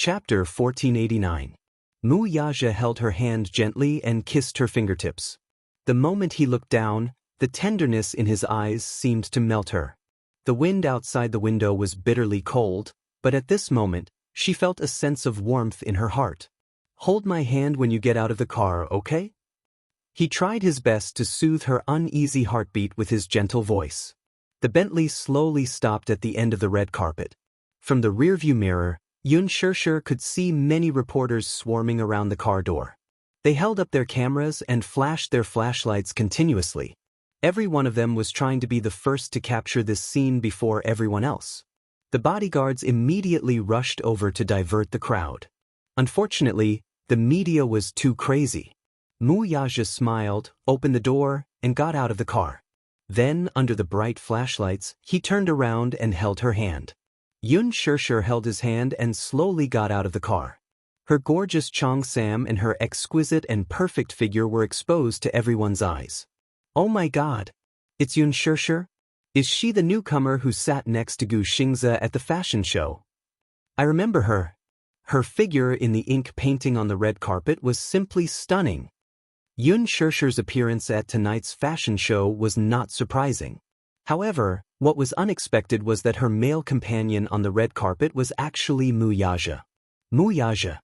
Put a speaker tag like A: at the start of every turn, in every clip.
A: Chapter 1489. Wuxia held her hand gently and kissed her fingertips. The moment he looked down, the tenderness in his eyes seemed to melt her. The wind outside the window was bitterly cold, but at this moment, she felt a sense of warmth in her heart. "Hold my hand when you get out of the car, okay?" He tried his best to soothe her uneasy heartbeat with his gentle voice. The Bentley slowly stopped at the end of the red carpet. From the rearview mirror, Xianxia could see many reporters swarming around the car door. They held up their cameras and flashed their flashlights continuously. Every one of them was trying to be the first to capture this scene before everyone else. The bodyguards immediately rushed over to divert the crowd. Unfortunately, the media was too crazy. Wuxia smiled, opened the door, and got out of the car. Then, under the bright flashlights, he turned around and held her hand. Xianxia held his hand and slowly got out of the car. Her gorgeous Xianxia and her exquisite and perfect figure were exposed to everyone's eyes. "Oh my God! It's Xianxia? Is she the newcomer who sat next to Xianxia at the fashion show? I remember her. Her figure in the ink painting on the red carpet was simply stunning." Xianxia's appearance at tonight's fashion show was not surprising. However, what was unexpected was that her male companion on the red carpet was actually Wuxia. Wuxia.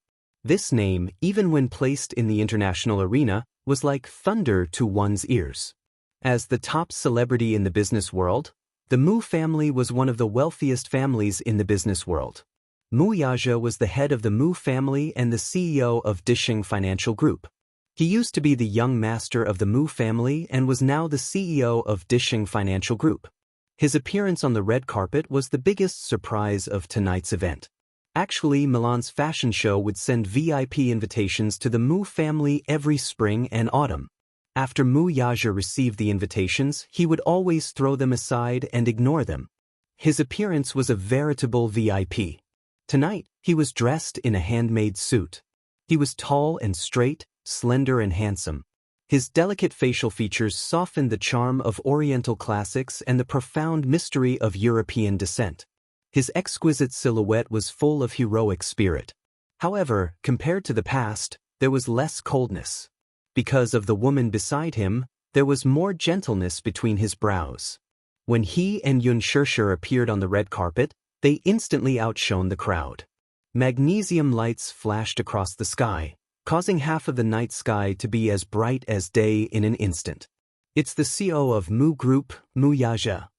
A: This name, even when placed in the international arena, was like thunder to one's ears. As the top celebrity in the business world, the Mu family was one of the wealthiest families in the business world. Wuxia was the head of the Mu family and the CEO of Disheng Financial Group. He used to be the young master of the Mu family and was now the CEO of Disheng Financial Group. His appearance on the red carpet was the biggest surprise of tonight's event. Actually, Milan's fashion show would send VIP invitations to the Mu family every spring and autumn. After Wuxia received the invitations, he would always throw them aside and ignore them. His appearance was a veritable VIP. Tonight, he was dressed in a handmade suit. He was tall and straight, slender and handsome. His delicate facial features softened the charm of Oriental classics and the profound mystery of European descent. His exquisite silhouette was full of heroic spirit. However, compared to the past, there was less coldness. Because of the woman beside him, there was more gentleness between his brows. When he and Xianxia appeared on the red carpet, they instantly outshone the crowd. Magnesium lights flashed across the sky, causing half of the night sky to be as bright as day in an instant. "It's the CEO of Mu Group, Wuxia.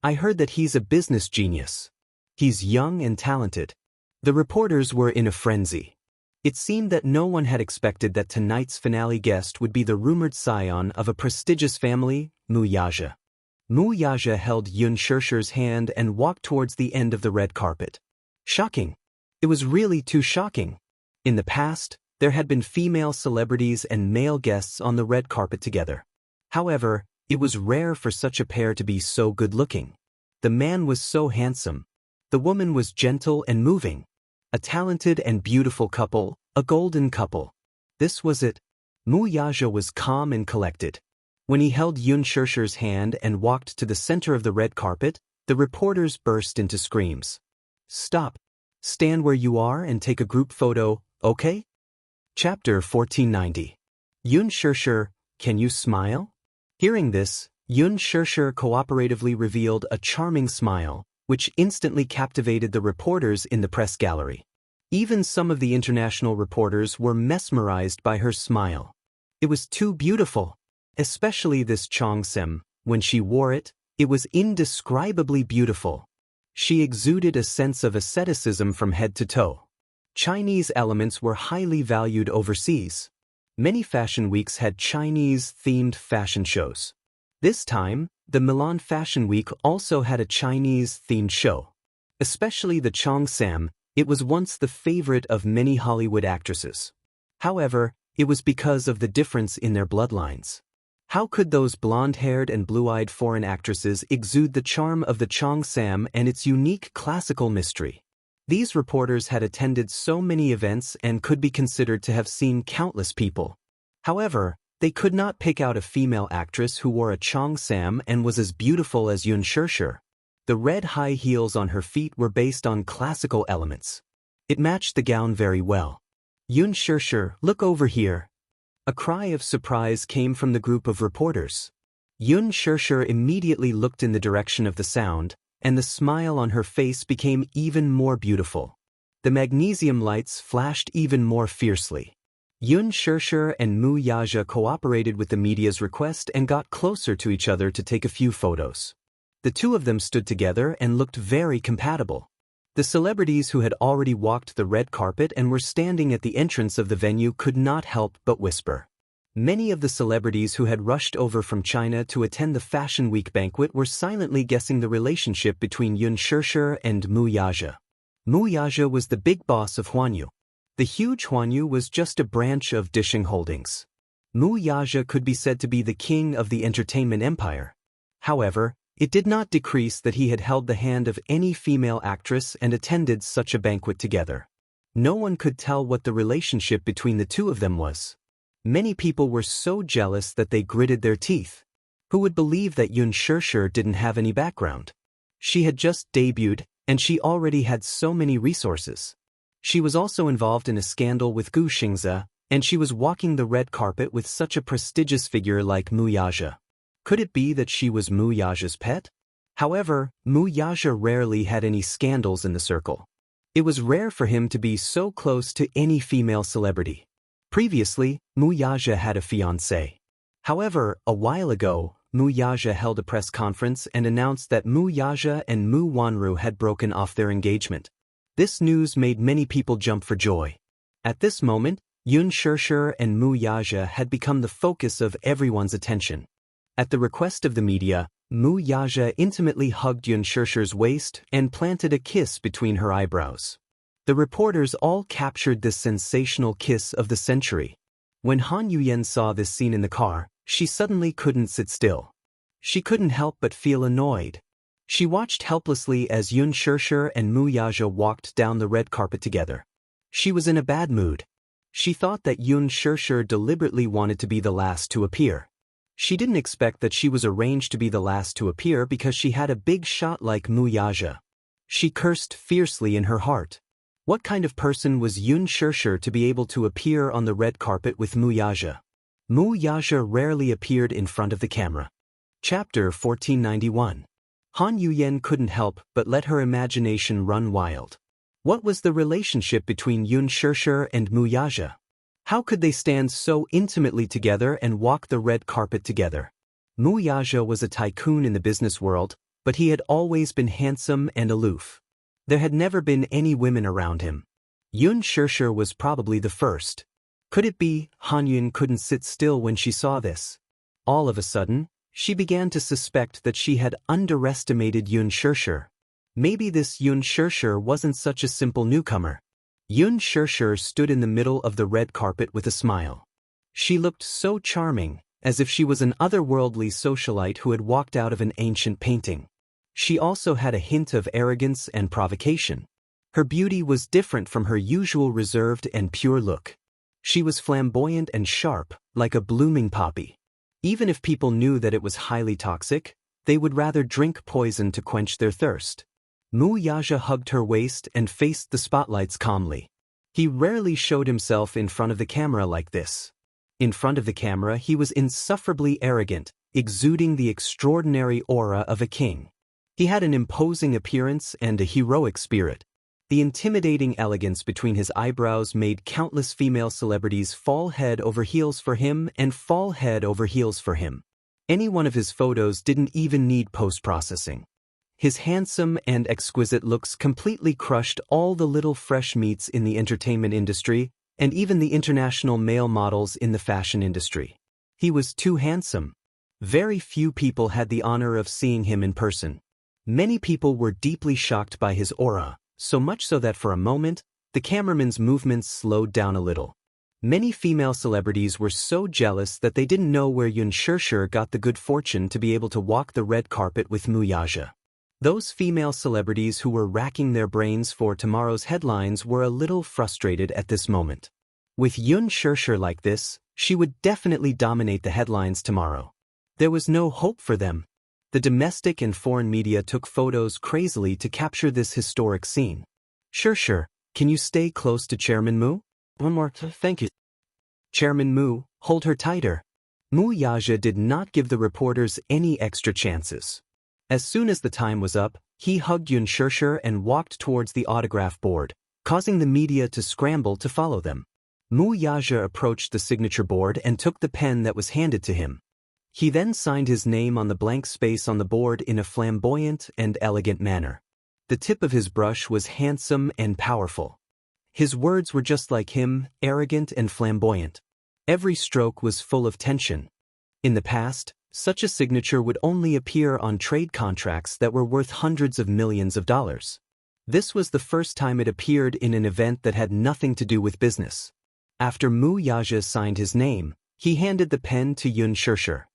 A: I heard that he's a business genius. He's young and talented." The reporters were in a frenzy. It seemed that no one had expected that tonight's finale guest would be the rumored scion of a prestigious family, Wuxia. Wuxia held Xianxia's hand and walked towards the end of the red carpet. Shocking. It was really too shocking. In the past, there had been female celebrities and male guests on the red carpet together. However, it was rare for such a pair to be so good-looking. The man was so handsome. The woman was gentle and moving. A talented and beautiful couple, a golden couple. This was it. Wuxia was calm and collected. When he held Xianxia's hand and walked to the center of the red carpet, the reporters burst into screams. "Stop. Stand where you are and take a group photo, okay?" Chapter 1490. Xianxia, can you smile? Hearing this, Xianxia cooperatively revealed a charming smile, which instantly captivated the reporters in the press gallery. Even some of the international reporters were mesmerized by her smile. It was too beautiful. Especially this Xianxia, when she wore it, it was indescribably beautiful. She exuded a sense of asceticism from head to toe. Chinese elements were highly valued overseas. Many fashion weeks had Chinese-themed fashion shows. This time, the Milan Fashion Week also had a Chinese-themed show. Especially the Xianxia, it was once the favorite of many Hollywood actresses. However, it was because of the difference in their bloodlines. How could those blonde-haired and blue-eyed foreign actresses exude the charm of the Xianxia and its unique classical mystery? These reporters had attended so many events and could be considered to have seen countless people. However, they could not pick out a female actress who wore a Xianxia and was as beautiful as Xianxia. The red high heels on her feet were based on classical elements. It matched the gown very well. Xianxia, look over here. A cry of surprise came from the group of reporters. Xianxia immediately looked in the direction of the sound, and the smile on her face became even more beautiful. The magnesium lights flashed even more fiercely. Xianxia and Mu Yaja cooperated with the media's request and got closer to each other to take a few photos. The two of them stood together and looked very compatible. The celebrities who had already walked the red carpet and were standing at the entrance of the venue could not help but whisper. Many of the celebrities who had rushed over from China to attend the Fashion Week banquet were silently guessing the relationship between Xianxia and Mu Yaja. Mu Yaja was the big boss of Huanyu. The huge Huanyu was just a branch of Disheng Holdings. Mu Yaja could be said to be the king of the entertainment empire. However, it did not decrease that he had held the hand of any female actress and attended such a banquet together. No one could tell what the relationship between the two of them was. Many people were so jealous that they gritted their teeth. Who would believe that Xianxia didn't have any background? She had just debuted, and she already had so many resources. She was also involved in a scandal with Xianxia, and she was walking the red carpet with such a prestigious figure like Mu Yaja. Could it be that she was Mu Yaja's pet? However, Mu Yaja rarely had any scandals in the circle. It was rare for him to be so close to any female celebrity. Previously, Mu Yaja had a fiancée. However, a while ago, Mu Yaja held a press conference and announced that Mu Yaja and Mu Wanru had broken off their engagement. This news made many people jump for joy. At this moment, Xianxia and Mu Yaja had become the focus of everyone's attention. At the request of the media, Mu Yaja intimately hugged Xianxia's waist and planted a kiss between her eyebrows. The reporters all captured this sensational kiss of the century. When Han Yuyan saw this scene in the car, she suddenly couldn't sit still. She couldn't help but feel annoyed. She watched helplessly as Xianxia and Mu Yaja walked down the red carpet together. She was in a bad mood. She thought that Xianxia deliberately wanted to be the last to appear. She didn't expect that she was arranged to be the last to appear because she had a big shot like Mu Yaja. She cursed fiercely in her heart. What kind of person was Xianxia to be able to appear on the red carpet with Mu Yaja? Mu Yaja rarely appeared in front of the camera. Chapter 1491. Han Yuyan couldn't help but let her imagination run wild. What was the relationship between Xianxia and Mu Yaja? How could they stand so intimately together and walk the red carpet together? Mu Yaja was a tycoon in the business world, but he had always been handsome and aloof. There had never been any women around him. Xianxia was probably the first. Could it be? Han Yuyan couldn't sit still when she saw this. All of a sudden, she began to suspect that she had underestimated Xianxia. Maybe this Xianxia wasn't such a simple newcomer. Xianxia stood in the middle of the red carpet with a smile. She looked so charming, as if she was an otherworldly socialite who had walked out of an ancient painting. She also had a hint of arrogance and provocation. Her beauty was different from her usual reserved and pure look. She was flamboyant and sharp, like a blooming poppy. Even if people knew that it was highly toxic, they would rather drink poison to quench their thirst. Mu Yaja hugged her waist and faced the spotlights calmly. He rarely showed himself in front of the camera like this. In front of the camera he was insufferably arrogant, exuding the extraordinary aura of a king. He had an imposing appearance and a heroic spirit. The intimidating elegance between his eyebrows made countless female celebrities fall head over heels for him and fall head over heels for him. Any one of his photos didn't even need post-processing. His handsome and exquisite looks completely crushed all the little fresh meats in the entertainment industry and even the international male models in the fashion industry. He was too handsome. Very few people had the honor of seeing him in person. Many people were deeply shocked by his aura, so much so that for a moment, the cameraman's movements slowed down a little. Many female celebrities were so jealous that they didn't know where Xianxia got the good fortune to be able to walk the red carpet with Mu Yaja. Those female celebrities who were racking their brains for tomorrow's headlines were a little frustrated at this moment. With Xianxia like this, she would definitely dominate the headlines tomorrow. There was no hope for them. The domestic and foreign media took photos crazily to capture this historic scene. Sure, Can you stay close to Chairman Mu?
B: One more, thank you.
A: Chairman Mu, hold her tighter. Mu Yaja did not give the reporters any extra chances. As soon as the time was up, he hugged Xianxia and walked towards the autograph board, causing the media to scramble to follow them. Mu Yaja approached the signature board and took the pen that was handed to him. He then signed his name on the blank space on the board in a flamboyant and elegant manner. The tip of his brush was handsome and powerful. His words were just like him, arrogant and flamboyant. Every stroke was full of tension. In the past, such a signature would only appear on trade contracts that were worth hundreds of millions of dollars. This was the first time it appeared in an event that had nothing to do with business. After Mu Yaja signed his name, he handed the pen to Xianxia.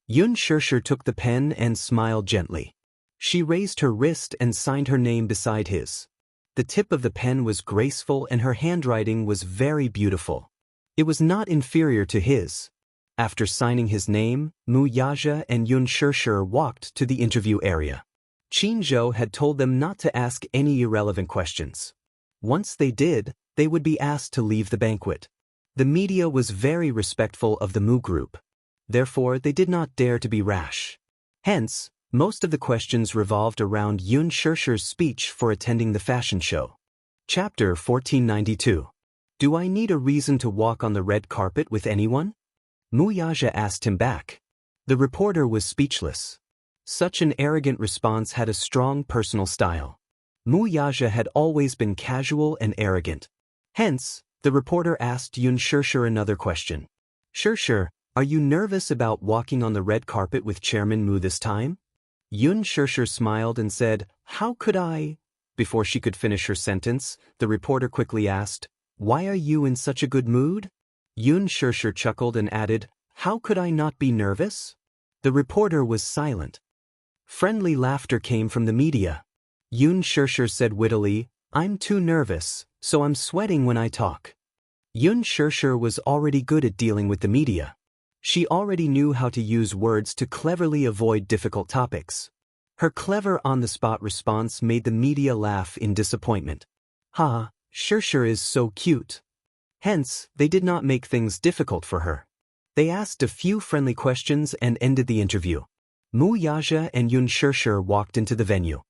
A: Xianxia took the pen and smiled gently. She raised her wrist and signed her name beside his. The tip of the pen was graceful and her handwriting was very beautiful. It was not inferior to his. After signing his name, Mu Yaja and Xianxia walked to the interview area. Qin Zhou had told them not to ask any irrelevant questions. Once they did, they would be asked to leave the banquet. The media was very respectful of the Mu group. Therefore, they did not dare to be rash. Hence, most of the questions revolved around Xianxia's speech for attending the fashion show. Chapter 1492. Do I need a reason to walk on the red carpet with anyone? Mu Yaja asked him back. The reporter was speechless. Such an arrogant response had a strong personal style. Mu Yaja had always been casual and arrogant. Hence, the reporter asked Xianxia another question. Xianxia, are you nervous about walking on the red carpet with Chairman Mu this time? Xianxia smiled and said, How could I? Before she could finish her sentence, the reporter quickly asked, Why are you in such a good mood? Xianxia chuckled and added, How could I not be nervous? The reporter was silent. Friendly laughter came from the media. Xianxia said wittily, I'm too nervous, so I'm sweating when I talk. Xianxia was already good at dealing with the media. She already knew how to use words to cleverly avoid difficult topics. Her clever on-the-spot response made the media laugh in disappointment. Ha, Xianxia is so cute. Hence, they did not make things difficult for her. They asked a few friendly questions and ended the interview. Mu Yaja and Xianxia walked into the venue.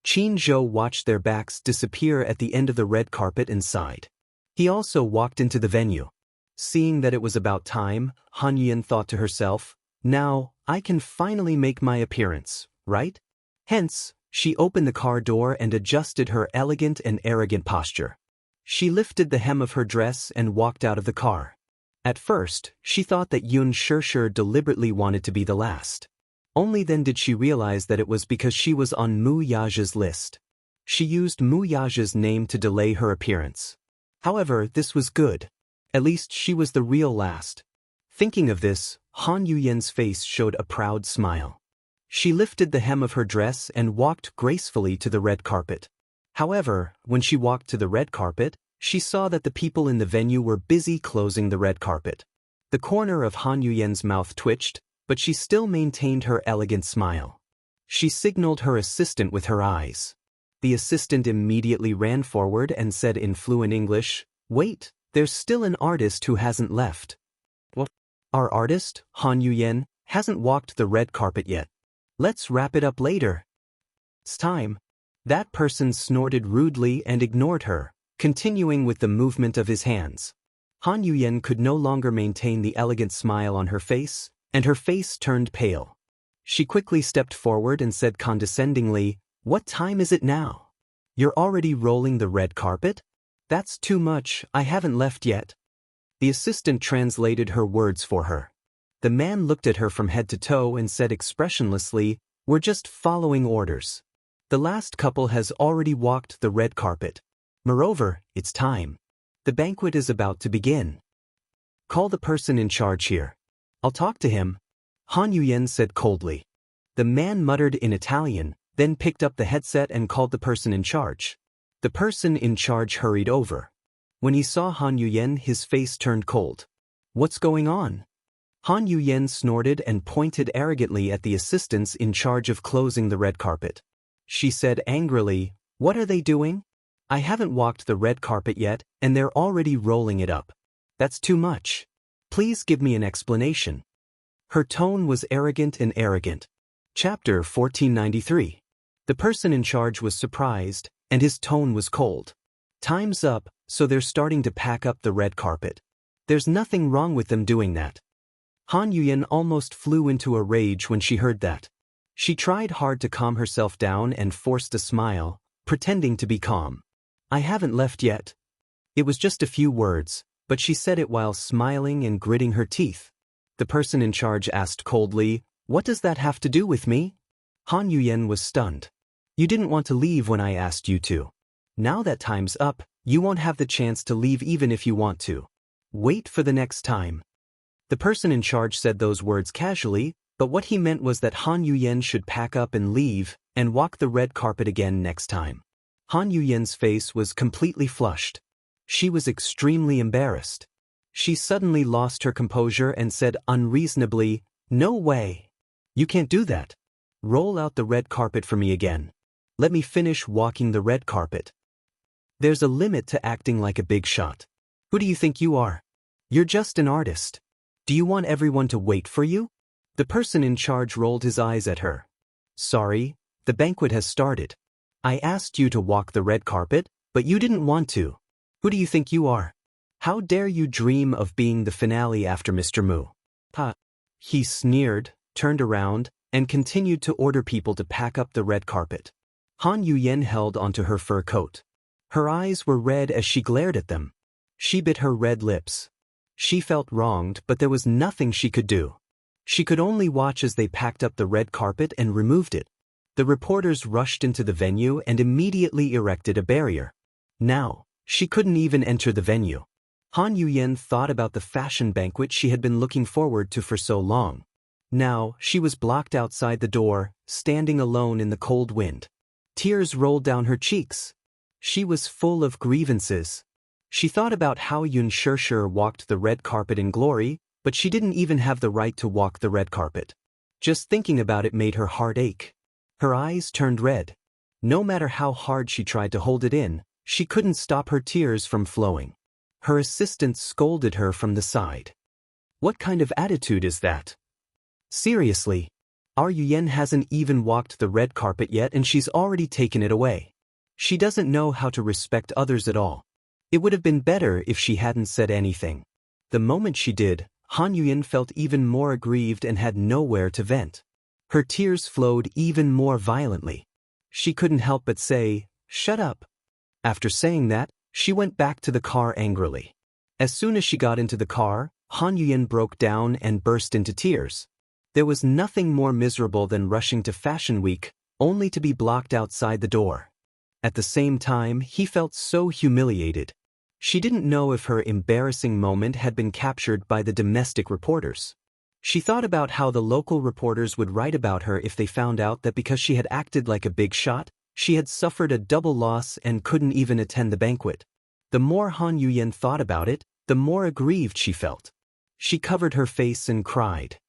A: Qin Zhou watched their backs disappear at the end of the red carpet and sighed. He also walked into the venue. Seeing that it was about time, Han Yuyan thought to herself, Now, I can finally make my appearance, right? Hence, she opened the car door and adjusted her elegant and arrogant posture. She lifted the hem of her dress and walked out of the car. At first, she thought that Xianxia deliberately wanted to be the last. Only then did she realize that it was because she was on Mu Yaja's list. She used Mu Yaja's name to delay her appearance. However, this was good. At least she was the real last. Thinking of this, Han Yuyan's face showed a proud smile. She lifted the hem of her dress and walked gracefully to the red carpet. However, when she walked to the red carpet, she saw that the people in the venue were busy closing the red carpet. The corner of Han Yuyan's mouth twitched, but she still maintained her elegant smile. She signaled her assistant with her eyes. The assistant immediately ran forward and said in fluent English, Wait, there's still an artist who hasn't left. What? Our artist, Han Yuyan, hasn't walked the red carpet yet. Let's wrap it up later. It's time. That person snorted rudely and ignored her, continuing with the movement of his hands. Han Yuyan could no longer maintain the elegant smile on her face, and her face turned pale. She quickly stepped forward and said condescendingly, What time is it now? You're already rolling the red carpet? That's too much, I haven't left yet. The assistant translated her words for her. The man looked at her from head to toe and said expressionlessly, We're just following orders. The last couple has already walked the red carpet. Moreover, it's time. The banquet is about to begin. Call the person in charge here. I'll talk to him. Han Yuyan said coldly. The man muttered in Italian, then picked up the headset and called the person in charge. The person in charge hurried over. When he saw Han Yuyan, his face turned cold. What's going on? Han Yuyan snorted and pointed arrogantly at the assistants in charge of closing the red carpet. She said angrily, What are they doing? I haven't walked the red carpet yet, and they're already rolling it up. That's too much. Please give me an explanation. Her tone was arrogant and arrogant. Chapter 1493. The person in charge was surprised, and his tone was cold. Time's up, so they're starting to pack up the red carpet. There's nothing wrong with them doing that. Han Yuyan almost flew into a rage when she heard that. She tried hard to calm herself down and forced a smile, pretending to be calm. I haven't left yet. It was just a few words, but she said it while smiling and gritting her teeth. The person in charge asked coldly, "What does that have to do with me?" Han Yuyan was stunned. You didn't want to leave when I asked you to. Now that time's up, you won't have the chance to leave even if you want to. Wait for the next time. The person in charge said those words casually, but what he meant was that Han Yuyan should pack up and leave, and walk the red carpet again next time. Han Yuyan's face was completely flushed. She was extremely embarrassed. She suddenly lost her composure and said unreasonably, "No way. You can't do that. Roll out the red carpet for me again. Let me finish walking the red carpet. There's a limit to acting like a big shot. Who do you think you are? You're just an artist. Do you want everyone to wait for you?" The person in charge rolled his eyes at her. "Sorry, the banquet has started. I asked you to walk the red carpet, but you didn't want to. Who do you think you are? How dare you dream of being the finale after Mr. Mu?" Ha! He sneered, turned around, and continued to order people to pack up the red carpet. Han Yuyan held onto her fur coat. Her eyes were red as she glared at them. She bit her red lips. She felt wronged, but there was nothing she could do. She could only watch as they packed up the red carpet and removed it. The reporters rushed into the venue and immediately erected a barrier. Now, she couldn't even enter the venue. Han Yuyan thought about the fashion banquet she had been looking forward to for so long. Now, she was blocked outside the door, standing alone in the cold wind. Tears rolled down her cheeks. She was full of grievances. She thought about how Xianxia walked the red carpet in glory, but she didn't even have the right to walk the red carpet. Just thinking about it made her heart ache. Her eyes turned red. No matter how hard she tried to hold it in, she couldn't stop her tears from flowing. Her assistant scolded her from the side. "What kind of attitude is that? Seriously, our Yuyan hasn't even walked the red carpet yet and she's already taken it away. She doesn't know how to respect others at all. It would have been better if she hadn't said anything." The moment she did, Han Yuyan felt even more aggrieved and had nowhere to vent. Her tears flowed even more violently. She couldn't help but say, "Shut up." After saying that, she went back to the car angrily. As soon as she got into the car, Han Yuyan broke down and burst into tears. There was nothing more miserable than rushing to Fashion Week, only to be blocked outside the door. At the same time, he felt so humiliated. She didn't know if her embarrassing moment had been captured by the domestic reporters. She thought about how the local reporters would write about her if they found out that because she had acted like a big shot, she had suffered a double loss and couldn't even attend the banquet. The more Han Yuyan thought about it, the more aggrieved she felt. She covered her face and cried.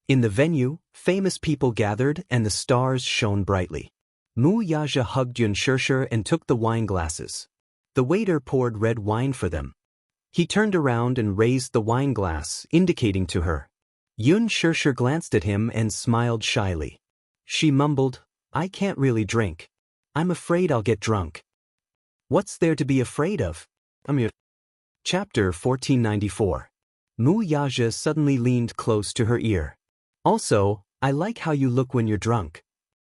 A: In the venue, famous people gathered and the stars shone brightly. Wuxia hugged Xianxia and took the wine glasses. The waiter poured red wine for them. He turned around and raised the wine glass, indicating to her. Xianxia glanced at him and smiled shyly. She mumbled, "I can't really drink. I'm afraid I'll get drunk." What's there to be afraid of? Chapter 1494. Wuxia suddenly leaned close to her ear. "Also, I like how you look when you're drunk."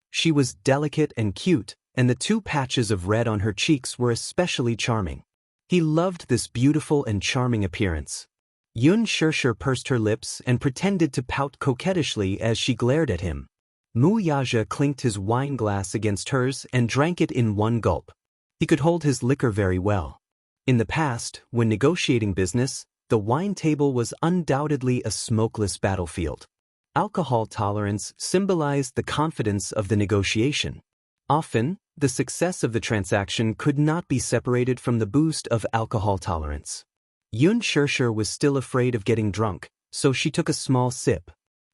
A: She was delicate and cute, and the two patches of red on her cheeks were especially charming. He loved this beautiful and charming appearance. Xianxia pursed her lips and pretended to pout coquettishly as she glared at him. Wuxia clinked his wine glass against hers and drank it in one gulp. He could hold his liquor very well. In the past, when negotiating business, the wine table was undoubtedly a smokeless battlefield. Alcohol tolerance symbolized the confidence of the negotiation. Often, the success of the transaction could not be separated from the boost of alcohol tolerance. Xianxia was still afraid of getting drunk, so she took a small sip.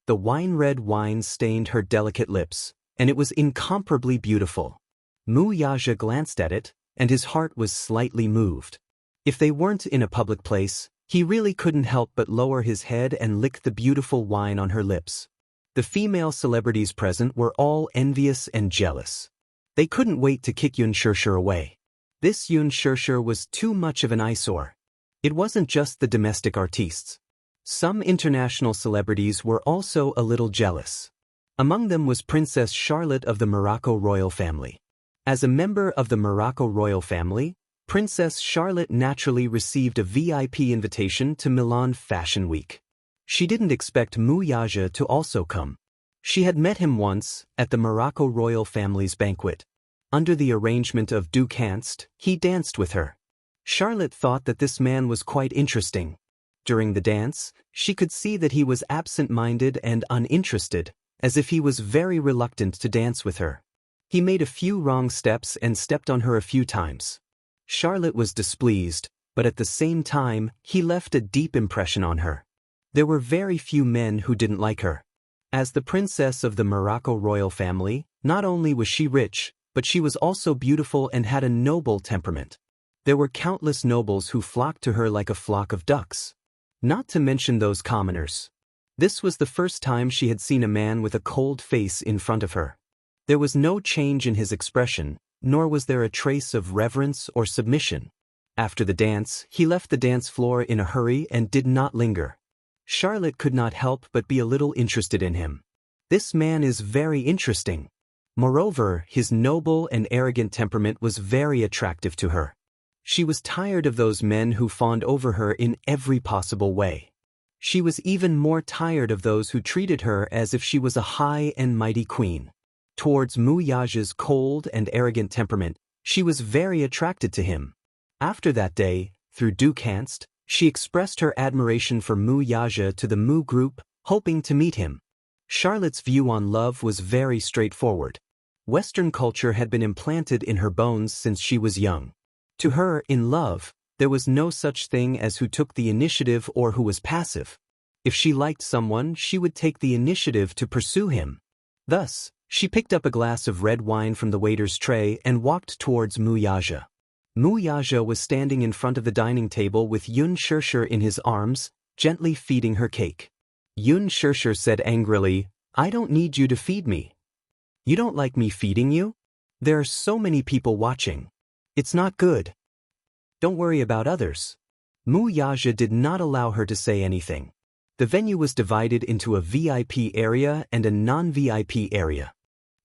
A: The wine-red wine stained her delicate lips, and it was incomparably beautiful. Wuxia glanced at it, and his heart was slightly moved. If they weren't in a public place, he really couldn't help but lower his head and lick the beautiful wine on her lips. The female celebrities present were all envious and jealous. They couldn't wait to kick Xianxia away. This Xianxia was too much of an eyesore. It wasn't just the domestic artistes. Some international celebrities were also a little jealous. Among them was Princess Charlotte of the Morocco royal family. As a member of the Morocco royal family, Princess Charlotte naturally received a VIP invitation to Milan Fashion Week. She didn't expect Wuxia to also come. She had met him once at the Morocco royal family's banquet. Under the arrangement of Duke Hanst, he danced with her. Charlotte thought that this man was quite interesting. During the dance, she could see that he was absent-minded and uninterested, as if he was very reluctant to dance with her. He made a few wrong steps and stepped on her a few times. Charlotte was displeased, but at the same time, he left a deep impression on her. There were very few men who didn't like her. As the princess of the Morocco royal family, not only was she rich, but she was also beautiful and had a noble temperament. There were countless nobles who flocked to her like a flock of ducks. Not to mention those commoners. This was the first time she had seen a man with a cold face in front of her. There was no change in his expression, nor was there a trace of reverence or submission. After the dance, he left the dance floor in a hurry and did not linger. Charlotte could not help but be a little interested in him. This man is very interesting. Moreover, his noble and arrogant temperament was very attractive to her. She was tired of those men who fawned over her in every possible way. She was even more tired of those who treated her as if she was a high and mighty queen. Towards Wuxia's cold and arrogant temperament, she was very attracted to him. After that day, through Duke Hanst, she expressed her admiration for Wuxia to the Mu group, hoping to meet him. Charlotte's view on love was very straightforward. Western culture had been implanted in her bones since she was young. To her, in love, there was no such thing as who took the initiative or who was passive. If she liked someone, she would take the initiative to pursue him. Thus, she picked up a glass of red wine from the waiter's tray and walked towards Wuxia. Wuxia was standing in front of the dining table with Xianxia in his arms, gently feeding her cake. Xianxia said angrily, "I don't need you to feed me. You don't like me feeding you? There are so many people watching. It's not good. Don't worry about others." Wuxia did not allow her to say anything. The venue was divided into a VIP area and a non-VIP area.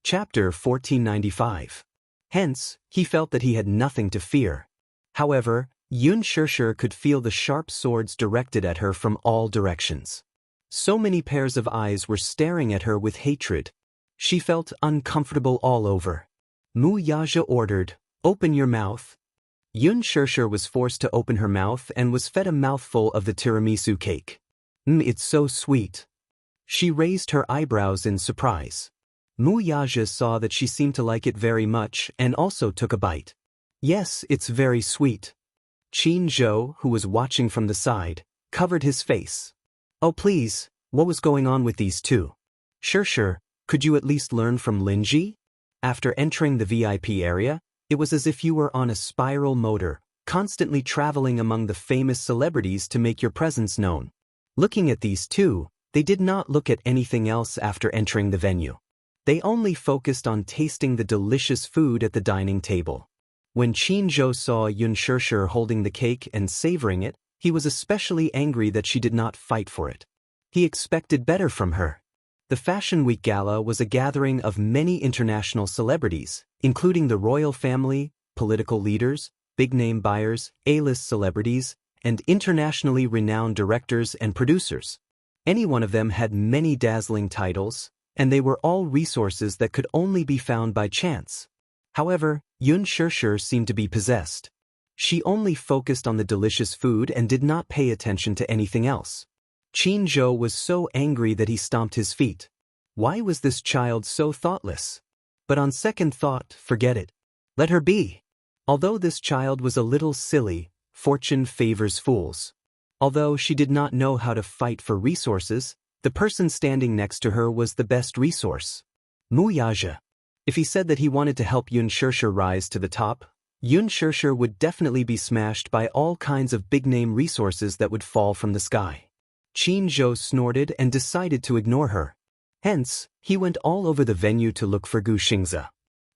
A: Chapter 1495. Hence, he felt that he had nothing to fear. However, Xianxia could feel the sharp swords directed at her from all directions. So many pairs of eyes were staring at her with hatred. She felt uncomfortable all over. Wuxia ordered, "Open your mouth." Xianxia was forced to open her mouth and was fed a mouthful of the tiramisu cake. It's so sweet." She raised her eyebrows in surprise. Wuxia saw that she seemed to like it very much and also took a bite. "Yes, it's very sweet." Xianxia, who was watching from the side, covered his face. "Oh please, what was going on with these two? Xianxia, could you at least learn from Linji?" After entering the VIP area, it was as if you were on a spiral motor, constantly traveling among the famous celebrities to make your presence known. Looking at these two, they did not look at anything else after entering the venue. They only focused on tasting the delicious food at the dining table. When Xianxia saw Xianxia holding the cake and savoring it, he was especially angry that she did not fight for it. He expected better from her. The Fashion Week Gala was a gathering of many international celebrities, including the royal family, political leaders, big-name buyers, A-list celebrities, and internationally renowned directors and producers. Any one of them had many dazzling titles, and they were all resources that could only be found by chance. However, Xianxia seemed to be possessed. She only focused on the delicious food and did not pay attention to anything else. Xianxia was so angry that he stomped his feet. Why was this child so thoughtless? But on second thought, forget it. Let her be. Although this child was a little silly, fortune favors fools. Although she did not know how to fight for resources, the person standing next to her was the best resource. Wuxia. If he said that he wanted to help Xianxia rise to the top, Yun Shirshir would definitely be smashed by all kinds of big-name resources that would fall from the sky. Qin Zhou snorted and decided to ignore her. Hence, he went all over the venue to look for Gu Xingzi.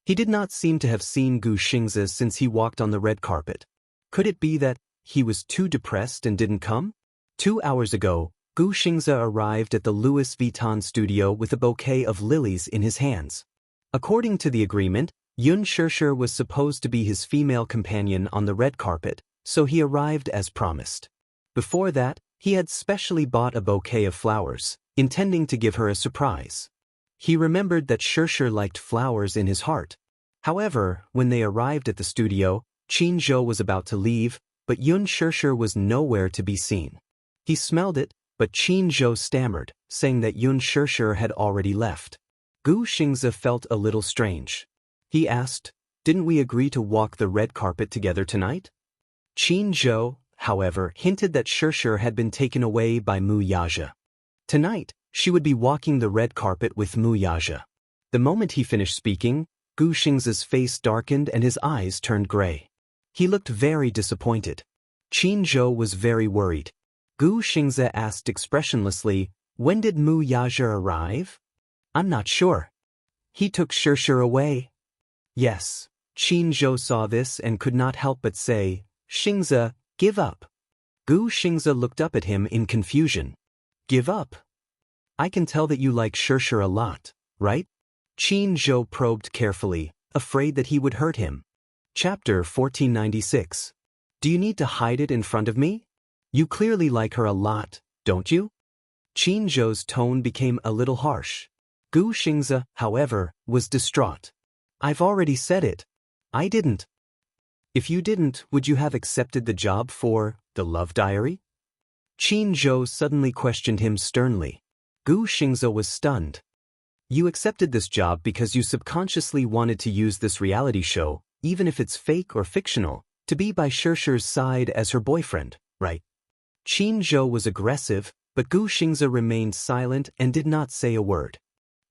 A: He did not seem to have seen Gu Xingzi since he walked on the red carpet. Could it be that he was too depressed and didn't come? 2 hours ago, Gu Xingzi arrived at the Louis Vuitton studio with a bouquet of lilies in his hands. According to the agreement, Yun Shirshir was supposed to be his female companion on the red carpet, so he arrived as promised. Before that, he had specially bought a bouquet of flowers, intending to give her a surprise. He remembered that Shirshir liked flowers in his heart. However, when they arrived at the studio, Qin Zhou was about to leave, but Yun Shirshir was nowhere to be seen. He smelled it, but Qin Zhou stammered, saying that Yun Shirshir had already left. Gu Xingzi felt a little strange. He asked, "Didn't we agree to walk the red carpet together tonight?" Qin Zhou, however, hinted that Shirshir had been taken away by Mu Yaja. Tonight, she would be walking the red carpet with Mu Yaja. The moment he finished speaking, Gu Xingzi's face darkened and his eyes turned gray. He looked very disappointed. Qin Zhou was very worried. Gu Xingzi asked expressionlessly, "When did Mu Yaja arrive?" "I'm not sure." "He took Shirshir away?" "Yes." Qin Zhou saw this and could not help but say, "Xingzi, give up." Gu Xingzi looked up at him in confusion. "Give up? I can tell that you like Shirshir a lot, right?" Qin Zhou probed carefully, afraid that he would hurt him. Chapter 1496. Do you need to hide it in front of me? You clearly like her a lot, don't you? Qin Zhou's tone became a little harsh. Gu Xingzi, however, was distraught. "I've already said it. I didn't." "If you didn't, would you have accepted the job for the love diary?" Qin Zhou suddenly questioned him sternly. Gu Xingzi was stunned. "You accepted this job because you subconsciously wanted to use this reality show, even if it's fake or fictional, to be by Shirshir's side as her boyfriend, right?" Qin Zhou was aggressive, but Gu Xingzi remained silent and did not say a word.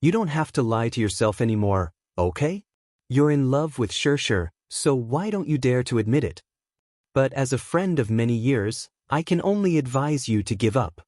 A: "You don't have to lie to yourself anymore, okay? You're in love with Shirshir, so why don't you dare to admit it? But as a friend of many years, I can only advise you to give up.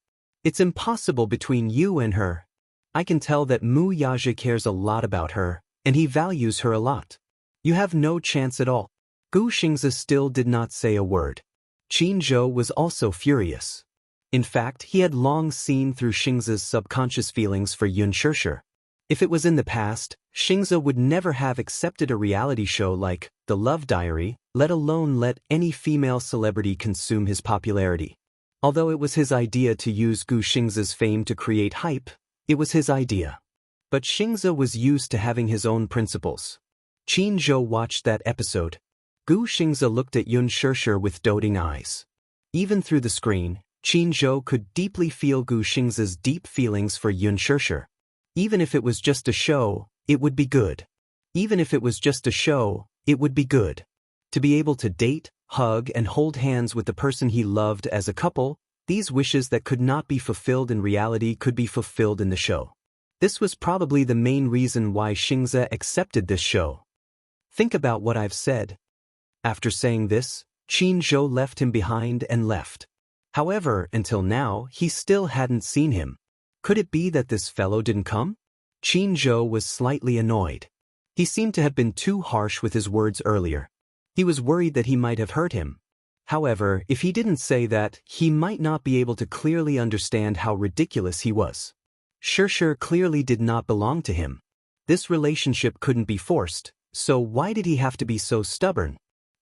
A: It's impossible between you and her. I can tell that Mu Yaja cares a lot about her, and he values her a lot. You have no chance at all." Gu Xingzi still did not say a word. Qin Zhou was also furious. In fact, he had long seen through Xingzi's subconscious feelings for Yun Shirshir. If it was in the past, Xianxia would never have accepted a reality show like The Love Diary, let alone let any female celebrity consume his popularity. Although it was his idea to use Gu Xingzi's fame to create hype, it was his idea. But Xianxia was used to having his own principles. Qin Zhou watched that episode. Gu Xingzi looked at Yun Shirshir with doting eyes. Even through the screen, Qin Zhou could deeply feel Gu Xingzi's deep feelings for Yun Shirshir. Even if it was just a show, it would be good. Even if it was just a show, it would be good. To be able to date, hug, and hold hands with the person he loved as a couple, these wishes that could not be fulfilled in reality could be fulfilled in the show. This was probably the main reason why Xianxia accepted this show. "Think about what I've said." After saying this, Qin Zhou left him behind and left. However, until now, he still hadn't seen him. Could it be that this fellow didn't come? Qin Zhou was slightly annoyed. He seemed to have been too harsh with his words earlier. He was worried that he might have hurt him. However, if he didn't say that, he might not be able to clearly understand how ridiculous he was. Shirshir clearly did not belong to him. This relationship couldn't be forced, so why did he have to be so stubborn?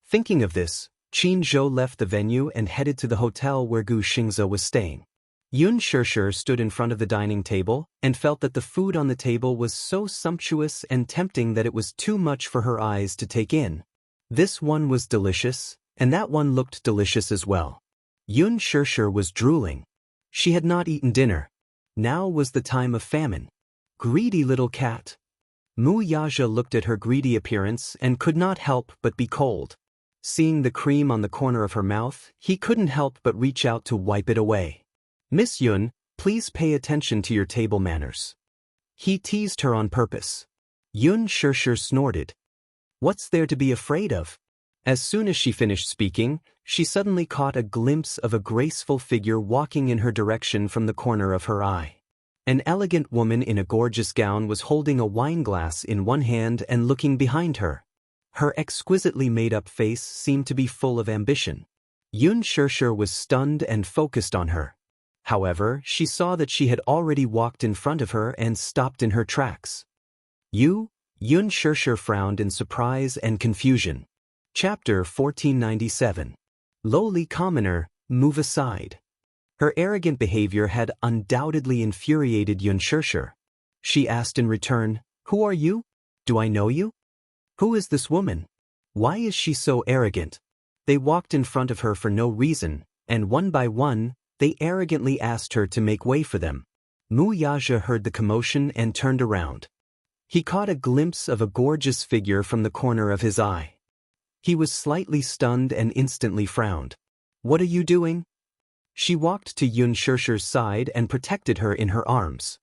A: Thinking of this, Qin Zhou left the venue and headed to the hotel where Gu Xingzi was staying. Yun Shirshir stood in front of the dining table and felt that the food on the table was so sumptuous and tempting that it was too much for her eyes to take in. This one was delicious, and that one looked delicious as well. Yun Shirshir was drooling. She had not eaten dinner. Now was the time of famine. Greedy little cat. Mu Yaja looked at her greedy appearance and could not help but be cold. Seeing the cream on the corner of her mouth, he couldn't help but reach out to wipe it away. "Miss Yun, please pay attention to your table manners." He teased her on purpose. Yun Shirshir snorted. "What's there to be afraid of? As soon as she finished speaking, she suddenly caught a glimpse of a graceful figure walking in her direction from the corner of her eye. An elegant woman in a gorgeous gown was holding a wine glass in one hand and looking behind her. Her exquisitely made-up face seemed to be full of ambition. Xianxia was stunned and focused on her. However, she saw that she had already walked in front of her and stopped in her tracks. Xianxia frowned in surprise and confusion. Chapter 1497. Lowly Commoner, Move Aside. Her arrogant behavior had undoubtedly infuriated Xianxia. She asked in return, "Who are you? Do I know you? Who is this woman? Why is she so arrogant?" They walked in front of her for no reason, and one by one, they arrogantly asked her to make way for them. Wuxia heard the commotion and turned around. He caught a glimpse of a gorgeous figure from the corner of his eye. He was slightly stunned and instantly frowned. "What are you doing?" She walked to Xianxia's side and protected her in her arms.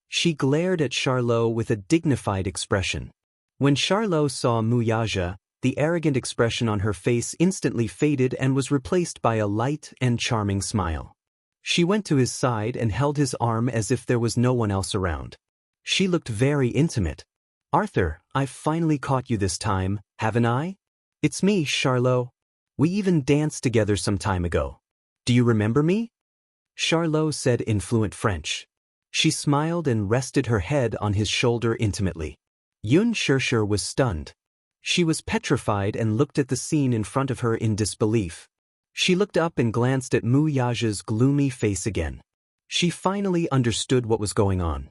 A: She glared at Charlot with a dignified expression. When Charlot saw Wuxia, the arrogant expression on her face instantly faded and was replaced by a light and charming smile. She went to his side and held his arm as if there was no one else around. She looked very intimate. "Arthur, I've finally caught you this time, haven't I? It's me, Charlot. We even danced together some time ago. Do you remember me?" Charlot said in fluent French. She smiled and rested her head on his shoulder intimately. Xianxia was stunned. She was petrified and looked at the scene in front of her in disbelief. She looked up and glanced at Wuxia's gloomy face again. She finally understood what was going on.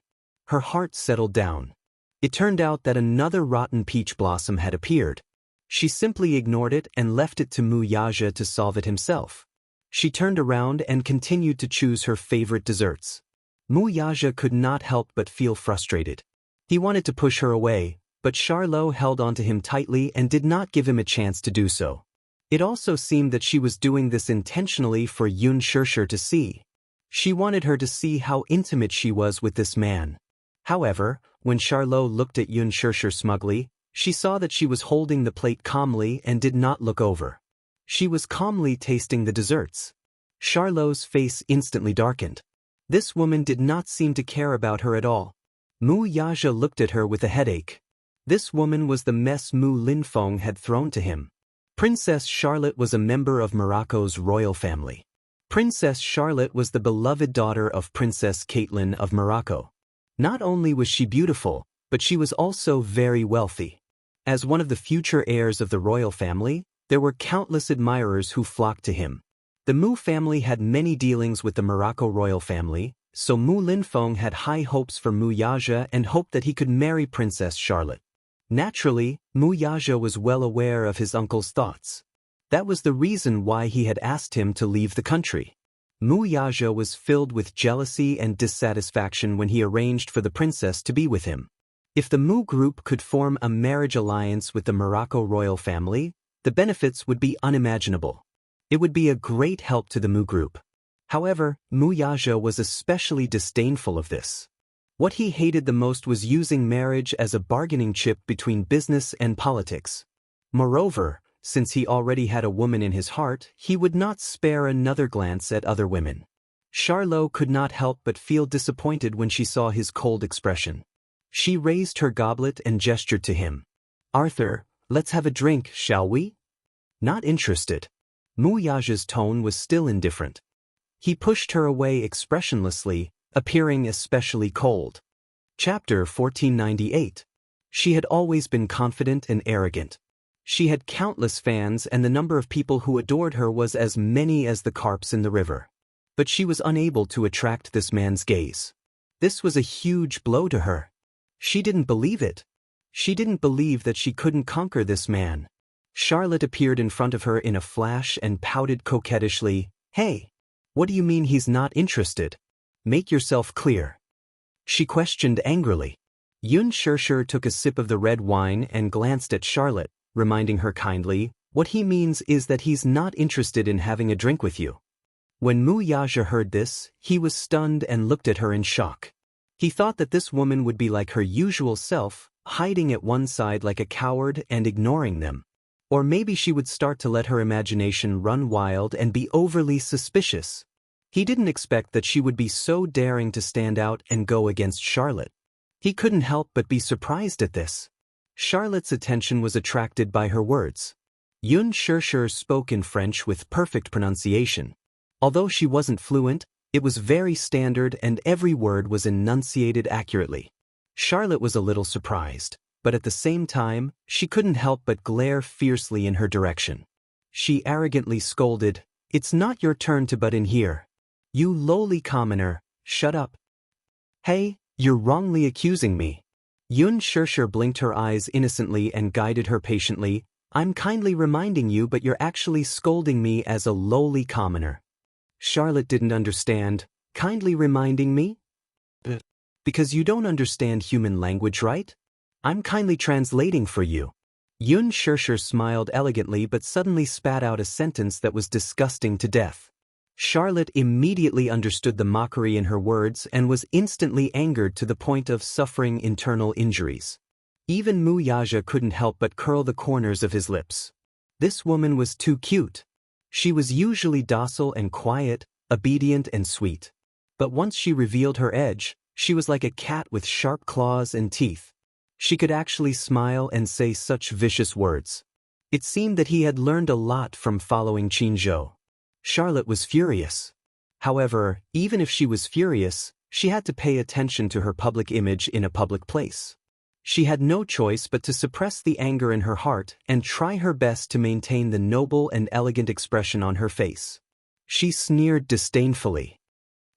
A: Her heart settled down. It turned out that another rotten peach blossom had appeared. She simply ignored it and left it to Wuxia to solve it himself. She turned around and continued to choose her favorite desserts. Wuxia could not help but feel frustrated. He wanted to push her away, but Charlot held onto him tightly and did not give him a chance to do so. It also seemed that she was doing this intentionally for Xianxia to see. She wanted her to see how intimate she was with this man. However, when Charlot looked at Xianxia smugly, she saw that she was holding the plate calmly and did not look over. She was calmly tasting the desserts. Charlot's face instantly darkened. This woman did not seem to care about her at all. Wuxia looked at her with a headache. This woman was the mess Mu Linfeng had thrown to him. Princess Charlotte was a member of Morocco's royal family. Princess Charlotte was the beloved daughter of Princess Caitlin of Morocco. Not only was she beautiful, but she was also very wealthy. As one of the future heirs of the royal family, there were countless admirers who flocked to him. The Mu family had many dealings with the Morocco royal family, so Mu Linfeng had high hopes for Wuxia and hoped that he could marry Princess Charlotte. Naturally, Wuxia was well aware of his uncle's thoughts. That was the reason why he had asked him to leave the country. Wuxia was filled with jealousy and dissatisfaction when he arranged for the princess to be with him. If the Mu group could form a marriage alliance with the Morocco royal family, the benefits would be unimaginable. It would be a great help to the Mu group. However, Wuxia was especially disdainful of this. What he hated the most was using marriage as a bargaining chip between business and politics. Moreover, since he already had a woman in his heart, he would not spare another glance at other women. Charlot could not help but feel disappointed when she saw his cold expression. She raised her goblet and gestured to him. "Arthur, let's have a drink, shall we?" "Not interested." Wuxia's tone was still indifferent. He pushed her away expressionlessly, appearing especially cold. Chapter 1498. She had always been confident and arrogant. She had countless fans and the number of people who adored her was as many as the carps in the river. But she was unable to attract this man's gaze. This was a huge blow to her. She didn't believe it. She didn't believe that she couldn't conquer this man. Charlotte appeared in front of her in a flash and pouted coquettishly, "Hey, what do you mean he's not interested? Make yourself clear." She questioned angrily. Xianxia took a sip of the red wine and glanced at Charlotte, reminding her kindly, "What he means is that he's not interested in having a drink with you." When Wuxia heard this, he was stunned and looked at her in shock. He thought that this woman would be like her usual self, hiding at one side like a coward and ignoring them. Or maybe she would start to let her imagination run wild and be overly suspicious. He didn't expect that she would be so daring to stand out and go against Charlotte. He couldn't help but be surprised at this. Charlotte's attention was attracted by her words. Xianxia spoke in French with perfect pronunciation. Although she wasn't fluent, it was very standard and every word was enunciated accurately. Charlotte was a little surprised, but at the same time, she couldn't help but glare fiercely in her direction. She arrogantly scolded, "It's not your turn to butt in here. You lowly commoner, shut up." "Hey, you're wrongly accusing me." Xianxia blinked her eyes innocently and guided her patiently. "I'm kindly reminding you, but you're actually scolding me as a lowly commoner." Charlotte didn't understand. "Kindly reminding me? Because you don't understand human language, right? I'm kindly translating for you." Xianxia smiled elegantly but suddenly spat out a sentence that was disgusting to death. Charlotte immediately understood the mockery in her words and was instantly angered to the point of suffering internal injuries. Even Wuxia couldn't help but curl the corners of his lips. This woman was too cute. She was usually docile and quiet, obedient and sweet. But once she revealed her edge, she was like a cat with sharp claws and teeth. She could actually smile and say such vicious words. It seemed that he had learned a lot from following Qinzhou. Charlotte was furious. However, even if she was furious, she had to pay attention to her public image in a public place. She had no choice but to suppress the anger in her heart and try her best to maintain the noble and elegant expression on her face. She sneered disdainfully.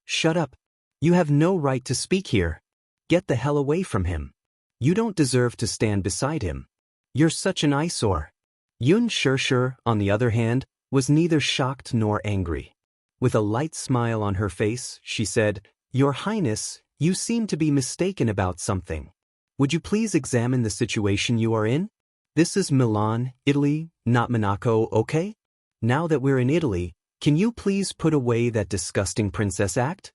A: "Shut up. You have no right to speak here. Get the hell away from him. You don't deserve to stand beside him. You're such an eyesore." Xianxia, on the other hand, was neither shocked nor angry. With a light smile on her face, she said, "Your Highness, you seem to be mistaken about something. Would you please examine the situation you are in? This is Milan, Italy, not Monaco, okay? Now that we're in Italy, can you please put away that disgusting princess act?"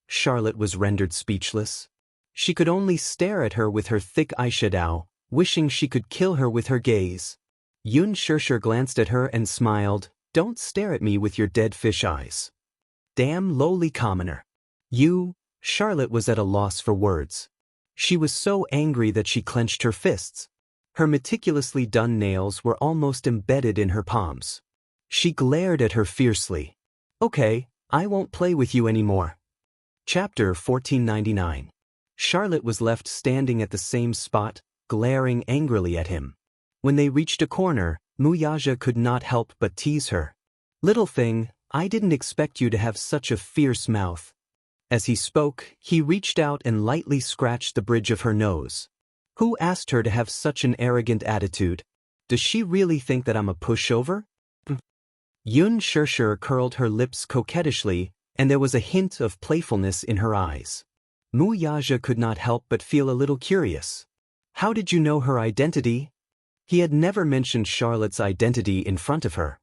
A: Charlotte was rendered speechless. She could only stare at her with her thick eyeshadow, wishing she could kill her with her gaze. Xianxia glanced at her and smiled, "Don't stare at me with your dead fish eyes. Damn lowly commoner." Charlotte was at a loss for words. She was so angry that she clenched her fists. Her meticulously done nails were almost embedded in her palms. She glared at her fiercely. "Okay, I won't play with you anymore." Chapter 1499. Charlotte was left standing at the same spot, glaring angrily at him. When they reached a corner, Wuxia could not help but tease her. "Little thing, I didn't expect you to have such a fierce mouth." As he spoke, he reached out and lightly scratched the bridge of her nose. "Who asked her to have such an arrogant attitude? Does she really think that I'm a pushover?" Xianxia curled her lips coquettishly, and there was a hint of playfulness in her eyes. Wuxia could not help but feel a little curious. How did you know her identity? He had never mentioned Charlotte's identity in front of her.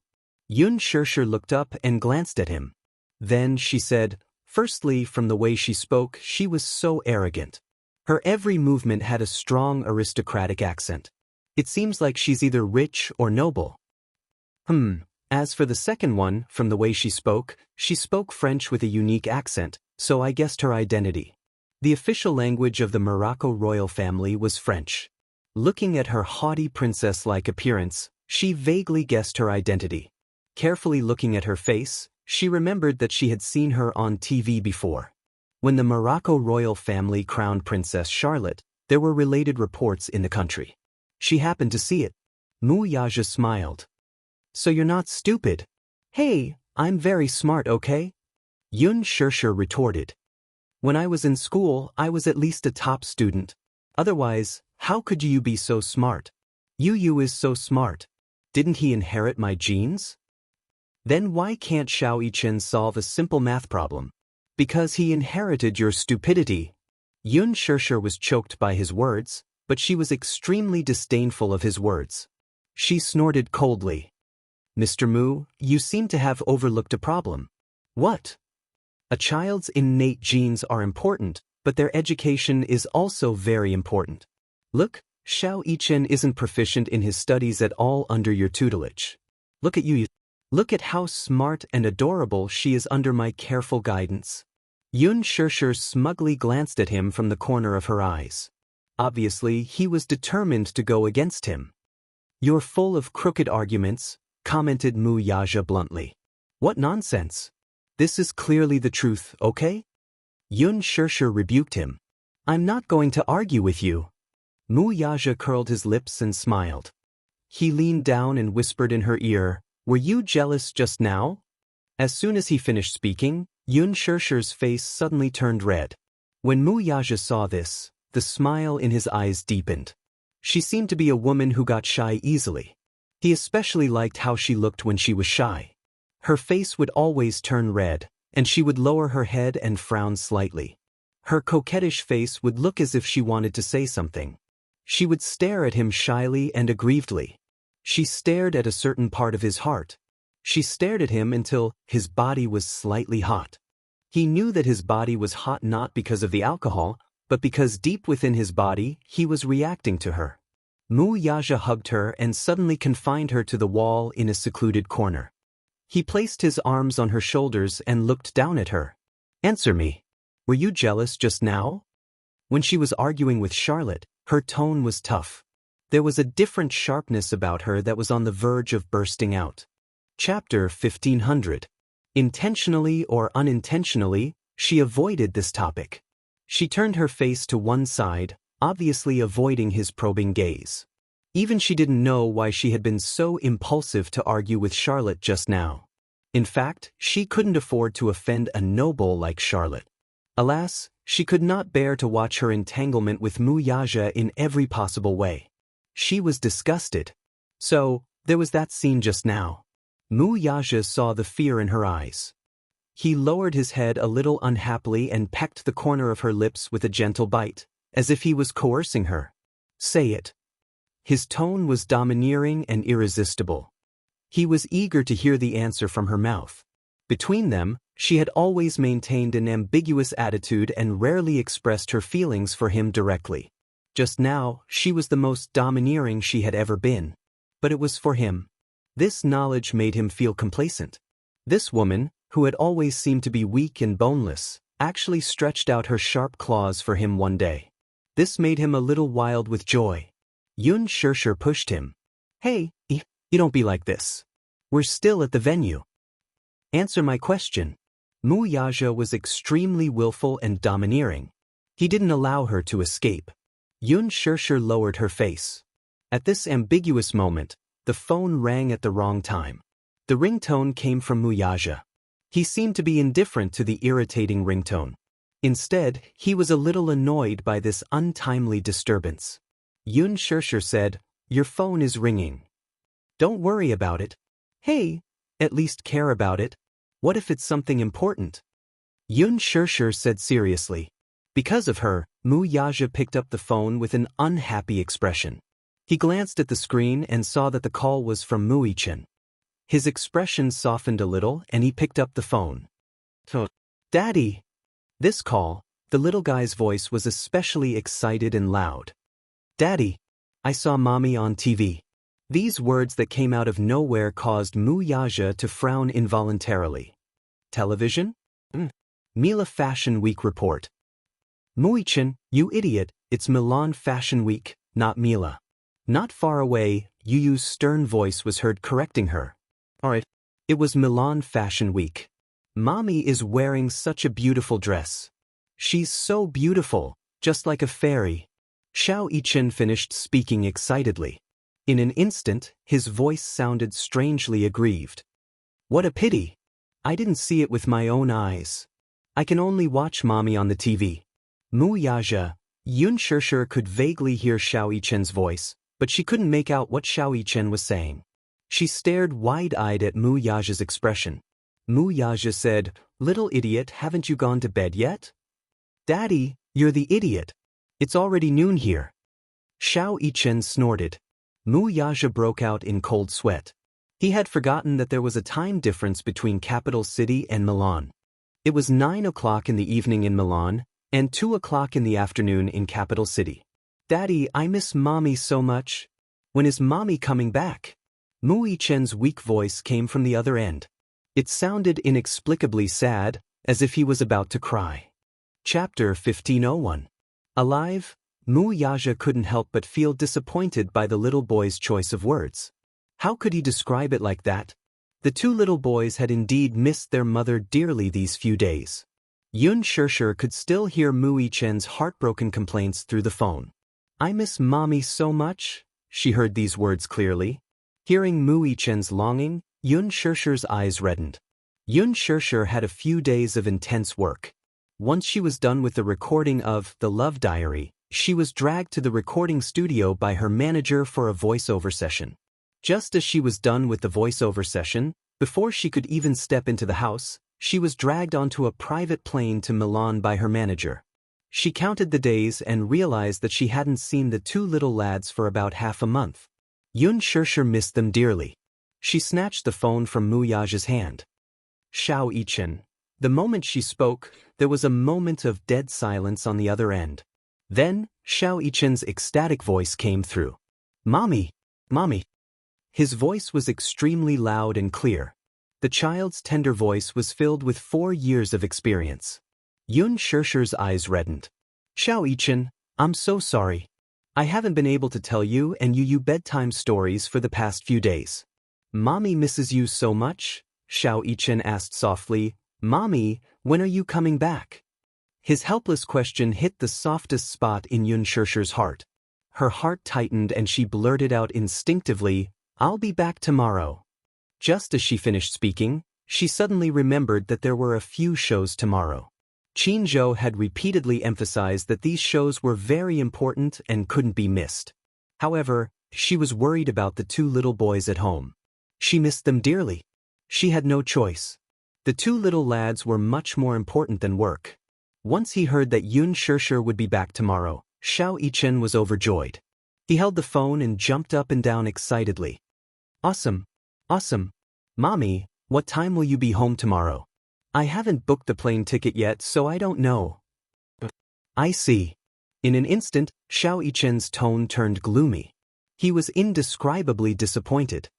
A: Xianxia looked up and glanced at him. Then she said, "Firstly, from the way she spoke, she was so arrogant. Her every movement had a strong aristocratic accent. It seems like she's either rich or noble." As for the second one, from the way she spoke French with a unique accent, so I guessed her identity. The official language of the Morocco royal family was French. Looking at her haughty princess-like appearance, she vaguely guessed her identity. Carefully looking at her face, she remembered that she had seen her on TV before. When the Morocco royal family crowned Princess Charlotte, there were related reports in the country. She happened to see it. Wuxia smiled. "So you're not stupid?" "Hey, I'm very smart, okay?" Xianxia retorted. "When I was in school, I was at least a top student. Otherwise, how could you be so smart? Yu is so smart. Didn't he inherit my genes? Then why can't Xiao Yichen solve a simple math problem? Because he inherited your stupidity." Xianxia was choked by his words, but she was extremely disdainful of his words. She snorted coldly. "Mr. Mu, you seem to have overlooked a problem." "What?" "A child's innate genes are important, but their education is also very important. Look, Xiao Yichen isn't proficient in his studies at all under your tutelage. Look at you. Look at how smart and adorable she is under my careful guidance. Yun Shishir smugly glanced at him from the corner of her eyes. Obviously, he was determined to go against him. You're full of crooked arguments, commented Mu Yaja bluntly. What nonsense. This is clearly the truth, okay? Yun Shishir rebuked him. I'm not going to argue with you. Mu Yaja curled his lips and smiled. He leaned down and whispered in her ear, Were you jealous just now? As soon as he finished speaking, Yun Shishir's face suddenly turned red. When Mu Yaja saw this, the smile in his eyes deepened. She seemed to be a woman who got shy easily. He especially liked how she looked when she was shy. Her face would always turn red, and she would lower her head and frown slightly. Her coquettish face would look as if she wanted to say something. She would stare at him shyly and aggrievedly. She stared at a certain part of his heart. She stared at him until his body was slightly hot. He knew that his body was hot not because of the alcohol, but because deep within his body, he was reacting to her. Mu Yaja hugged her and suddenly confined her to the wall in a secluded corner. He placed his arms on her shoulders and looked down at her. Answer me. Were you jealous just now? When she was arguing with Charlotte, her tone was tough. There was a different sharpness about her that was on the verge of bursting out. Chapter 1500. Intentionally or unintentionally, she avoided this topic. She turned her face to one side, obviously avoiding his probing gaze. Even she didn't know why she had been so impulsive to argue with Charlotte just now. In fact, she couldn't afford to offend a noble like Charlotte. Alas, she could not bear to watch her entanglement with Mu Yaja in every possible way. She was disgusted. So, there was that scene just now. Mu Yaja saw the fear in her eyes. He lowered his head a little unhappily and pecked the corner of her lips with a gentle bite, as if he was coercing her. Say it. His tone was domineering and irresistible. He was eager to hear the answer from her mouth. Between them, she had always maintained an ambiguous attitude and rarely expressed her feelings for him directly. Just now, she was the most domineering she had ever been. But it was for him. This knowledge made him feel complacent. This woman, who had always seemed to be weak and boneless, actually stretched out her sharp claws for him one day. This made him a little wild with joy. Yun Shishir pushed him. Hey, you don't be like this. We're still at the venue. Answer my question. Mu Yaja was extremely willful and domineering. He didn't allow her to escape. Yun Shishir lowered her face. At this ambiguous moment, the phone rang at the wrong time. The ringtone came from Mu Yaja. He seemed to be indifferent to the irritating ringtone. Instead, he was a little annoyed by this untimely disturbance. Yun Shishir said, Your phone is ringing. Don't worry about it. Hey, at least care about it. What if it's something important? Yun Shishir said seriously. Because of her, Mu Yaja picked up the phone with an unhappy expression. He glanced at the screen and saw that the call was from Mu Yichen. His expression softened a little and he picked up the phone. Daddy! This call, the little guy's voice was especially excited and loud. Daddy! I saw Mommy on TV. These words that came out of nowhere caused Mu Yaja to frown involuntarily. Television? Mila Fashion Week report. Mu Yichen, you idiot, it's Milan Fashion Week, not Mila. Not far away, Yu Yu's stern voice was heard correcting her. Alright. It was Milan Fashion Week. Mommy is wearing such a beautiful dress. She's so beautiful, just like a fairy. Xiao Yichen finished speaking excitedly. In an instant, his voice sounded strangely aggrieved. What a pity. I didn't see it with my own eyes. I can only watch Mommy on the TV. Mu Yaja, Yun Shishir could vaguely hear Xiao Yichen's voice, but she couldn't make out what Xiao Yichen was saying. She stared wide-eyed at Mu Yaja's expression. Mu Yaja said, Little idiot, haven't you gone to bed yet? Daddy, you're the idiot. It's already noon here. Xiao Yichen snorted. Mu Yaja broke out in cold sweat. He had forgotten that there was a time difference between capital city and Milan. It was 9 o'clock in the evening in Milan, and 2 o'clock in the afternoon in capital city. Daddy, I miss Mommy so much. When is Mommy coming back? Mu Yichen's weak voice came from the other end. It sounded inexplicably sad, as if he was about to cry. Chapter 1501. Alive, Mu Yaja couldn't help but feel disappointed by the little boy's choice of words. How could he describe it like that? The two little boys had indeed missed their mother dearly these few days. Xianxia could still hear Mu Yichen's heartbroken complaints through the phone. I miss Mommy so much, she heard these words clearly. Hearing Mu Yichen's longing, Xianxia's eyes reddened. Xianxia had a few days of intense work. Once she was done with the recording of The Love Diary, she was dragged to the recording studio by her manager for a voiceover session. Just as she was done with the voiceover session, before she could even step into the house, she was dragged onto a private plane to Milan by her manager. She counted the days and realized that she hadn't seen the two little lads for about half a month. Xianxia missed them dearly. She snatched the phone from Mu Yaja's hand. Xiao Yichen. The moment she spoke, there was a moment of dead silence on the other end. Then, Xiao Yichen's ecstatic voice came through. Mommy! Mommy! His voice was extremely loud and clear. The child's tender voice was filled with 4 years of experience. Xianxia's eyes reddened. Xiao Yichen, I'm so sorry. I haven't been able to tell you and you bedtime stories for the past few days. Mommy misses you so much? Xiao Yichen asked softly. Mommy, when are you coming back? His helpless question hit the softest spot in Xianxia's heart. Her heart tightened and she blurted out instinctively, I'll be back tomorrow. Just as she finished speaking, she suddenly remembered that there were a few shows tomorrow. Qin Zhou had repeatedly emphasized that these shows were very important and couldn't be missed. However, she was worried about the two little boys at home. She missed them dearly. She had no choice. The two little lads were much more important than work. Once he heard that Xianxia would be back tomorrow, Xiao Yichen was overjoyed. He held the phone and jumped up and down excitedly. Awesome! Awesome! Mommy, what time will you be home tomorrow? I haven't booked the plane ticket yet, so I don't know. I see. In an instant, Xiao Yichen's tone turned gloomy. He was indescribably disappointed.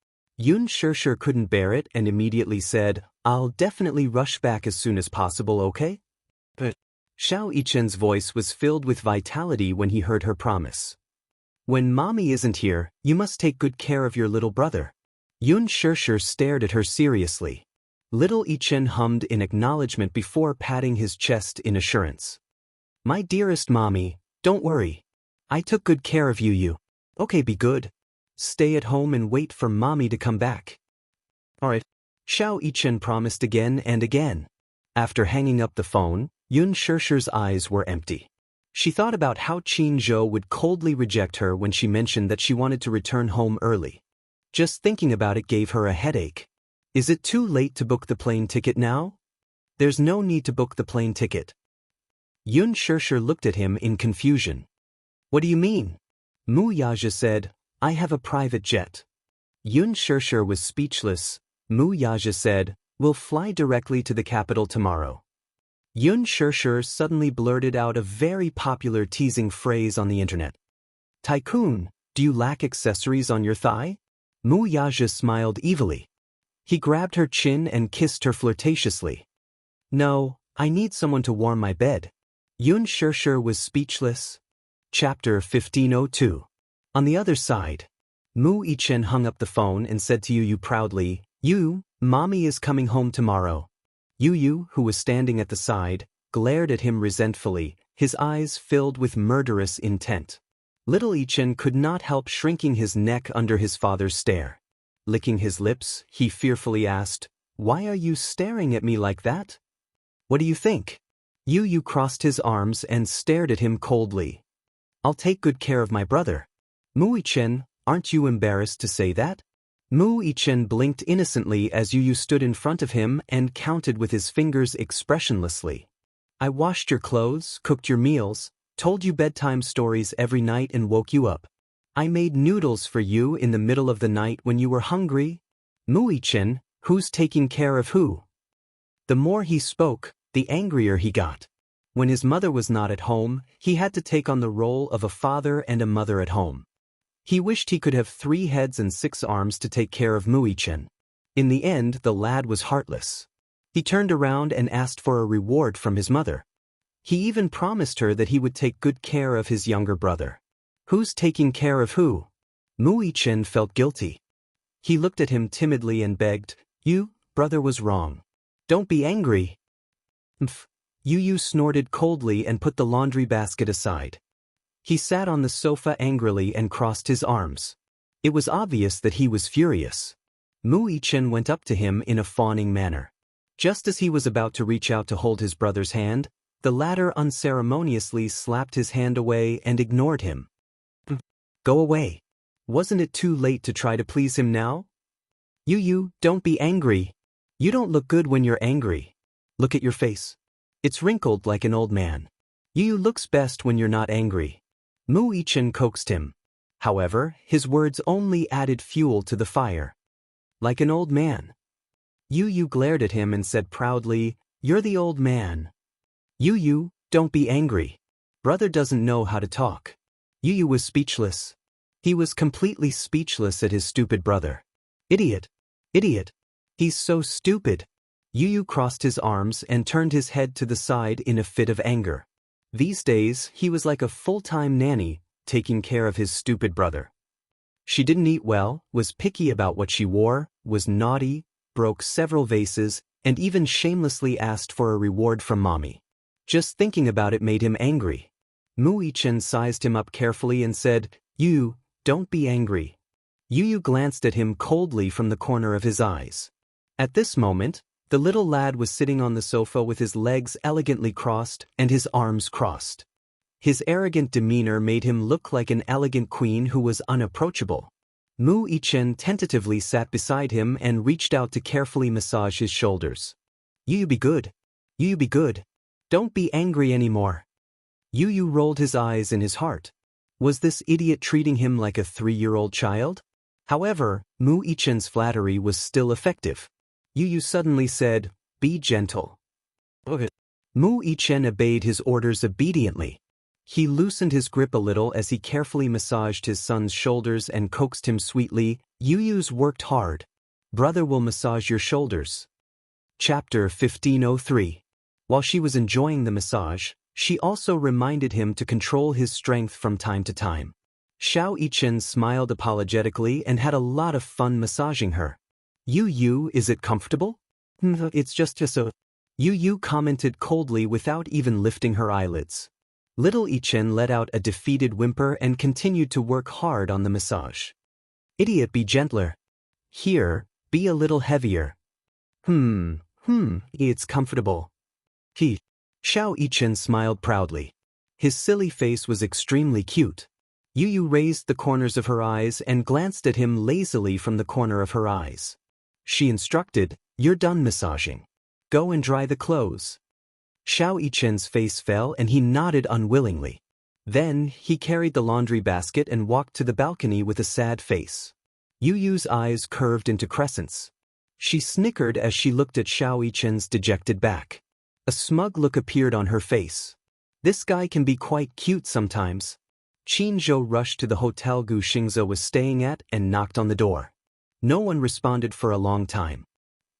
A: Xianxia couldn't bear it and immediately said, I'll definitely rush back as soon as possible, okay? But Xiao Yichen's voice was filled with vitality when he heard her promise. When Mommy isn't here, you must take good care of your little brother. Xianxia stared at her seriously. Little Yichen hummed in acknowledgement before patting his chest in assurance. My dearest Mommy, don't worry. I took good care of you. Okay, be good. Stay at home and wait for Mommy to come back. Alright. Xiao Yichen promised again and again. After hanging up the phone, Xianxia's eyes were empty. She thought about how Qin Zhou would coldly reject her when she mentioned that she wanted to return home early. Just thinking about it gave her a headache. Is it too late to book the plane ticket now? There's no need to book the plane ticket. Xianxia looked at him in confusion. What do you mean? Mu Yaja said, I have a private jet. Xianxia was speechless. Mu Yaja said, we'll fly directly to the capital tomorrow. Xianxia suddenly blurted out a very popular teasing phrase on the internet. Tycoon, do you lack accessories on your thigh? Mu Yaja smiled evilly. He grabbed her chin and kissed her flirtatiously. No, I need someone to warm my bed. Xianxia was speechless. Chapter 1502. On the other side, Mu Yichen hung up the phone and said to Yu proudly, Mommy is coming home tomorrow. Yu, who was standing at the side, glared at him resentfully, his eyes filled with murderous intent. Little Yichen could not help shrinking his neck under his father's stare. Licking his lips, he fearfully asked, Why are you staring at me like that? What do you think? Yu crossed his arms and stared at him coldly. I'll take good care of my brother. Mu Yichen, aren't you embarrassed to say that? Mu Yichen blinked innocently as Yu stood in front of him and counted with his fingers expressionlessly. I washed your clothes, cooked your meals, told you bedtime stories every night and woke you up. I made noodles for you in the middle of the night when you were hungry. Mu Yichen, who's taking care of who? The more he spoke, the angrier he got. When his mother was not at home, he had to take on the role of a father and a mother at home. He wished he could have 3 heads and 6 arms to take care of Muichen. In the end, the lad was heartless. He turned around and asked for a reward from his mother. He even promised her that he would take good care of his younger brother. Who's taking care of who? Muichen felt guilty. He looked at him timidly and begged, "You, brother was wrong. Don't be angry." Mph. Yu snorted coldly and put the laundry basket aside. He sat on the sofa angrily and crossed his arms. It was obvious that he was furious. Muichen went up to him in a fawning manner. Just as he was about to reach out to hold his brother's hand, the latter unceremoniously slapped his hand away and ignored him. "Go away. Wasn't it too late to try to please him now?" Yu, don't be angry. You don't look good when you're angry. Look at your face. It's wrinkled like an old man. Yu looks best when you're not angry. Muichen coaxed him. However, his words only added fuel to the fire. Like an old man. Yu glared at him and said proudly, "You're the old man." Yu, don't be angry. Brother doesn't know how to talk. Yu was speechless. He was completely speechless at his stupid brother. Idiot. Idiot. He's so stupid. Yu crossed his arms and turned his head to the side in a fit of anger. These days, he was like a full-time nanny, taking care of his stupid brother. She didn't eat well, was picky about what she wore, was naughty, broke several vases, and even shamelessly asked for a reward from mommy. Just thinking about it made him angry. Muichen sized him up carefully and said, "You, don't be angry." Yu glanced at him coldly from the corner of his eyes. At this moment, the little lad was sitting on the sofa with his legs elegantly crossed and his arms crossed. His arrogant demeanor made him look like an elegant queen who was unapproachable. Muichen tentatively sat beside him and reached out to carefully massage his shoulders. "You be good. You be good. Don't be angry anymore." Yu rolled his eyes in his heart. Was this idiot treating him like a 3-year-old child? However, Muichen's flattery was still effective. Yu suddenly said, "Be gentle." Okay. Muichen obeyed his orders obediently. He loosened his grip a little as he carefully massaged his son's shoulders and coaxed him sweetly, "Yu's worked hard. Brother will massage your shoulders." Chapter 1503. While she was enjoying the massage, she also reminded him to control his strength from time to time. Xianxia smiled apologetically and had a lot of fun massaging her. "Yu, is it comfortable?" It's just so." Yu commented coldly without even lifting her eyelids. Little Ichen let out a defeated whimper and continued to work hard on the massage. "Idiot, be gentler. Here, be a little heavier." It's comfortable." Xianxia smiled proudly. His silly face was extremely cute. Yu raised the corners of her eyes and glanced at him lazily from the corner of her eyes. She instructed, "You're done massaging. Go and dry the clothes." Xianxia's face fell and he nodded unwillingly. Then, he carried the laundry basket and walked to the balcony with a sad face. Yu's eyes curved into crescents. She snickered as she looked at Xianxia's dejected back. A smug look appeared on her face. This guy can be quite cute sometimes. Qinzhou rushed to the hotel Guxia was staying at and knocked on the door. No one responded for a long time.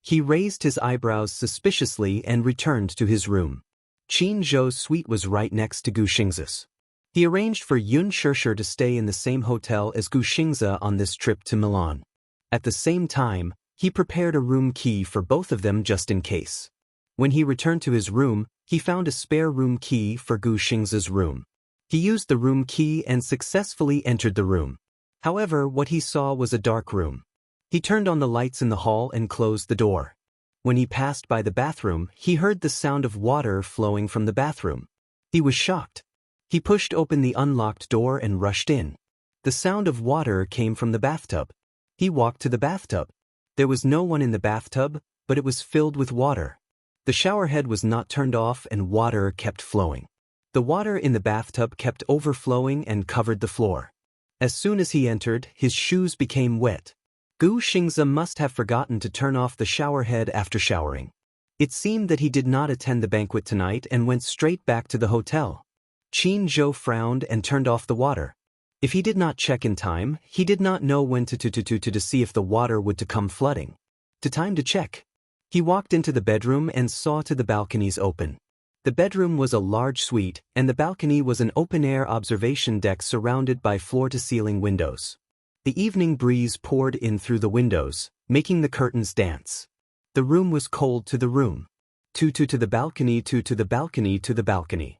A: He raised his eyebrows suspiciously and returned to his room. Qinzhou's suite was right next to Guxia's. He arranged for Yun Shishir to stay in the same hotel as Guxia on this trip to Milan. At the same time, he prepared a room key for both of them just in case. When he returned to his room, he found a spare room key for Guxia's room. He used the room key and successfully entered the room. However, what he saw was a dark room. He turned on the lights in the hall and closed the door. When he passed by the bathroom, he heard the sound of water flowing from the bathroom. He was shocked. He pushed open the unlocked door and rushed in. The sound of water came from the bathtub. He walked to the bathtub. There was no one in the bathtub, but it was filled with water. The shower head was not turned off and water kept flowing. The water in the bathtub kept overflowing and covered the floor. As soon as he entered, his shoes became wet. Guxia must have forgotten to turn off the shower head after showering. It seemed that he did not attend the banquet tonight and went straight back to the hotel. Qin Zhou frowned and turned off the water. If he did not check in time, he did not know when to see if the water would to come flooding. Time to check. He walked into the bedroom and saw to the balconies open. The bedroom was a large suite, and the balcony was an open-air observation deck surrounded by floor-to-ceiling windows. The evening breeze poured in through the windows, making the curtains dance. The room was cold to the room. To the balcony, to the balcony, to the balcony.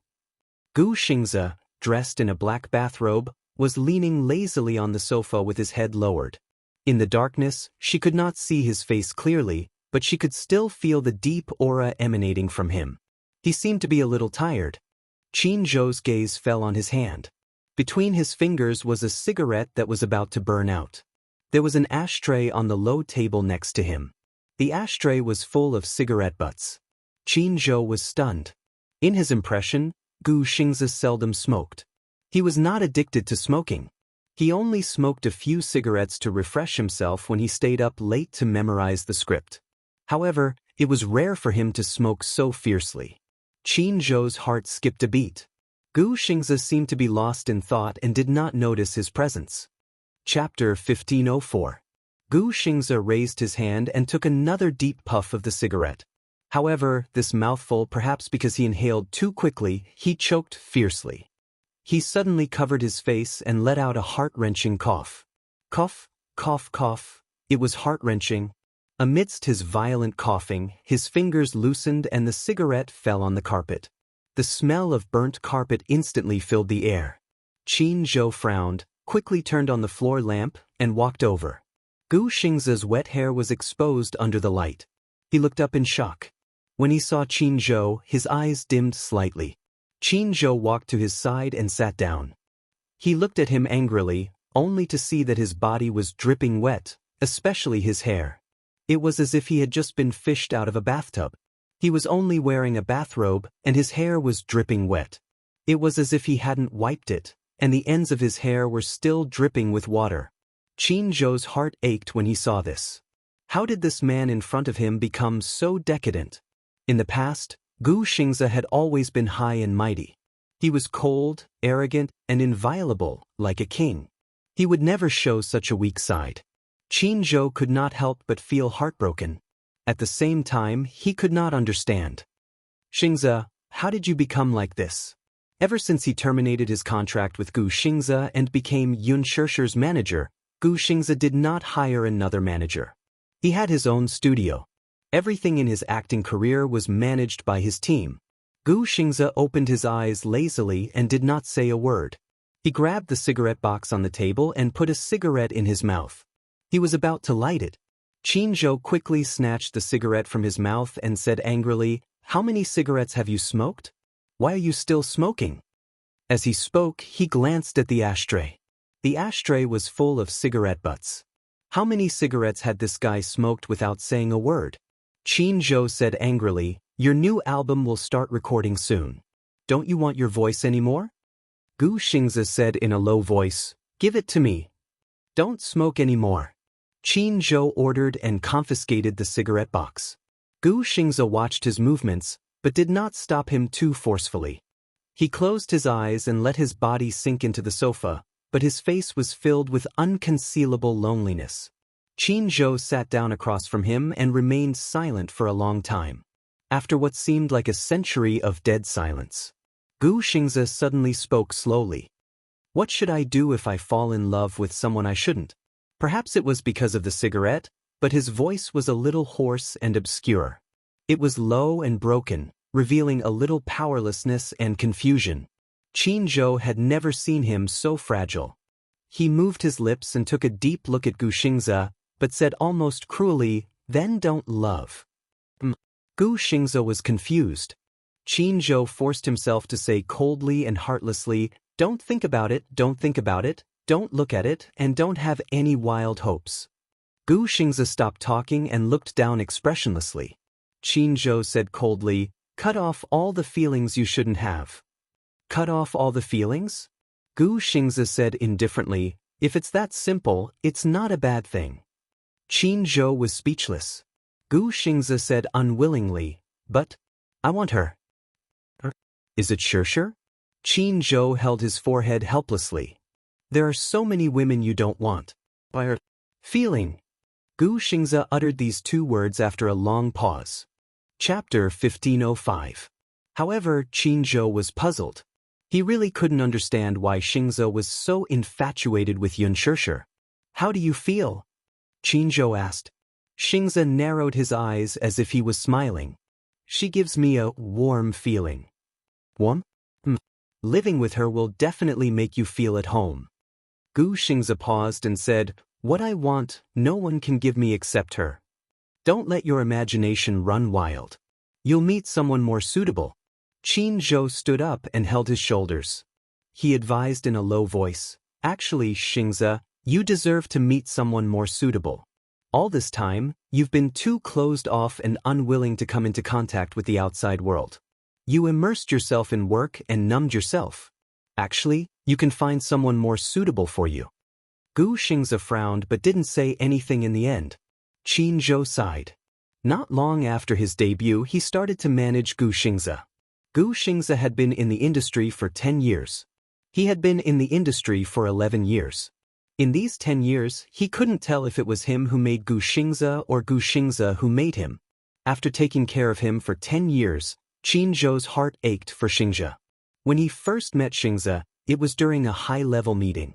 A: Gu Xianxia, dressed in a black bathrobe, was leaning lazily on the sofa with his head lowered. In the darkness, she could not see his face clearly, but she could still feel the deep aura emanating from him. He seemed to be a little tired. Qin Zhou's gaze fell on his hand. Between his fingers was a cigarette that was about to burn out. There was an ashtray on the low table next to him. The ashtray was full of cigarette butts. Qin Zhou was stunned. In his impression, Gu Xianxia seldom smoked. He was not addicted to smoking. He only smoked a few cigarettes to refresh himself when he stayed up late to memorize the script. However, it was rare for him to smoke so fiercely. Qin Zhou's heart skipped a beat. Gu Xianxia seemed to be lost in thought and did not notice his presence. Chapter 1504. Gu Xianxia raised his hand and took another deep puff of the cigarette. However, this mouthful, perhaps because he inhaled too quickly, he choked fiercely. He suddenly covered his face and let out a heart-wrenching cough. Cough, cough, cough. It was heart-wrenching. Amidst his violent coughing, his fingers loosened and the cigarette fell on the carpet. The smell of burnt carpet instantly filled the air. Qin Zhou frowned, quickly turned on the floor lamp, and walked over. Gu Xianxia's wet hair was exposed under the light. He looked up in shock. When he saw Qin Zhou, his eyes dimmed slightly. Qin Zhou walked to his side and sat down. He looked at him angrily, only to see that his body was dripping wet, especially his hair. It was as if he had just been fished out of a bathtub. He was only wearing a bathrobe, and his hair was dripping wet. It was as if he hadn't wiped it, and the ends of his hair were still dripping with water. Qin Zhou's heart ached when he saw this. How did this man in front of him become so decadent? In the past, Gu Xianxia had always been high and mighty. He was cold, arrogant, and inviolable, like a king. He would never show such a weak side. Qin Zhou could not help but feel heartbroken. At the same time, he could not understand. Xianxia, how did you become like this? Ever since he terminated his contract with Gu Xianxia and became Yun Shishir's manager, Gu Xianxia did not hire another manager. He had his own studio. Everything in his acting career was managed by his team. Gu Xianxia opened his eyes lazily and did not say a word. He grabbed the cigarette box on the table and put a cigarette in his mouth. He was about to light it. Qin Zhou quickly snatched the cigarette from his mouth and said angrily, "How many cigarettes have you smoked? Why are you still smoking?" As he spoke, he glanced at the ashtray. The ashtray was full of cigarette butts. How many cigarettes had this guy smoked without saying a word? Qin Zhou said angrily, "Your new album will start recording soon. Don't you want your voice anymore?" Gu Xianxia said in a low voice, "Give it to me. Don't smoke anymore." Qin Zhou ordered and confiscated the cigarette box. Gu Xianxia watched his movements, but did not stop him too forcefully. He closed his eyes and let his body sink into the sofa, but his face was filled with unconcealable loneliness. Qin Zhou sat down across from him and remained silent for a long time. After what seemed like a century of dead silence, Gu Xianxia suddenly spoke slowly. "What should I do if I fall in love with someone I shouldn't?" Perhaps it was because of the cigarette, but his voice was a little hoarse and obscure. It was low and broken, revealing a little powerlessness and confusion. Qin Zhou had never seen him so fragile. He moved his lips and took a deep look at Gu Xianxia, but said almost cruelly, "Then don't love." Gu Xianxia was confused. Qin Zhou forced himself to say coldly and heartlessly, "Don't think about it, don't think about it. Don't look at it, and don't have any wild hopes." Gu Xianxia stopped talking and looked down expressionlessly. Qin Zhou said coldly, "Cut off all the feelings you shouldn't have." "Cut off all the feelings?" Gu Xianxia said indifferently, "If it's that simple, it's not a bad thing." Qin Zhou was speechless. Gu Xianxia said unwillingly, But I want her. Is it Xianxia? Qin Zhou held his forehead helplessly. There are so many women you don't want. By her feeling. Gu Xingze uttered these two words after a long pause. Chapter 1505. However, Qin Zhou was puzzled. He really couldn't understand why Xingze was so infatuated with Xianxia. How do you feel? Qin Zhou asked. Xingze narrowed his eyes as if he was smiling. She gives me a warm feeling. Warm? Living with her will definitely make you feel at home. Gu Xingze paused and said, What I want, no one can give me except her. Don't let your imagination run wild. You'll meet someone more suitable. Qin Zhou stood up and held his shoulders. He advised in a low voice, Actually, Xingze, you deserve to meet someone more suitable. All this time, you've been too closed off and unwilling to come into contact with the outside world. You immersed yourself in work and numbed yourself. Actually, you can find someone more suitable for you. Gu Xingze frowned but didn't say anything in the end. Qin Zhou sighed. Not long after his debut, he started to manage Gu Xingze. Gu Xingze had been in the industry for 10 years. He had been in the industry for 11 years. In these 10 years, he couldn't tell if it was him who made Gu Xingze or Gu Xingze who made him. After taking care of him for 10 years, Qin Zhou's heart ached for Xianxia. When he first met Xianxia, it was during a high-level meeting.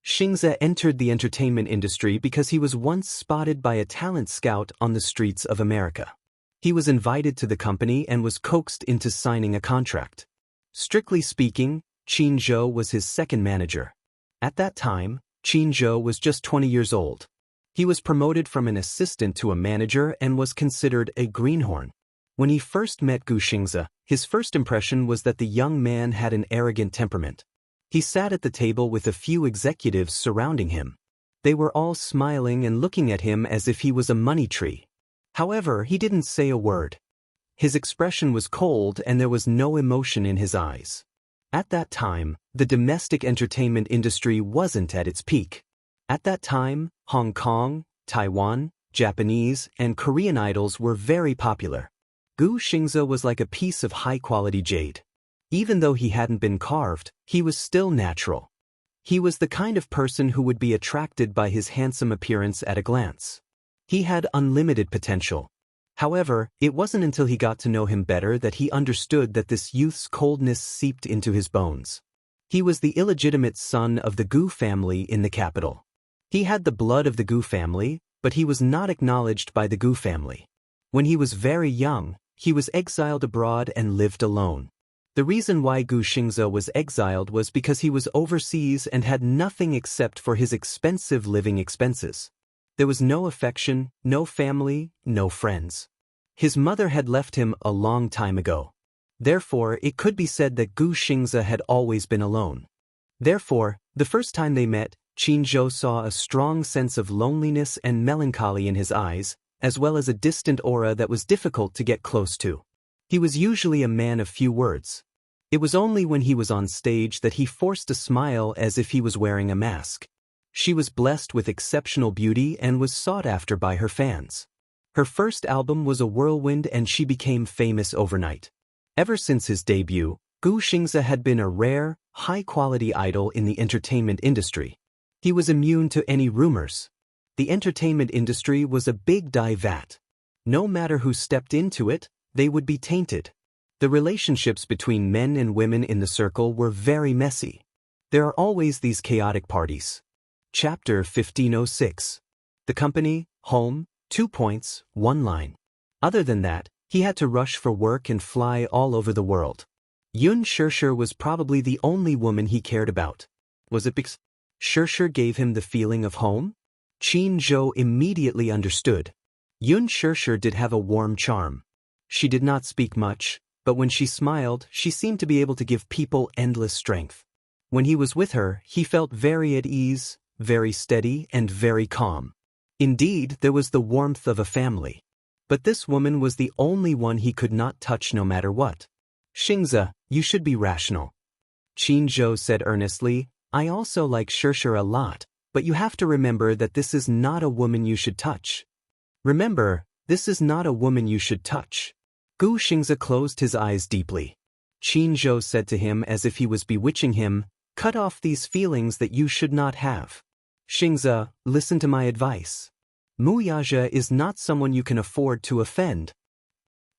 A: Xianxia entered the entertainment industry because he was once spotted by a talent scout on the streets of America. He was invited to the company and was coaxed into signing a contract. Strictly speaking, Qin Zhou was his second manager. At that time, Qin Zhou was just 20 years old. He was promoted from an assistant to a manager and was considered a greenhorn. When he first met Gu Xingze, his first impression was that the young man had an arrogant temperament. He sat at the table with a few executives surrounding him. They were all smiling and looking at him as if he was a money tree. However, he didn't say a word. His expression was cold and there was no emotion in his eyes. At that time, the domestic entertainment industry wasn't at its peak. At that time, Hong Kong, Taiwan, Japanese, and Korean idols were very popular. Gu Xingze was like a piece of high-quality jade. Even though he hadn't been carved, he was still natural. He was the kind of person who would be attracted by his handsome appearance at a glance. He had unlimited potential. However, it wasn't until he got to know him better that he understood that this youth's coldness seeped into his bones. He was the illegitimate son of the Gu family in the capital. He had the blood of the Gu family, but he was not acknowledged by the Gu family. When he was very young, he was exiled abroad and lived alone. The reason why Gu Xingze was exiled was because he was overseas and had nothing except for his expensive living expenses. There was no affection, no family, no friends. His mother had left him a long time ago. Therefore, it could be said that Gu Xingze had always been alone. Therefore, the first time they met, Qin Zhou saw a strong sense of loneliness and melancholy in his eyes, as well as a distant aura that was difficult to get close to. He was usually a man of few words. It was only when he was on stage that he forced a smile as if he was wearing a mask. She was blessed with exceptional beauty and was sought after by her fans. Her first album was a whirlwind and she became famous overnight. Ever since his debut, Gu Xingze had been a rare, high-quality idol in the entertainment industry. He was immune to any rumors. The entertainment industry was a big dye vat. No matter who stepped into it, they would be tainted. The relationships between men and women in the circle were very messy. There are always these chaotic parties. Chapter 1506. The company, home, 2 points, 1 line. Other than that, he had to rush for work and fly all over the world. Xianxia was probably the only woman he cared about. Was it because Xianxia gave him the feeling of home? Qin Zhou immediately understood. Xianxia did have a warm charm. She did not speak much, but when she smiled, she seemed to be able to give people endless strength. When he was with her, he felt very at ease, very steady, and very calm. Indeed, there was the warmth of a family. But this woman was the only one he could not touch no matter what. Xingze, you should be rational. Qin Zhou said earnestly, I also like Xianxia a lot, but you have to remember that this is not a woman you should touch. Remember, this is not a woman you should touch. Gu Xingzi closed his eyes deeply. Qin Zhou said to him as if he was bewitching him, "Cut off these feelings that you should not have. Xingzi, listen to my advice. Mu Yazhe is not someone you can afford to offend."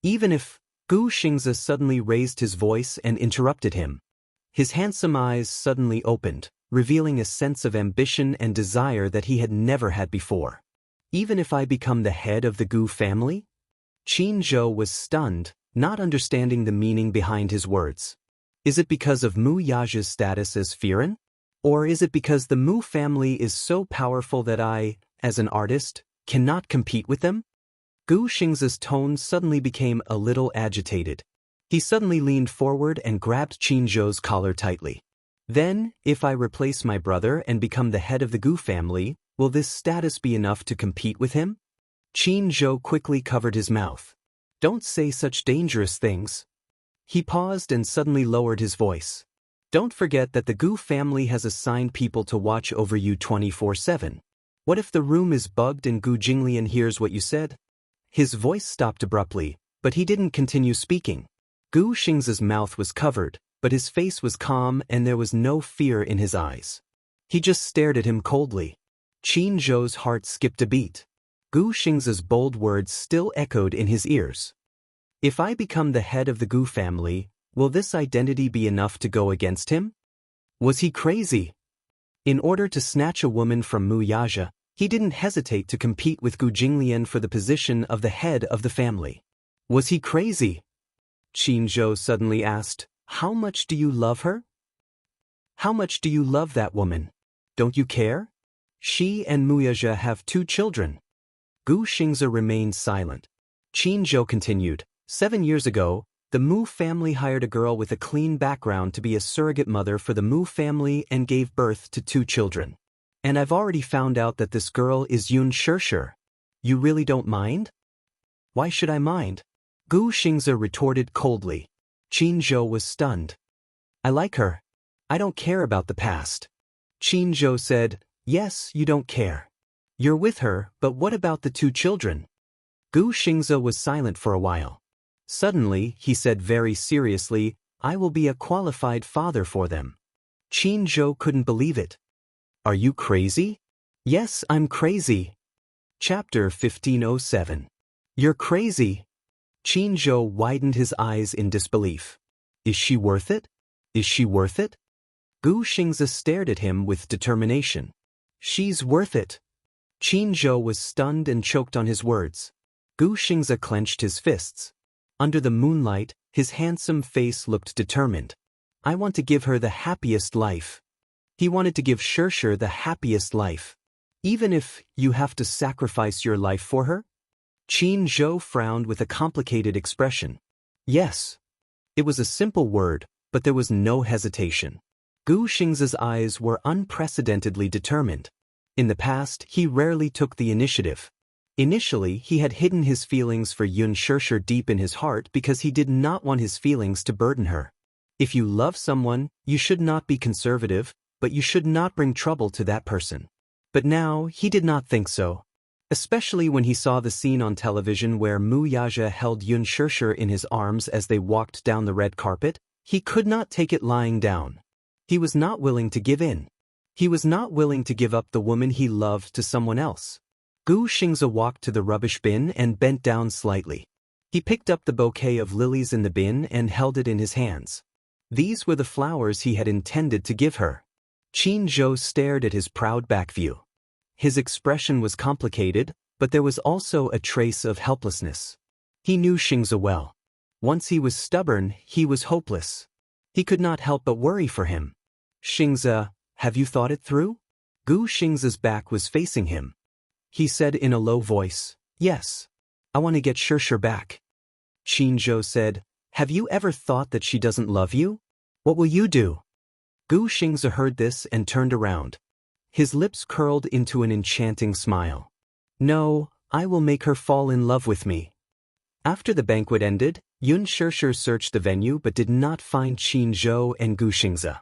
A: Even if Gu Xingzi suddenly raised his voice and interrupted him. His handsome eyes suddenly opened, revealing a sense of ambition and desire that he had never had before. Even if I become the head of the Gu family? Qin Zhou was stunned, not understanding the meaning behind his words. Is it because of Mu Yazhe's status as Firen? Or is it because the Mu family is so powerful that I, as an artist, cannot compete with them? Gu Xingzi's tone suddenly became a little agitated. He suddenly leaned forward and grabbed Qin Zhou's collar tightly. Then, if I replace my brother and become the head of the Gu family, will this status be enough to compete with him? Qin Zhou quickly covered his mouth. Don't say such dangerous things. He paused and suddenly lowered his voice. Don't forget that the Gu family has assigned people to watch over you 24/7. What if the room is bugged and Gu Jinglian hears what you said? His voice stopped abruptly, but he didn't continue speaking. Gu Xingzi's mouth was covered, but his face was calm and there was no fear in his eyes. He just stared at him coldly. Qin Zhou's heart skipped a beat. Gu Xingzi's bold words still echoed in his ears. If I become the head of the Gu family, will this identity be enough to go against him? Was he crazy? In order to snatch a woman from Mu Yazhe, he didn't hesitate to compete with Gu Jinglian for the position of the head of the family. Was he crazy? Qin Zhou suddenly asked, "How much do you love her? How much do you love that woman? Don't you care? She and Mu Yazhe have 2 children." Gu Xingzi remained silent. Qin Zhou continued, 7 years ago, the Mu family hired a girl with a clean background to be a surrogate mother for the Mu family and gave birth to 2 children. And I've already found out that this girl is Xianxia. You really don't mind? Why should I mind? Gu Xingzi retorted coldly. Qin Zhou was stunned. I like her. I don't care about the past. Qin Zhou said, yes, you don't care. You're with her, but what about the 2 children? Gu Xingzi was silent for a while. Suddenly, he said very seriously, I will be a qualified father for them. Qin Zhou couldn't believe it. Are you crazy? Yes, I'm crazy. Chapter 1507. You're crazy. Qin Zhou widened his eyes in disbelief. Is she worth it? Is she worth it? Gu Xingzi stared at him with determination. She's worth it. Qin Zhou was stunned and choked on his words. Gu Xingzi clenched his fists. Under the moonlight, his handsome face looked determined. I want to give her the happiest life. He wanted to give Xianxia the happiest life. Even if you have to sacrifice your life for her? Qin Zhou frowned with a complicated expression. Yes. It was a simple word, but there was no hesitation. Gu Xingzi's eyes were unprecedentedly determined. In the past, he rarely took the initiative. Initially, he had hidden his feelings for Xianxia deep in his heart because he did not want his feelings to burden her. If you love someone, you should not be conservative, but you should not bring trouble to that person. But now, he did not think so. Especially when he saw the scene on television where Mu Yazhe held Xianxia in his arms as they walked down the red carpet, he could not take it lying down. He was not willing to give in. He was not willing to give up the woman he loved to someone else. Gu Xingzi walked to the rubbish bin and bent down slightly. He picked up the bouquet of lilies in the bin and held it in his hands. These were the flowers he had intended to give her. Qin Zhou stared at his proud back view. His expression was complicated, but there was also a trace of helplessness. He knew Xingzi well. Once he was stubborn, he was hopeless. He could not help but worry for him. Xingzi, have you thought it through? Gu Xingzi's back was facing him. He said in a low voice, yes. I want to get Xianxia back. Qin Zhou said, have you ever thought that she doesn't love you? What will you do? Gu Xingzi heard this and turned around. His lips curled into an enchanting smile. No, I will make her fall in love with me. After the banquet ended, Xianxia searched the venue but did not find Qin Zhou and Gu Xingzi.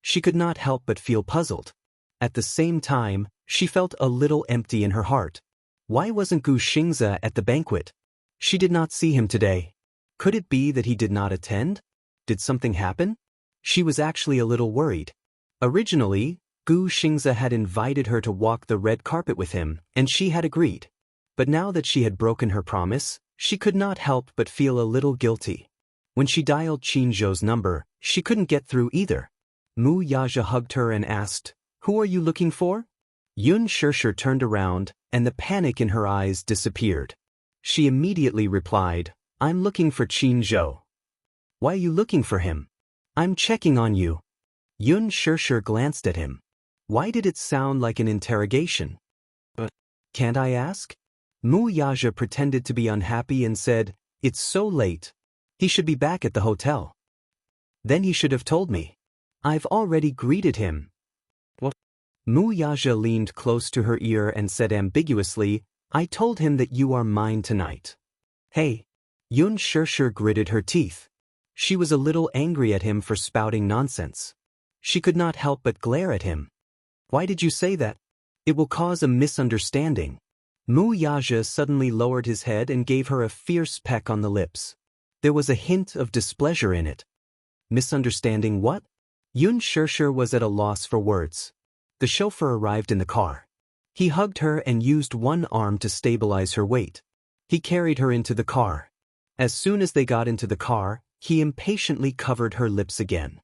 A: She could not help but feel puzzled. At the same time, she felt a little empty in her heart. Why wasn't Gu Xingzi at the banquet? She did not see him today. Could it be that he did not attend? Did something happen? She was actually a little worried. Originally, Xianxia had invited her to walk the red carpet with him, and she had agreed. But now that she had broken her promise, she could not help but feel a little guilty. When she dialed Qinzhou's number, she couldn't get through either. Wuxia hugged her and asked, "Who are you looking for?" Xianxia turned around, and the panic in her eyes disappeared. She immediately replied, "I'm looking for Qinzhou." "Why are you looking for him?" "I'm checking on you." Xianxia glanced at him. Why did it sound like an interrogation? "Can't I ask?" Wuxia pretended to be unhappy and said, "It's so late. He should be back at the hotel." "Then he should have told me. I've already greeted him." "What?" Wuxia leaned close to her ear and said ambiguously, "I told him that you are mine tonight." "Hey." Xianxia gritted her teeth. She was a little angry at him for spouting nonsense. She could not help but glare at him. "Why did you say that? It will cause a misunderstanding." Wuxia suddenly lowered his head and gave her a fierce peck on the lips. There was a hint of displeasure in it. Misunderstanding what? Xianxia was at a loss for words. The chauffeur arrived in the car. He hugged her and used one arm to stabilize her weight. He carried her into the car. As soon as they got into the car, he impatiently covered her lips again.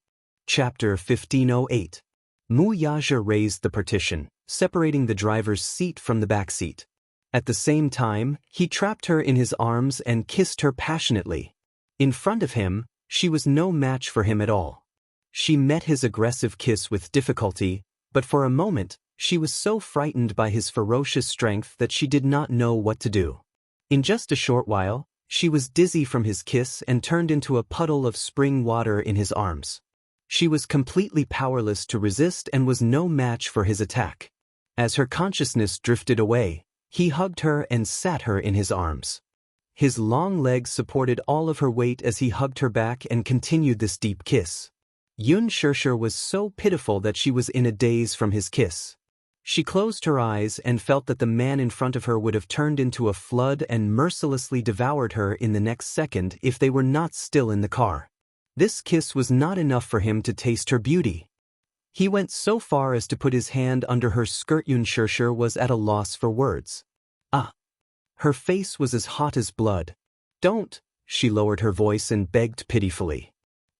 A: Chapter 1508. Wuxia raised the partition, separating the driver's seat from the back seat. At the same time, he trapped her in his arms and kissed her passionately. In front of him, she was no match for him at all. She met his aggressive kiss with difficulty, but for a moment, she was so frightened by his ferocious strength that she did not know what to do. In just a short while, she was dizzy from his kiss and turned into a puddle of spring water in his arms. She was completely powerless to resist and was no match for his attack. As her consciousness drifted away, he hugged her and sat her in his arms. His long legs supported all of her weight as he hugged her back and continued this deep kiss. Xianxia was so pitiful that she was in a daze from his kiss. She closed her eyes and felt that the man in front of her would have turned into a flood and mercilessly devoured her in the next second if they were not still in the car. This kiss was not enough for him to taste her beauty. He went so far as to put his hand under her skirt. Xianxia was at a loss for words. "Ah!" Her face was as hot as blood. "Don't!" She lowered her voice and begged pitifully.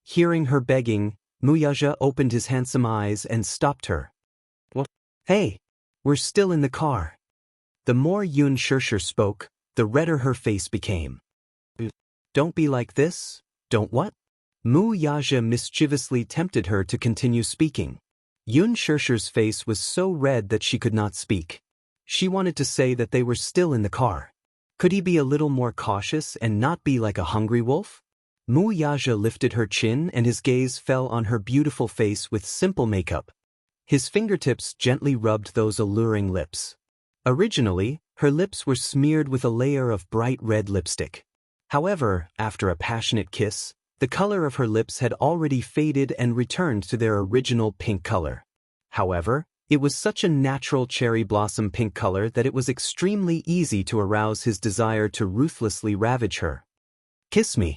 A: Hearing her begging, Wuxia opened his handsome eyes and stopped her. "What?" "Hey! We're still in the car." The more Xianxia spoke, the redder her face became. "Don't be like this." "Don't what?" Wuxia mischievously tempted her to continue speaking. Xiaxia's face was so red that she could not speak. She wanted to say that they were still in the car. Could he be a little more cautious and not be like a hungry wolf? Wuxia lifted her chin and his gaze fell on her beautiful face with simple makeup. His fingertips gently rubbed those alluring lips. Originally, her lips were smeared with a layer of bright red lipstick. However, after a passionate kiss, the color of her lips had already faded and returned to their original pink color. However, it was such a natural cherry blossom pink color that it was extremely easy to arouse his desire to ruthlessly ravage her. "Kiss me."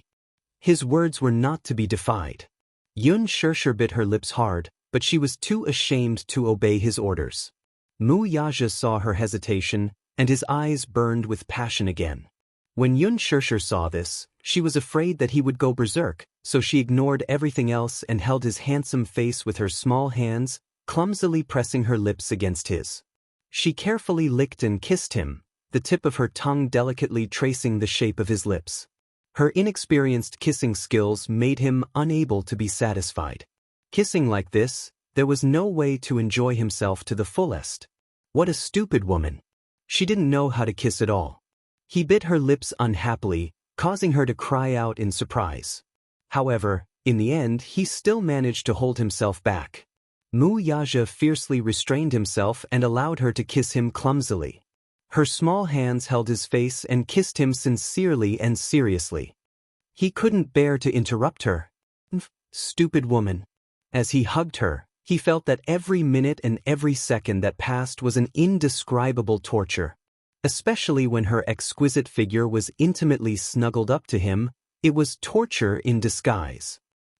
A: His words were not to be defied. Xianxia bit her lips hard, but she was too ashamed to obey his orders. Wuxia saw her hesitation, and his eyes burned with passion again. When Xianxia saw this, she was afraid that he would go berserk, so she ignored everything else and held his handsome face with her small hands, clumsily pressing her lips against his. She carefully licked and kissed him, the tip of her tongue delicately tracing the shape of his lips. Her inexperienced kissing skills made him unable to be satisfied. Kissing like this, there was no way to enjoy himself to the fullest. What a stupid woman. She didn't know how to kiss at all. He bit her lips unhappily, causing her to cry out in surprise. However, in the end he still managed to hold himself back. Wuxia fiercely restrained himself and allowed her to kiss him clumsily. Her small hands held his face and kissed him sincerely and seriously. He couldn't bear to interrupt her. Stupid woman. As he hugged her, he felt that every minute and every second that passed was an indescribable torture. Especially when her exquisite figure was intimately snuggled up to him, It was torture in disguise.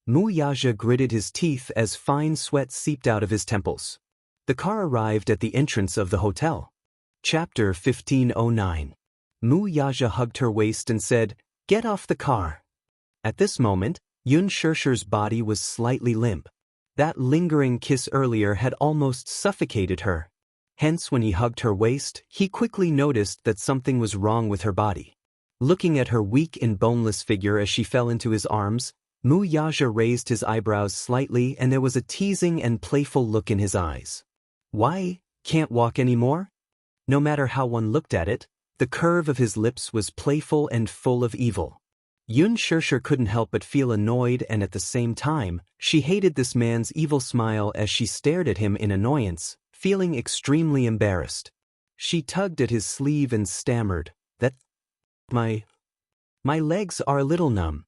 A: Wuxia gritted his teeth as fine sweat seeped out of his temples. The car arrived at the entrance of the hotel. Chapter 1509. Wuxia hugged her waist and said, "Get off the car." At this moment, Xianxia's body was slightly limp. That lingering kiss earlier had almost suffocated her. Hence, when he hugged her waist, he quickly noticed that something was wrong with her body. Looking at her weak and boneless figure as she fell into his arms, Wuxia raised his eyebrows slightly and there was a teasing and playful look in his eyes. Why, can't walk anymore? No matter how one looked at it, the curve of his lips was playful and full of evil. Xianxia couldn't help but feel annoyed, and at the same time, she hated this man's evil smile as she stared at him in annoyance, feeling extremely embarrassed. She tugged at his sleeve and stammered, My legs are a little numb."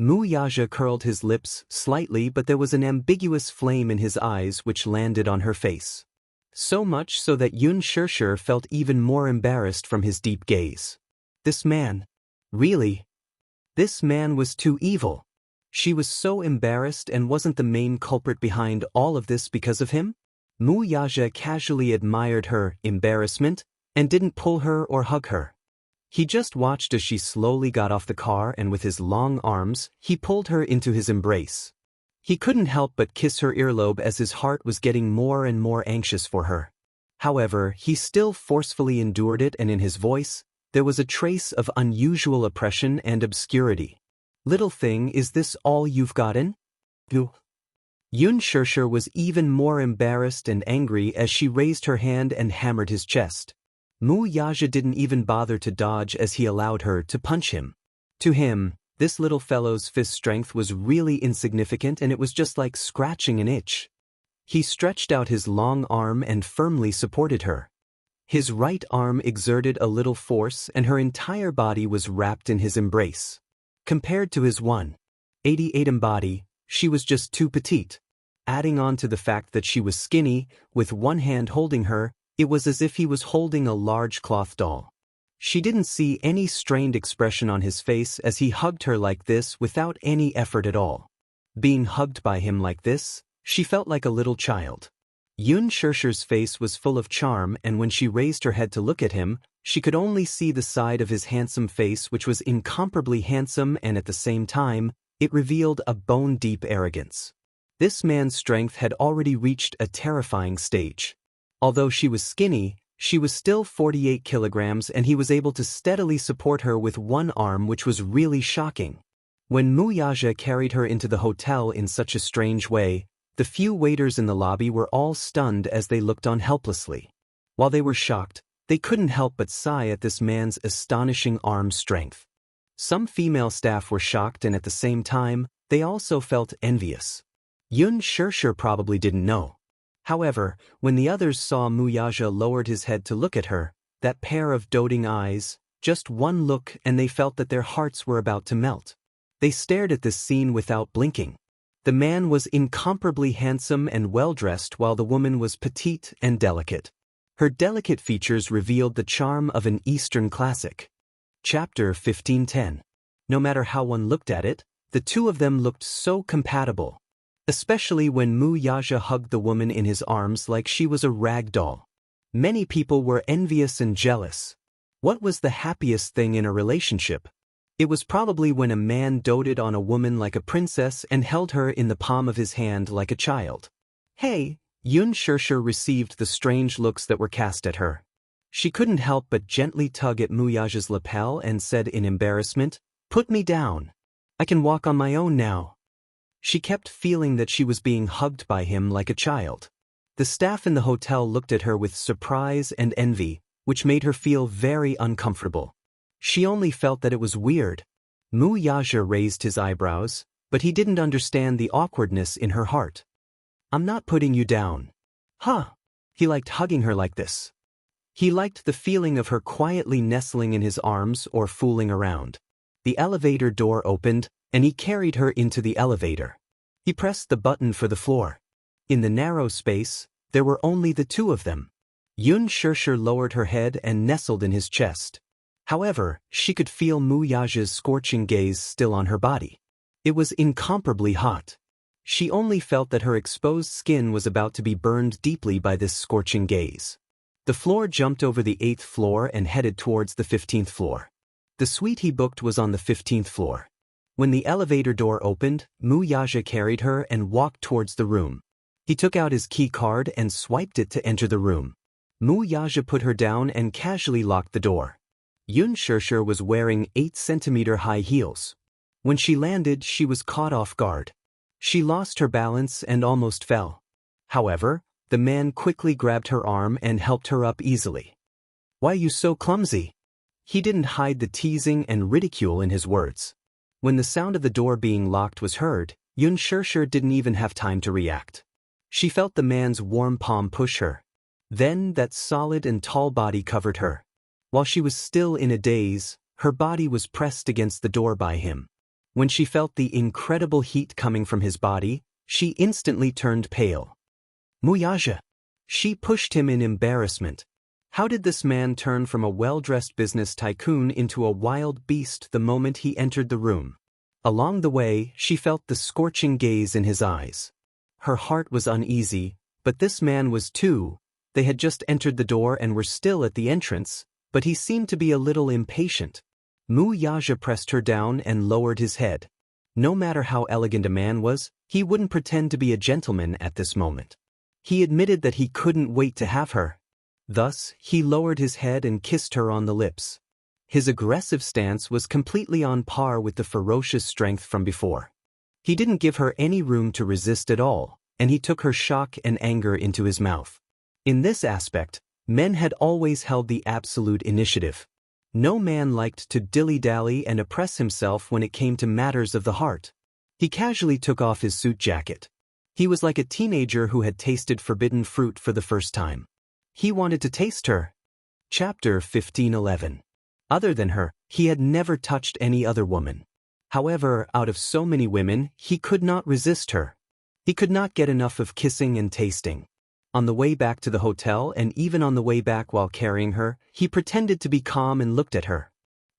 A: Wuxia curled his lips slightly, but there was an ambiguous flame in his eyes which landed on her face. So much so that Xianxia felt even more embarrassed from his deep gaze. This man. Really? This man was too evil. She was so embarrassed, and wasn't the main culprit behind all of this because of him? Wuxia casually admired her embarrassment and didn't pull her or hug her. He just watched as she slowly got off the car, and with his long arms, he pulled her into his embrace. He couldn't help but kiss her earlobe as his heart was getting more and more anxious for her. However, he still forcefully endured it, and in his voice, there was a trace of unusual oppression and obscurity. "Little thing, is this all you've gotten?" Xianxia was even more embarrassed and angry as she raised her hand and hammered his chest. Wuxia didn't even bother to dodge as he allowed her to punch him. To him, this little fellow's fist strength was really insignificant, and it was just like scratching an itch. He stretched out his long arm and firmly supported her. His right arm exerted a little force, and her entire body was wrapped in his embrace. Compared to his 188 body, she was just too petite. Adding on to the fact that she was skinny, with one hand holding her, it was as if he was holding a large cloth doll. She didn't see any strained expression on his face as he hugged her like this without any effort at all. Being hugged by him like this, she felt like a little child. Xianxia's face was full of charm, and when she raised her head to look at him, she could only see the side of his handsome face, which was incomparably handsome, and at the same time, it revealed a bone-deep arrogance. This man's strength had already reached a terrifying stage. Although she was skinny, she was still 48 kilograms, and he was able to steadily support her with one arm, which was really shocking. When Wuxia carried her into the hotel in such a strange way, the few waiters in the lobby were all stunned as they looked on helplessly. While they were shocked, they couldn't help but sigh at this man's astonishing arm strength. Some female staff were shocked, and at the same time, they also felt envious. Xianxia probably didn't know. However, when the others saw Wuxia lowered his head to look at her, that pair of doting eyes, just one look and they felt that their hearts were about to melt. They stared at this scene without blinking. The man was incomparably handsome and well-dressed, while the woman was petite and delicate. Her delicate features revealed the charm of an Eastern classic. Chapter 1510. No matter how one looked at it, the two of them looked so compatible. Especially when Wuxia hugged the woman in his arms like she was a rag doll. Many people were envious and jealous. What was the happiest thing in a relationship? It was probably when a man doted on a woman like a princess and held her in the palm of his hand like a child. "Hey!" Xianxia received the strange looks that were cast at her. She couldn't help but gently tug at Wuxia's lapel and said in embarrassment, "Put me down. I can walk on my own now." She kept feeling that she was being hugged by him like a child. The staff in the hotel looked at her with surprise and envy, which made her feel very uncomfortable. She only felt that it was weird. Wuxia raised his eyebrows, but he didn't understand the awkwardness in her heart. "I'm not putting you down." Huh. He liked hugging her like this. He liked the feeling of her quietly nestling in his arms or fooling around. The elevator door opened, and he carried her into the elevator. He pressed the button for the floor. In the narrow space, there were only the two of them. Xianxia lowered her head and nestled in his chest. However, she could feel Mu Yaja's scorching gaze still on her body. It was incomparably hot. She only felt that her exposed skin was about to be burned deeply by this scorching gaze. The floor jumped over the 8th floor and headed towards the 15th floor. The suite he booked was on the 15th floor. When the elevator door opened, Mu Yaja carried her and walked towards the room. He took out his key card and swiped it to enter the room. Mu Yaja put her down and casually locked the door. Xianxia was wearing 8-centimeter high heels. When she landed, she was caught off guard. She lost her balance and almost fell. However, the man quickly grabbed her arm and helped her up easily. "Why are you so clumsy?" He didn't hide the teasing and ridicule in his words. When the sound of the door being locked was heard, Xianxia didn't even have time to react. She felt the man's warm palm push her. Then that solid and tall body covered her. While she was still in a daze, her body was pressed against the door by him. When she felt the incredible heat coming from his body, she instantly turned pale. "Mu Yaja!" She pushed him in embarrassment. How did this man turn from a well-dressed business tycoon into a wild beast the moment he entered the room? Along the way, she felt the scorching gaze in his eyes. Her heart was uneasy, but this man was too. They had just entered the door and were still at the entrance, but he seemed to be a little impatient. Mu Yaja pressed her down and lowered his head. No matter how elegant a man was, he wouldn't pretend to be a gentleman at this moment. He admitted that he couldn't wait to have her. Thus, he lowered his head and kissed her on the lips. His aggressive stance was completely on par with the ferocious strength from before. He didn't give her any room to resist at all, and he took her shock and anger into his mouth. In this aspect, men had always held the absolute initiative. No man liked to dilly-dally and oppress himself when it came to matters of the heart. He casually took off his suit jacket. He was like a teenager who had tasted forbidden fruit for the first time. He wanted to taste her. Chapter 15:11. Other than her, he had never touched any other woman. However, out of so many women, he could not resist her. He could not get enough of kissing and tasting. On the way back to the hotel and even on the way back while carrying her, he pretended to be calm and looked at her.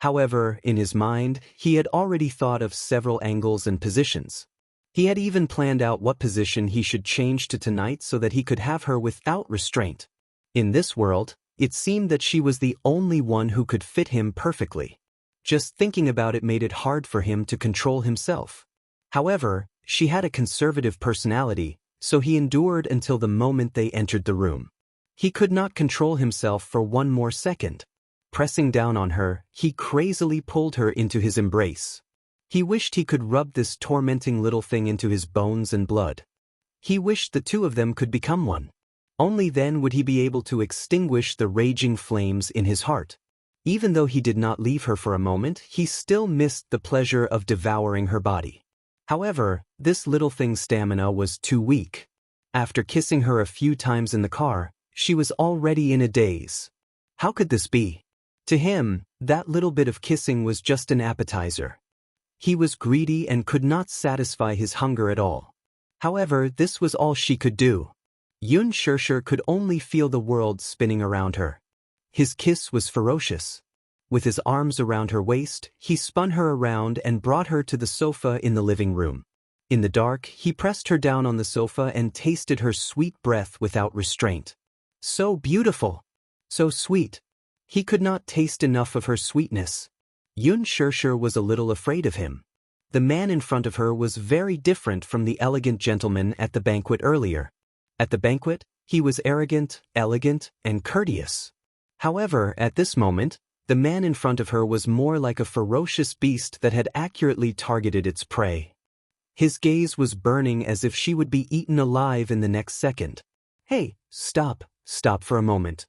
A: However, in his mind, he had already thought of several angles and positions. He had even planned out what position he should change to tonight so that he could have her without restraint. In this world, it seemed that she was the only one who could fit him perfectly. Just thinking about it made it hard for him to control himself. However, she had a conservative personality, so he endured until the moment they entered the room. He could not control himself for one more second. Pressing down on her, he crazily pulled her into his embrace. He wished he could rub this tormenting little thing into his bones and blood. He wished the two of them could become one. Only then would he be able to extinguish the raging flames in his heart. Even though he did not leave her for a moment, he still missed the pleasure of devouring her body. However, this little thing's stamina was too weak. After kissing her a few times in the car, she was already in a daze. How could this be? To him, that little bit of kissing was just an appetizer. He was greedy and could not satisfy his hunger at all. However, this was all she could do. Xianxia could only feel the world spinning around her. His kiss was ferocious. With his arms around her waist, he spun her around and brought her to the sofa in the living room. In the dark, he pressed her down on the sofa and tasted her sweet breath without restraint. So beautiful! So sweet! He could not taste enough of her sweetness. Xianxia was a little afraid of him. The man in front of her was very different from the elegant gentleman at the banquet earlier. At the banquet, he was arrogant, elegant, and courteous. However, at this moment, the man in front of her was more like a ferocious beast that had accurately targeted its prey. His gaze was burning as if she would be eaten alive in the next second. "Hey, stop for a moment."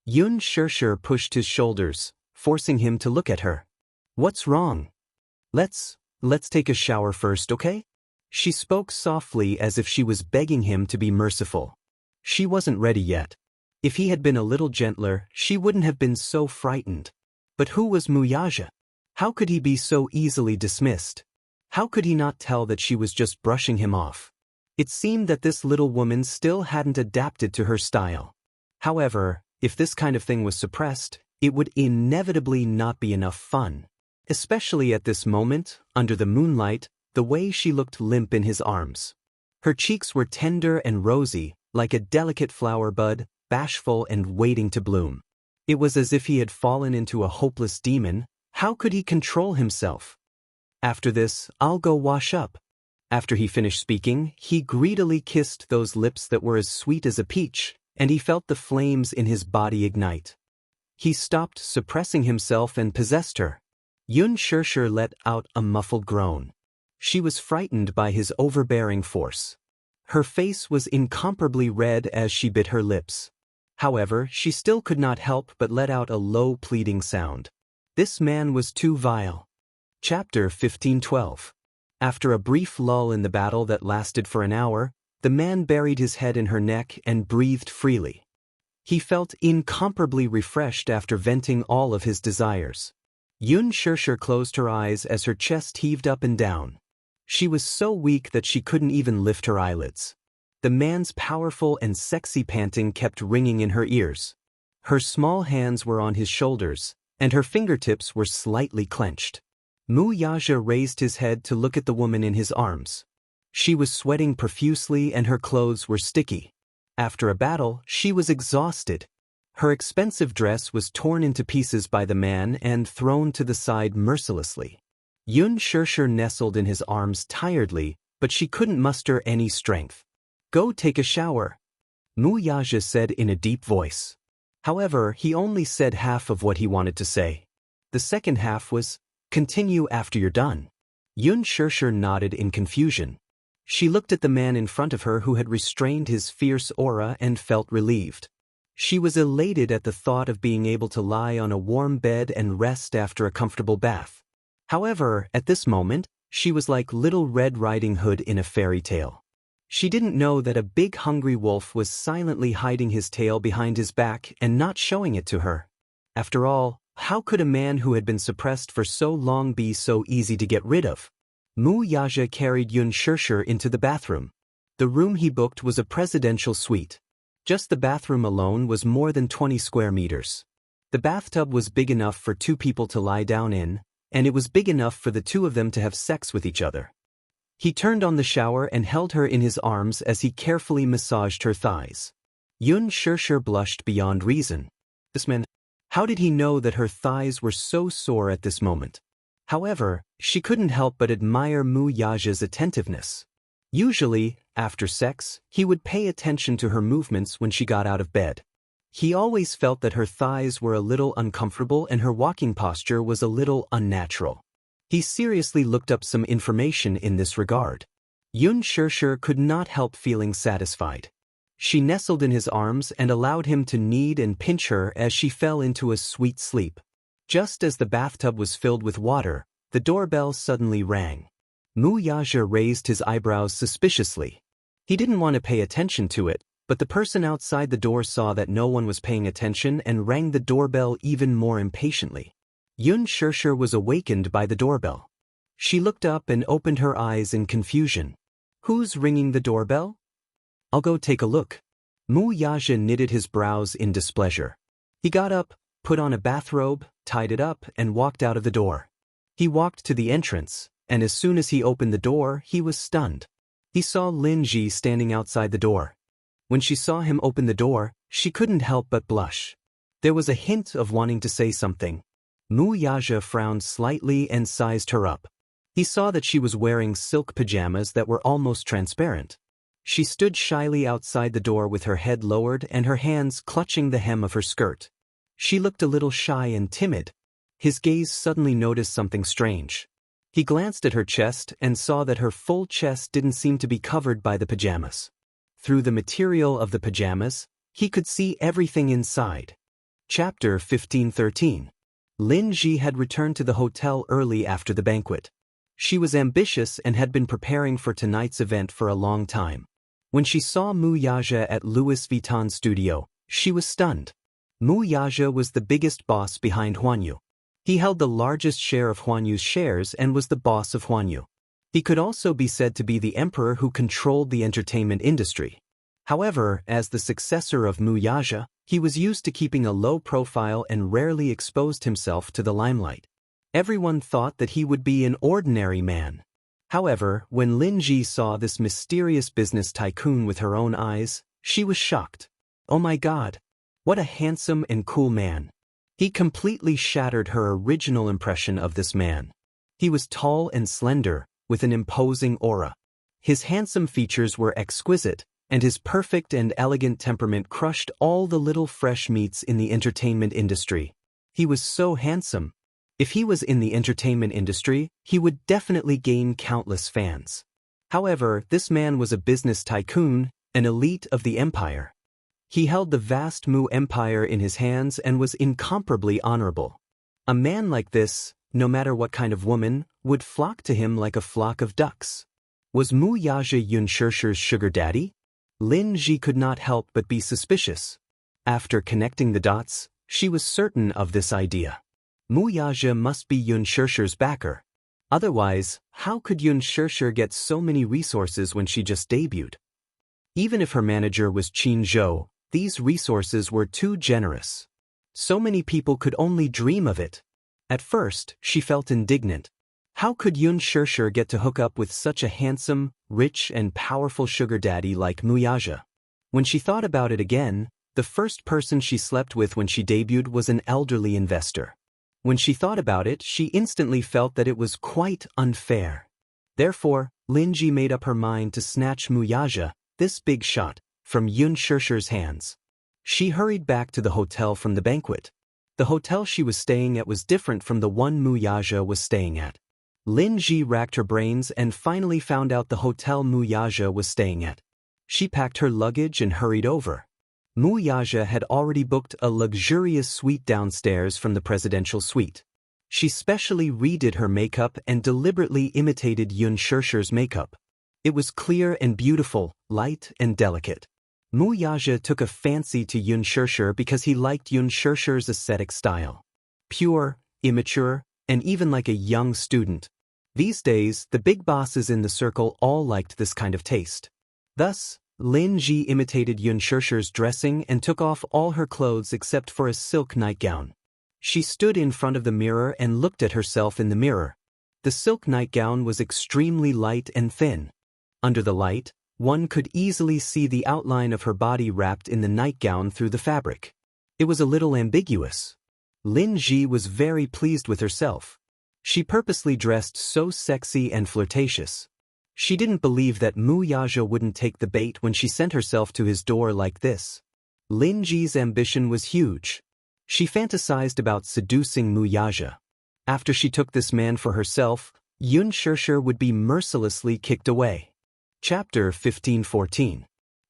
A: Xianxia pushed his shoulders, forcing him to look at her. "What's wrong? Let's take a shower first, okay?" She spoke softly as if she was begging him to be merciful. She wasn't ready yet. If he had been a little gentler, she wouldn't have been so frightened. But who was Mu Yaja? How could he be so easily dismissed? How could he not tell that she was just brushing him off? It seemed that this little woman still hadn't adapted to her style. However, if this kind of thing was suppressed, it would inevitably not be enough fun. Especially at this moment, under the moonlight, the way she looked limp in his arms. Her cheeks were tender and rosy, like a delicate flower bud, bashful and waiting to bloom. It was as if he had fallen into a hopeless demon. How could he control himself? After this, I'll go wash up. After he finished speaking, he greedily kissed those lips that were as sweet as a peach, and he felt the flames in his body ignite. He stopped suppressing himself and possessed her. Xianxia let out a muffled groan. She was frightened by his overbearing force. Her face was incomparably red as she bit her lips. However, she still could not help but let out a low pleading sound. This man was too vile. Chapter 15:12. After a brief lull in the battle that lasted for an hour, the man buried his head in her neck and breathed freely. He felt incomparably refreshed after venting all of his desires. Xianxia closed her eyes as her chest heaved up and down. She was so weak that she couldn't even lift her eyelids. The man's powerful and sexy panting kept ringing in her ears. Her small hands were on his shoulders, and her fingertips were slightly clenched. Wuxia raised his head to look at the woman in his arms. She was sweating profusely and her clothes were sticky. After a battle, she was exhausted. Her expensive dress was torn into pieces by the man and thrown to the side mercilessly. Xianxia nestled in his arms tiredly, but she couldn't muster any strength. "Go take a shower," Wuxia said in a deep voice. However, he only said half of what he wanted to say. The second half was, "Continue after you're done." Xianxia nodded in confusion. She looked at the man in front of her who had restrained his fierce aura and felt relieved. She was elated at the thought of being able to lie on a warm bed and rest after a comfortable bath. However, at this moment, she was like Little Red Riding Hood in a fairy tale. She didn't know that a big hungry wolf was silently hiding his tail behind his back and not showing it to her. After all, how could a man who had been suppressed for so long be so easy to get rid of? Wuxia carried Xianxia into the bathroom. The room he booked was a presidential suite. Just the bathroom alone was more than 20 square meters. The bathtub was big enough for 2 people to lie down in, and it was big enough for the 2 of them to have sex with each other. He turned on the shower and held her in his arms as he carefully massaged her thighs. Xianxia blushed beyond reason. This man, how did he know that her thighs were so sore at this moment? However, she couldn't help but admire Wuxia's attentiveness. Usually, after sex, he would pay attention to her movements when she got out of bed. He always felt that her thighs were a little uncomfortable and her walking posture was a little unnatural. He seriously looked up some information in this regard. Xianxia could not help feeling satisfied. She nestled in his arms and allowed him to knead and pinch her as she fell into a sweet sleep. Just as the bathtub was filled with water, the doorbell suddenly rang. Wuxia raised his eyebrows suspiciously. He didn't want to pay attention to it, but the person outside the door saw that no one was paying attention and rang the doorbell even more impatiently. Xianxia was awakened by the doorbell. She looked up and opened her eyes in confusion. "Who's ringing the doorbell?" "I'll go take a look." Wuxia knitted his brows in displeasure. He got up, put on a bathrobe, tied it up, and walked out of the door. He walked to the entrance, and as soon as he opened the door, he was stunned. He saw Linji standing outside the door. When she saw him open the door, she couldn't help but blush. There was a hint of wanting to say something. Wuxia frowned slightly and sized her up. He saw that she was wearing silk pajamas that were almost transparent. She stood shyly outside the door with her head lowered and her hands clutching the hem of her skirt. She looked a little shy and timid. His gaze suddenly noticed something strange. He glanced at her chest and saw that her full chest didn't seem to be covered by the pajamas. Through the material of the pajamas, he could see everything inside. Chapter 15:13. Linji had returned to the hotel early after the banquet. She was ambitious and had been preparing for tonight's event for a long time. When she saw Wuxia at Louis Vuitton's studio, she was stunned. Wuxia was the biggest boss behind Huanyu. He held the largest share of Huanyu's shares and was the boss of Huanyu. He could also be said to be the emperor who controlled the entertainment industry. However, as the successor of Wuxia, He was used to keeping a low profile and rarely exposed himself to the limelight. Everyone thought that he would be an ordinary man. However, when Lin Ji saw this mysterious business tycoon with her own eyes, she was shocked. Oh my God! What a handsome and cool man. He completely shattered her original impression of this man. He was tall and slender, with an imposing aura. His handsome features were exquisite, and his perfect and elegant temperament crushed all the little fresh meats in the entertainment industry. He was so handsome. If he was in the entertainment industry, he would definitely gain countless fans. However, this man was a business tycoon, an elite of the empire. He held the vast Mu Empire in his hands and was incomparably honorable. A man like this, no matter what kind of woman, would flock to him like a flock of ducks. Was Mu Yaja Xianxia's sugar daddy? Lin Ji could not help but be suspicious. After connecting the dots, she was certain of this idea. Mu Yaja must be Xianxia's backer. Otherwise, how could Xianxia get so many resources when she just debuted? Even if her manager was Qin Zhou, these resources were too generous. So many people could only dream of it. At first, she felt indignant. How could Xianxia get to hook up with such a handsome, rich and powerful sugar daddy like Mu Yaja? When she thought about it again, the first person she slept with when she debuted was an elderly investor. When she thought about it, she instantly felt that it was quite unfair. Therefore, Lin Ji made up her mind to snatch Mu Yaja, this big shot, from Xianxia's hands. She hurried back to the hotel from the banquet. The hotel she was staying at was different from the one Mu Yaja was staying at. Lin Ji racked her brains and finally found out the hotel Mu Yaja was staying at. She packed her luggage and hurried over. Mu Yaja had already booked a luxurious suite downstairs from the presidential suite. She specially redid her makeup and deliberately imitated Xianxia's makeup. It was clear and beautiful, light and delicate. Mu Yaja took a fancy to Xianxia because he liked Xianxia's aesthetic style. Pure, immature, and even like a young student. These days, the big bosses in the circle all liked this kind of taste. Thus, Lin Ji imitated Xianxia's dressing and took off all her clothes except for a silk nightgown. She stood in front of the mirror and looked at herself in the mirror. The silk nightgown was extremely light and thin. Under the light, one could easily see the outline of her body wrapped in the nightgown through the fabric. It was a little ambiguous. Lin Ji was very pleased with herself. She purposely dressed so sexy and flirtatious. She didn't believe that Mu Yaja wouldn't take the bait when she sent herself to his door like this. Lin Ji's ambition was huge. She fantasized about seducing Mu Yaja. After she took this man for herself, Xianxia would be mercilessly kicked away. Chapter 15-14.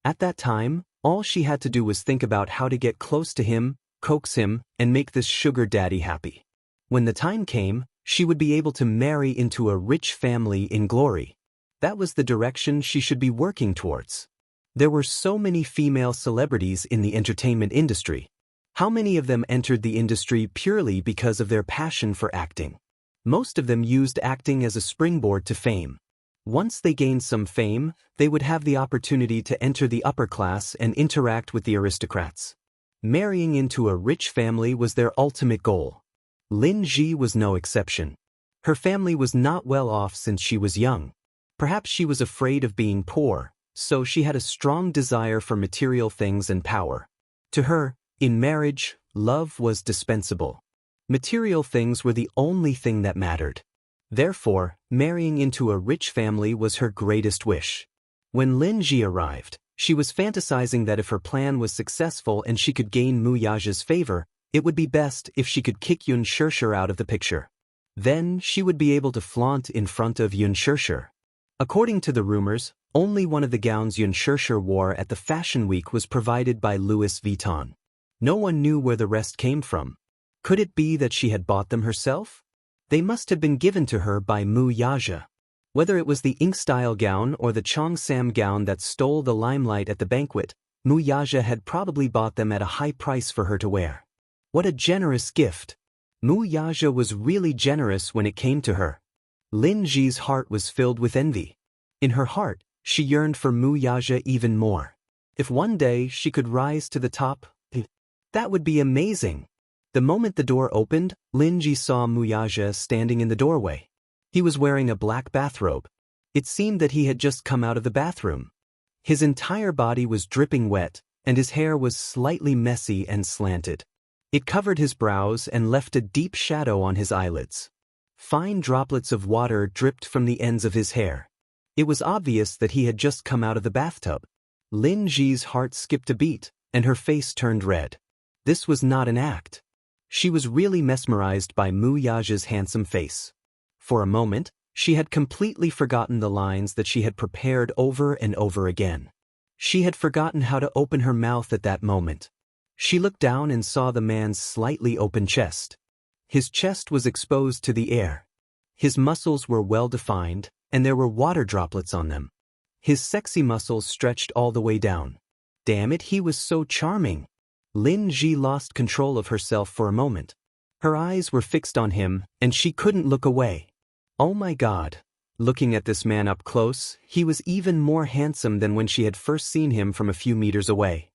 A: At that time, all she had to do was think about how to get close to him, coax him, and make this sugar daddy happy. When the time came, she would be able to marry into a rich family in glory. That was the direction she should be working towards. There were so many female celebrities in the entertainment industry. How many of them entered the industry purely because of their passion for acting? Most of them used acting as a springboard to fame. Once they gained some fame, they would have the opportunity to enter the upper class and interact with the aristocrats. Marrying into a rich family was their ultimate goal. Lin Ji was no exception. Her family was not well off since she was young. Perhaps she was afraid of being poor, so she had a strong desire for material things and power. To her, in marriage, love was dispensable. Material things were the only thing that mattered. Therefore, marrying into a rich family was her greatest wish. When Lin Ji arrived, she was fantasizing that if her plan was successful and she could gain Mu Yaja's favor, it would be best if she could kick Xianxia out of the picture. Then she would be able to flaunt in front of Xianxia. According to the rumors, only one of the gowns Xianxia wore at the Fashion Week was provided by Louis Vuitton. No one knew where the rest came from. Could it be that she had bought them herself? They must have been given to her by Mu Yaja. Whether it was the ink-style gown or the Cheongsam gown that stole the limelight at the banquet, Mu Yaja had probably bought them at a high price for her to wear. What a generous gift! Mu Yaja was really generous when it came to her. Lin Ji's heart was filled with envy. In her heart, she yearned for Mu Yaja even more. If one day she could rise to the top, That would be amazing. The moment the door opened, Lin Ji saw Wuxia standing in the doorway. He was wearing a black bathrobe. It seemed that he had just come out of the bathroom. His entire body was dripping wet, and his hair was slightly messy and slanted. It covered his brows and left a deep shadow on his eyelids. Fine droplets of water dripped from the ends of his hair. It was obvious that he had just come out of the bathtub. Lin Ji's heart skipped a beat, and her face turned red. This was not an act. She was really mesmerized by Wuxia's handsome face. For a moment, she had completely forgotten the lines that she had prepared over and over again. She had forgotten how to open her mouth at that moment. She looked down and saw the man's slightly open chest. His chest was exposed to the air. His muscles were well defined, and there were water droplets on them. His sexy muscles stretched all the way down. Damn it, he was so charming. Lin Ji lost control of herself for a moment. Her eyes were fixed on him, and she couldn't look away. Oh my God. Looking at this man up close, he was even more handsome than when she had first seen him from a few meters away.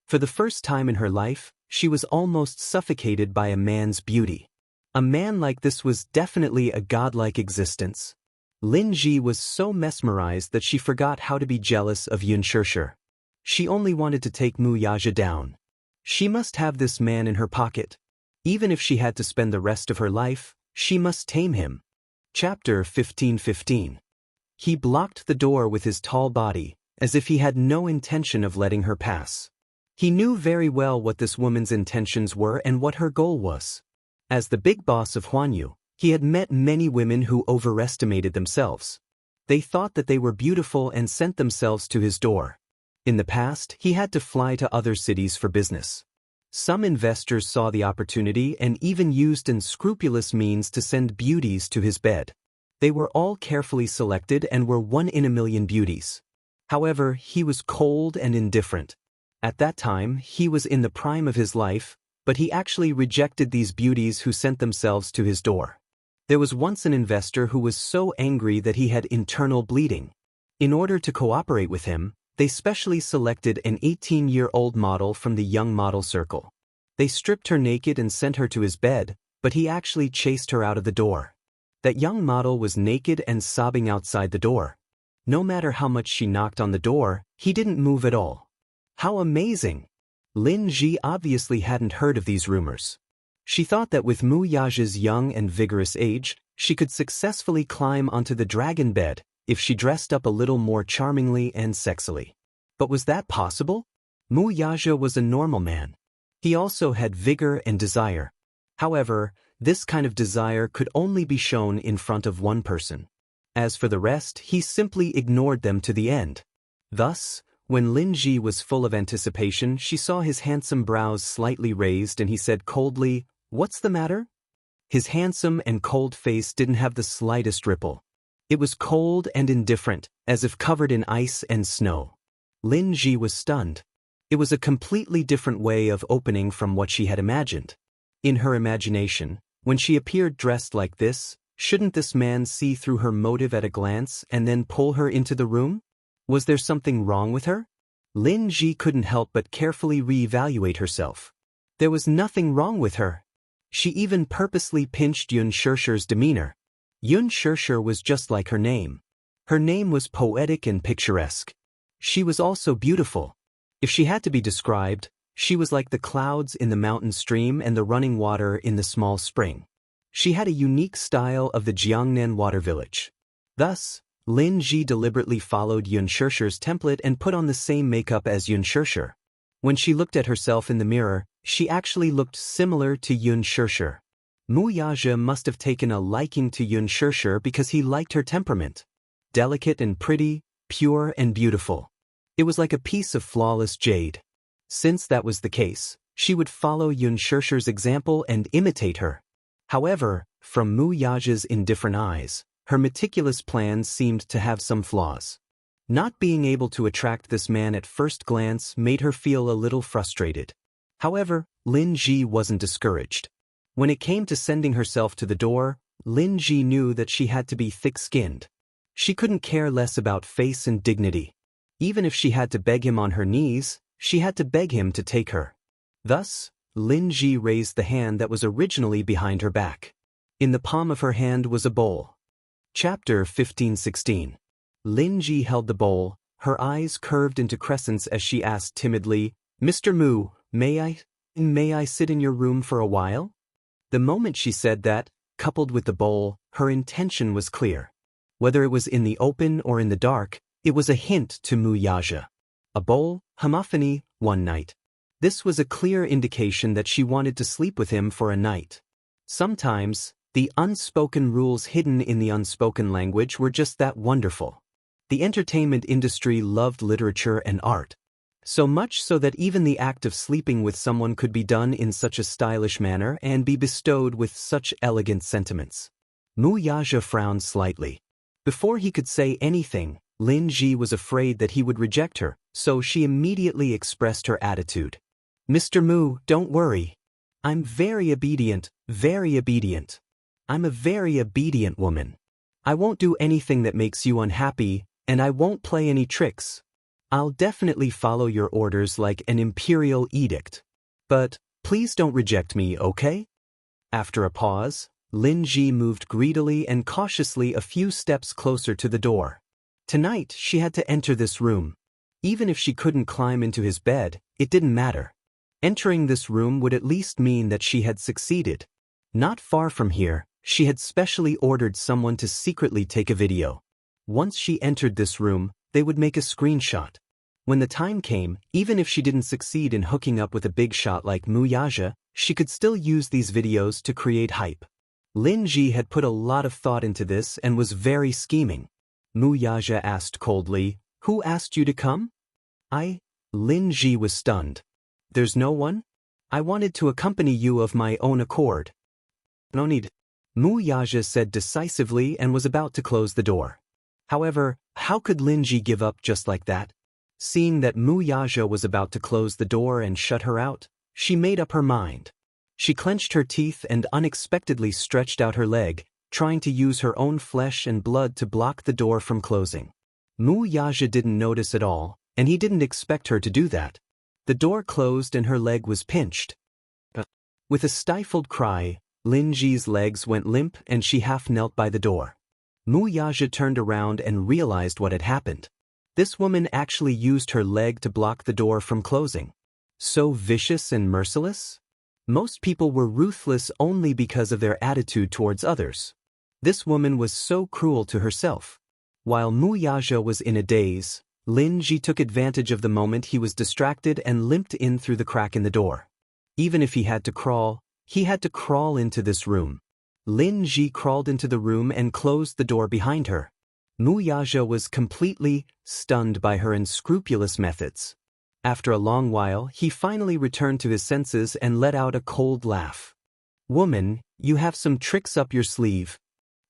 A: For the first time in her life, she was almost suffocated by a man's beauty. A man like this was definitely a godlike existence. Lin Ji was so mesmerized that she forgot how to be jealous of Xianxia. She only wanted to take Wuxia down. She must have this man in her pocket. Even if she had to spend the rest of her life, she must tame him. Chapter 15:15. He blocked the door with his tall body, as if he had no intention of letting her pass. He knew very well what this woman's intentions were and what her goal was. As the big boss of Huanyu, he had met many women who overestimated themselves. They thought that they were beautiful and sent themselves to his door. In the past, he had to fly to other cities for business. Some investors saw the opportunity and even used unscrupulous means to send beauties to his bed. They were all carefully selected and were 1 in a million beauties. However, he was cold and indifferent. At that time, he was in the prime of his life, but he actually rejected these beauties who sent themselves to his door. There was once an investor who was so angry that he had internal bleeding. In order to cooperate with him, they specially selected an 18-year-old model from the young model circle. They stripped her naked and sent her to his bed, but he actually chased her out of the door. That young model was naked and sobbing outside the door. No matter how much she knocked on the door, he didn't move at all. How amazing! Lin Ji obviously hadn't heard of these rumors. She thought that with Wuxia's young and vigorous age, she could successfully climb onto the dragon bed if she dressed up a little more charmingly and sexily. But was that possible? Wuxia was a normal man. He also had vigor and desire. However, this kind of desire could only be shown in front of one person. As for the rest, he simply ignored them to the end. Thus, when Lin Ji was full of anticipation, she saw his handsome brows slightly raised and he said coldly, "What's the matter?" His handsome and cold face didn't have the slightest ripple. It was cold and indifferent, as if covered in ice and snow. Lin Ji was stunned. It was a completely different way of opening from what she had imagined. In her imagination, when she appeared dressed like this, shouldn't this man see through her motive at a glance and then pull her into the room? Was there something wrong with her? Lin Ji couldn't help but carefully reevaluate herself. There was nothing wrong with her. She even purposely pinched Xianxia's demeanor. Xianxia was just like her name. Her name was poetic and picturesque. She was also beautiful. If she had to be described, she was like the clouds in the mountain stream and the running water in the small spring. She had a unique style of the Jiangnan water village. Thus, Lin Ji deliberately followed Xianxia's template and put on the same makeup as Xianxia. When she looked at herself in the mirror, she actually looked similar to Xianxia. Wuxia must have taken a liking to Xianxia because he liked her temperament. Delicate and pretty, pure and beautiful. It was like a piece of flawless jade. Since that was the case, she would follow Xianxia's example and imitate her. However, from Wuxia's indifferent eyes, her meticulous plans seemed to have some flaws. Not being able to attract this man at first glance made her feel a little frustrated. However, Lin Ji wasn't discouraged. When it came to sending herself to the door, Lin Ji knew that she had to be thick-skinned. She couldn't care less about face and dignity. Even if she had to beg him on her knees, she had to beg him to take her. Thus, Lin Ji raised the hand that was originally behind her back. In the palm of her hand was a bowl. Chapter 15:16. Lin Ji held the bowl, her eyes curved into crescents as she asked timidly, "Mr. Mu, may I sit in your room for a while?" The moment she said that, coupled with the bowl, her intention was clear. Whether it was in the open or in the dark, it was a hint to Mu Yaja. A bowl, homophony, one night. This was a clear indication that she wanted to sleep with him for a night. Sometimes, the unspoken rules hidden in the unspoken language were just that wonderful. The entertainment industry loved literature and art. So much so that even the act of sleeping with someone could be done in such a stylish manner and be bestowed with such elegant sentiments. Mu Yaja frowned slightly. Before he could say anything, Lin Ji was afraid that he would reject her, so she immediately expressed her attitude. "Mr. Mu, don't worry. I'm very obedient, very obedient. I'm a very obedient woman. I won't do anything that makes you unhappy, and I won't play any tricks. I'll definitely follow your orders like an imperial edict. But please don't reject me, okay?" After a pause, Lin Ji moved greedily and cautiously a few steps closer to the door. Tonight, she had to enter this room. Even if she couldn't climb into his bed, it didn't matter. Entering this room would at least mean that she had succeeded. Not far from here, she had specially ordered someone to secretly take a video. Once she entered this room, they would make a screenshot. When the time came, even if she didn't succeed in hooking up with a big shot like Mu Yaja, she could still use these videos to create hype. Lin Ji had put a lot of thought into this and was very scheming. Mu Yaja asked coldly, "Who asked you to come?" Lin Ji was stunned. "There's no one? I wanted to accompany you of my own accord." "No need," Mu Yaja said decisively and was about to close the door. However, how could Lin Ji give up just like that? Seeing that Mu Yaja was about to close the door and shut her out, she made up her mind. She clenched her teeth and unexpectedly stretched out her leg, trying to use her own flesh and blood to block the door from closing. Mu Yaja didn't notice at all, and he didn't expect her to do that. The door closed and her leg was pinched. With a stifled cry, Lin Ji's legs went limp and she half knelt by the door. Mu Yaja turned around and realized what had happened. This woman actually used her leg to block the door from closing. So vicious and merciless? Most people were ruthless only because of their attitude towards others. This woman was so cruel to herself. While Mu Yaja was in a daze, Lin Ji took advantage of the moment he was distracted and limped in through the crack in the door. Even if he had to crawl into this room. Lin Ji crawled into the room and closed the door behind her. Mu Yaja was completely stunned by her unscrupulous methods. After a long while, he finally returned to his senses and let out a cold laugh. "Woman, you have some tricks up your sleeve."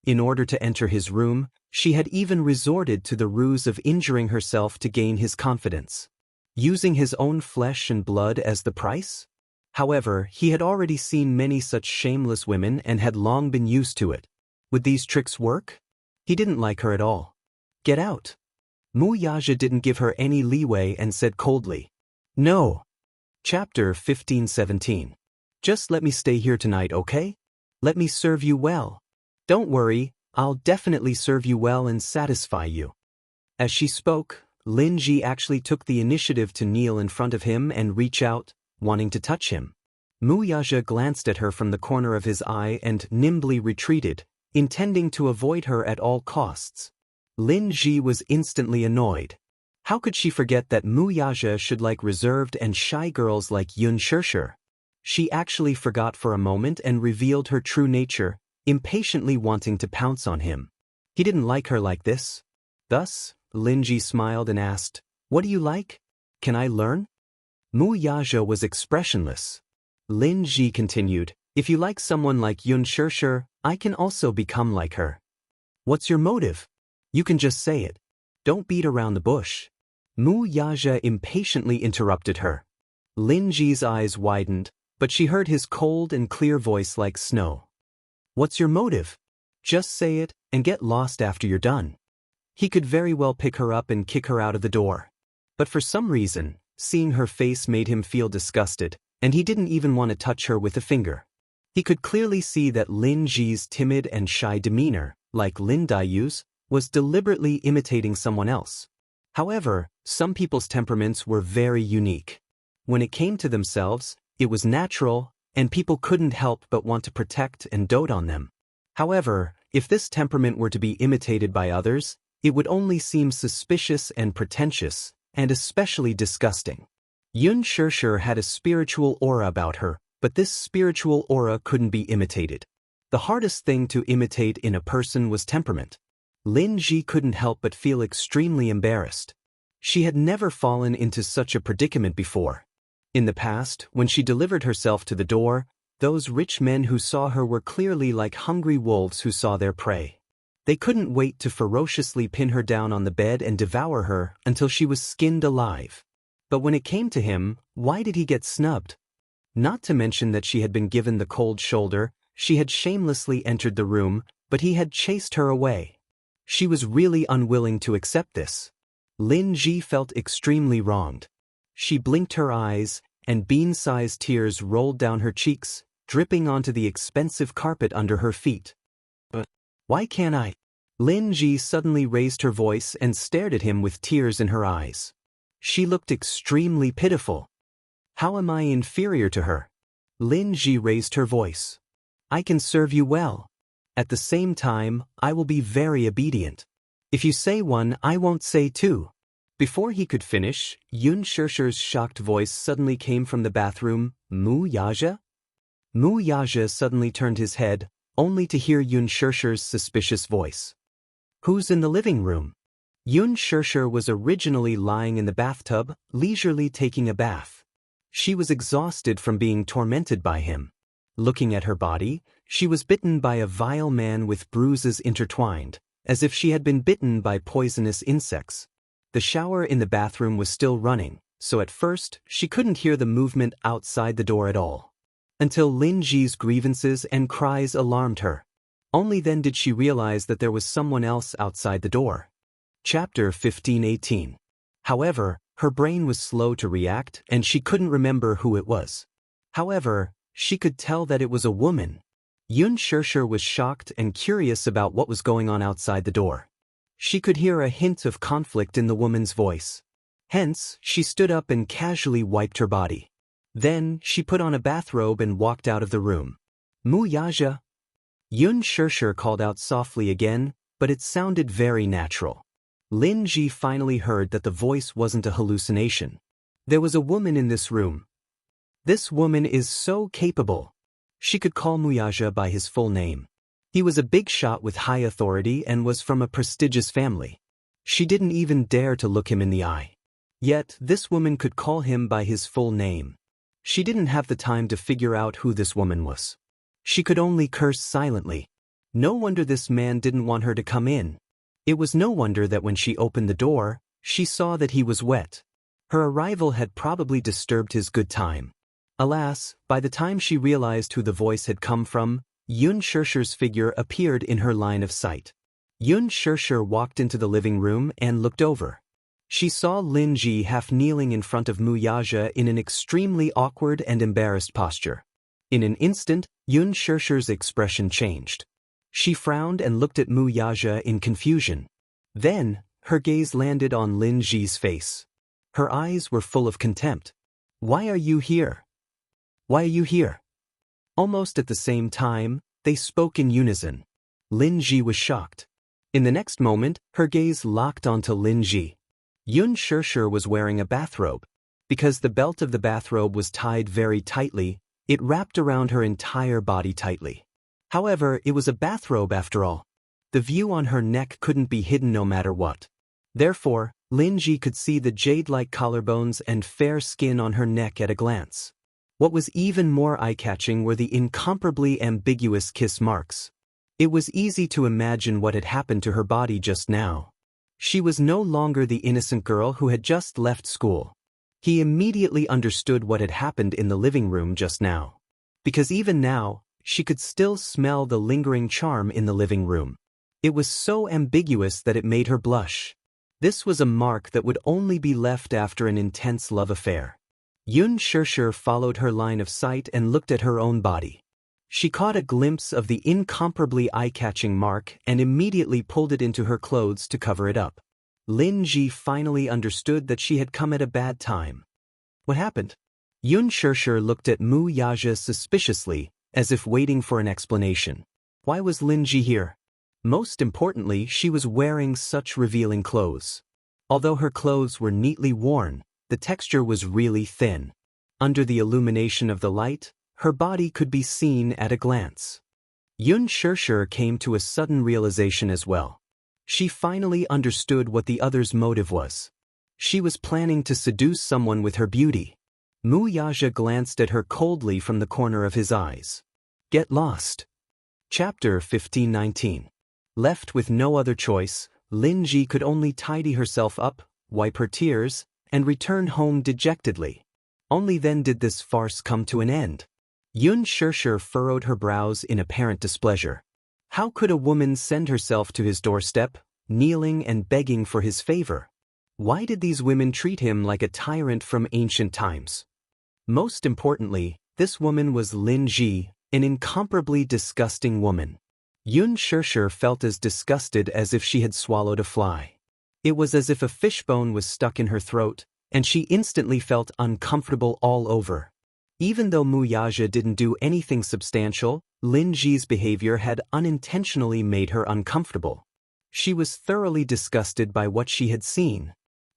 A: In order to enter his room, she had even resorted to the ruse of injuring herself to gain his confidence. Using his own flesh and blood as the price? However, he had already seen many such shameless women and had long been used to it. Would these tricks work? He didn't like her at all. "Get out." Mu Yaja didn't give her any leeway and said coldly, "No." Chapter 15:17. "Just let me stay here tonight, okay? Let me serve you well. Don't worry, I'll definitely serve you well and satisfy you." As she spoke, Lin Ji actually took the initiative to kneel in front of him and reach out, wanting to touch him. Mu Yaja glanced at her from the corner of his eye and nimbly retreated, intending to avoid her at all costs. Lin Ji was instantly annoyed. How could she forget that Mu Yaja should like reserved and shy girls like Xianxia? She actually forgot for a moment and revealed her true nature, impatiently wanting to pounce on him. He didn't like her like this. Thus, Lin Ji smiled and asked, "What do you like? Can I learn?" Mu Yaja was expressionless. Lin Ji continued, "If you like someone like Xianxia, I can also become like her." "What's your motive? You can just say it. Don't beat around the bush." Mu Yaja impatiently interrupted her. Lin Ji's eyes widened, but she heard his cold and clear voice like snow. "What's your motive? Just say it and get lost after you're done." He could very well pick her up and kick her out of the door. But for some reason, seeing her face made him feel disgusted, and he didn't even want to touch her with a finger. He could clearly see that Lin Ji's timid and shy demeanor, like Lin Daiyu's, was deliberately imitating someone else. However, some people's temperaments were very unique. When it came to themselves, it was natural, and people couldn't help but want to protect and dote on them. However, if this temperament were to be imitated by others, it would only seem suspicious and pretentious, and especially disgusting. Xianxia had a spiritual aura about her, but this spiritual aura couldn't be imitated. The hardest thing to imitate in a person was temperament. Lin Ji couldn't help but feel extremely embarrassed. She had never fallen into such a predicament before. In the past, when she delivered herself to the door, those rich men who saw her were clearly like hungry wolves who saw their prey. They couldn't wait to ferociously pin her down on the bed and devour her until she was skinned alive. But when it came to him, why did he get snubbed? Not to mention that she had been given the cold shoulder, she had shamelessly entered the room, but he had chased her away. She was really unwilling to accept this. Lin Ji felt extremely wronged. She blinked her eyes, and bean-sized tears rolled down her cheeks, dripping onto the expensive carpet under her feet. But why can't I? Lin Ji suddenly raised her voice and stared at him with tears in her eyes. She looked extremely pitiful. How am I inferior to her? Lin Ji raised her voice. I can serve you well. At the same time, I will be very obedient. If you say one, I won't say two. Before he could finish, Xianxia's shocked voice suddenly came from the bathroom. Mu Yaja? Mu Yaja suddenly turned his head, only to hear Xianxia's suspicious voice. Who's in the living room? Xianxia was originally lying in the bathtub, leisurely taking a bath. She was exhausted from being tormented by him. Looking at her body, she was bitten by a vile man with bruises intertwined, as if she had been bitten by poisonous insects. The shower in the bathroom was still running, so at first, she couldn't hear the movement outside the door at all. Until Lin Ji's grievances and cries alarmed her. Only then did she realize that there was someone else outside the door. Chapter 15:18. However, her brain was slow to react and she couldn't remember who it was. However, she could tell that it was a woman. Xianxia was shocked and curious about what was going on outside the door. She could hear a hint of conflict in the woman's voice. Hence, she stood up and casually wiped her body. Then, she put on a bathrobe and walked out of the room. Mu Yaja? Xianxia called out softly again, but it sounded very natural. Lin Ji finally heard that the voice wasn't a hallucination. There was a woman in this room. This woman is so capable. She could call Mu Yaja by his full name. He was a big shot with high authority and was from a prestigious family. She didn't even dare to look him in the eye. Yet, this woman could call him by his full name. She didn't have the time to figure out who this woman was. She could only curse silently. No wonder this man didn't want her to come in. It was no wonder that when she opened the door, she saw that he was wet. Her arrival had probably disturbed his good time. Alas, by the time she realized who the voice had come from, Xianxia's figure appeared in her line of sight. Xianxia walked into the living room and looked over. She saw Lin Ji half kneeling in front of Mu Yaja in an extremely awkward and embarrassed posture. In an instant, Xianxia's expression changed. She frowned and looked at Mu Yaja in confusion. Then, her gaze landed on Lin Ji's face. Her eyes were full of contempt. Why are you here? Why are you here? Almost at the same time, they spoke in unison. Lin Ji was shocked. In the next moment, her gaze locked onto Lin Ji. Xianxia was wearing a bathrobe. Because the belt of the bathrobe was tied very tightly, it wrapped around her entire body tightly. However, it was a bathrobe after all. The view on her neck couldn't be hidden no matter what. Therefore, Lin Ji could see the jade-like collarbones and fair skin on her neck at a glance. What was even more eye-catching were the incomparably ambiguous kiss marks. It was easy to imagine what had happened to her body just now. She was no longer the innocent girl who had just left school. He immediately understood what had happened in the living room just now. Because even now, she could still smell the lingering charm in the living room. It was so ambiguous that it made her blush. This was a mark that would only be left after an intense love affair. Xianxia followed her line of sight and looked at her own body. She caught a glimpse of the incomparably eye-catching mark and immediately pulled it into her clothes to cover it up. Lin Ji finally understood that she had come at a bad time. What happened? Xianxia looked at Mu Yaja suspiciously, as if waiting for an explanation. Why was Lin Ji here? Most importantly, she was wearing such revealing clothes. Although her clothes were neatly worn, the texture was really thin. Under the illumination of the light, her body could be seen at a glance. Xianxia came to a sudden realization as well. She finally understood what the other's motive was. She was planning to seduce someone with her beauty. Mu Yaja glanced at her coldly from the corner of his eyes. Get lost. Chapter 1519. Left with no other choice, Lin Ji could only tidy herself up, wipe her tears, and return home dejectedly. Only then did this farce come to an end. Xianxia furrowed her brows in apparent displeasure. How could a woman send herself to his doorstep, kneeling and begging for his favor? Why did these women treat him like a tyrant from ancient times? Most importantly, this woman was Lin Ji, an incomparably disgusting woman. Xianxia felt as disgusted as if she had swallowed a fly. It was as if a fishbone was stuck in her throat, and she instantly felt uncomfortable all over. Even though Mu Yaja didn't do anything substantial, Lin Ji's behavior had unintentionally made her uncomfortable. She was thoroughly disgusted by what she had seen.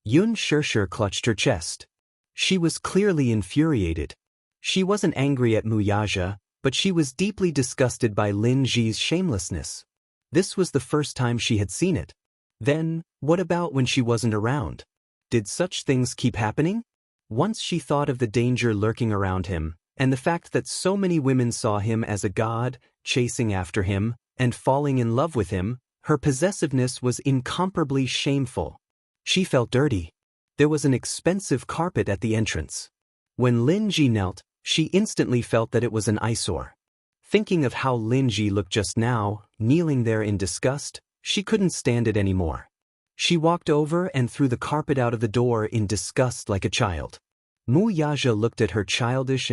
A: Xianxia clutched her chest. She was clearly infuriated. She wasn't angry at Mu Yaja, but she was deeply disgusted by Lin Ji's shamelessness. This was the first time she had seen it. Then, what about when she wasn't around? Did such things keep happening? Once she thought of the danger lurking around him, and the fact that so many women saw him as a god, chasing after him, and falling in love with him, her possessiveness was incomparably shameful. She felt dirty. There was an expensive carpet at the entrance. When Lin Ji knelt, she instantly felt that it was an eyesore. Thinking of how Lin Ji looked just now, kneeling there in disgust, she couldn't stand it anymore. She walked over and threw the carpet out of the door in disgust like a child. Mu Yaja looked at her childish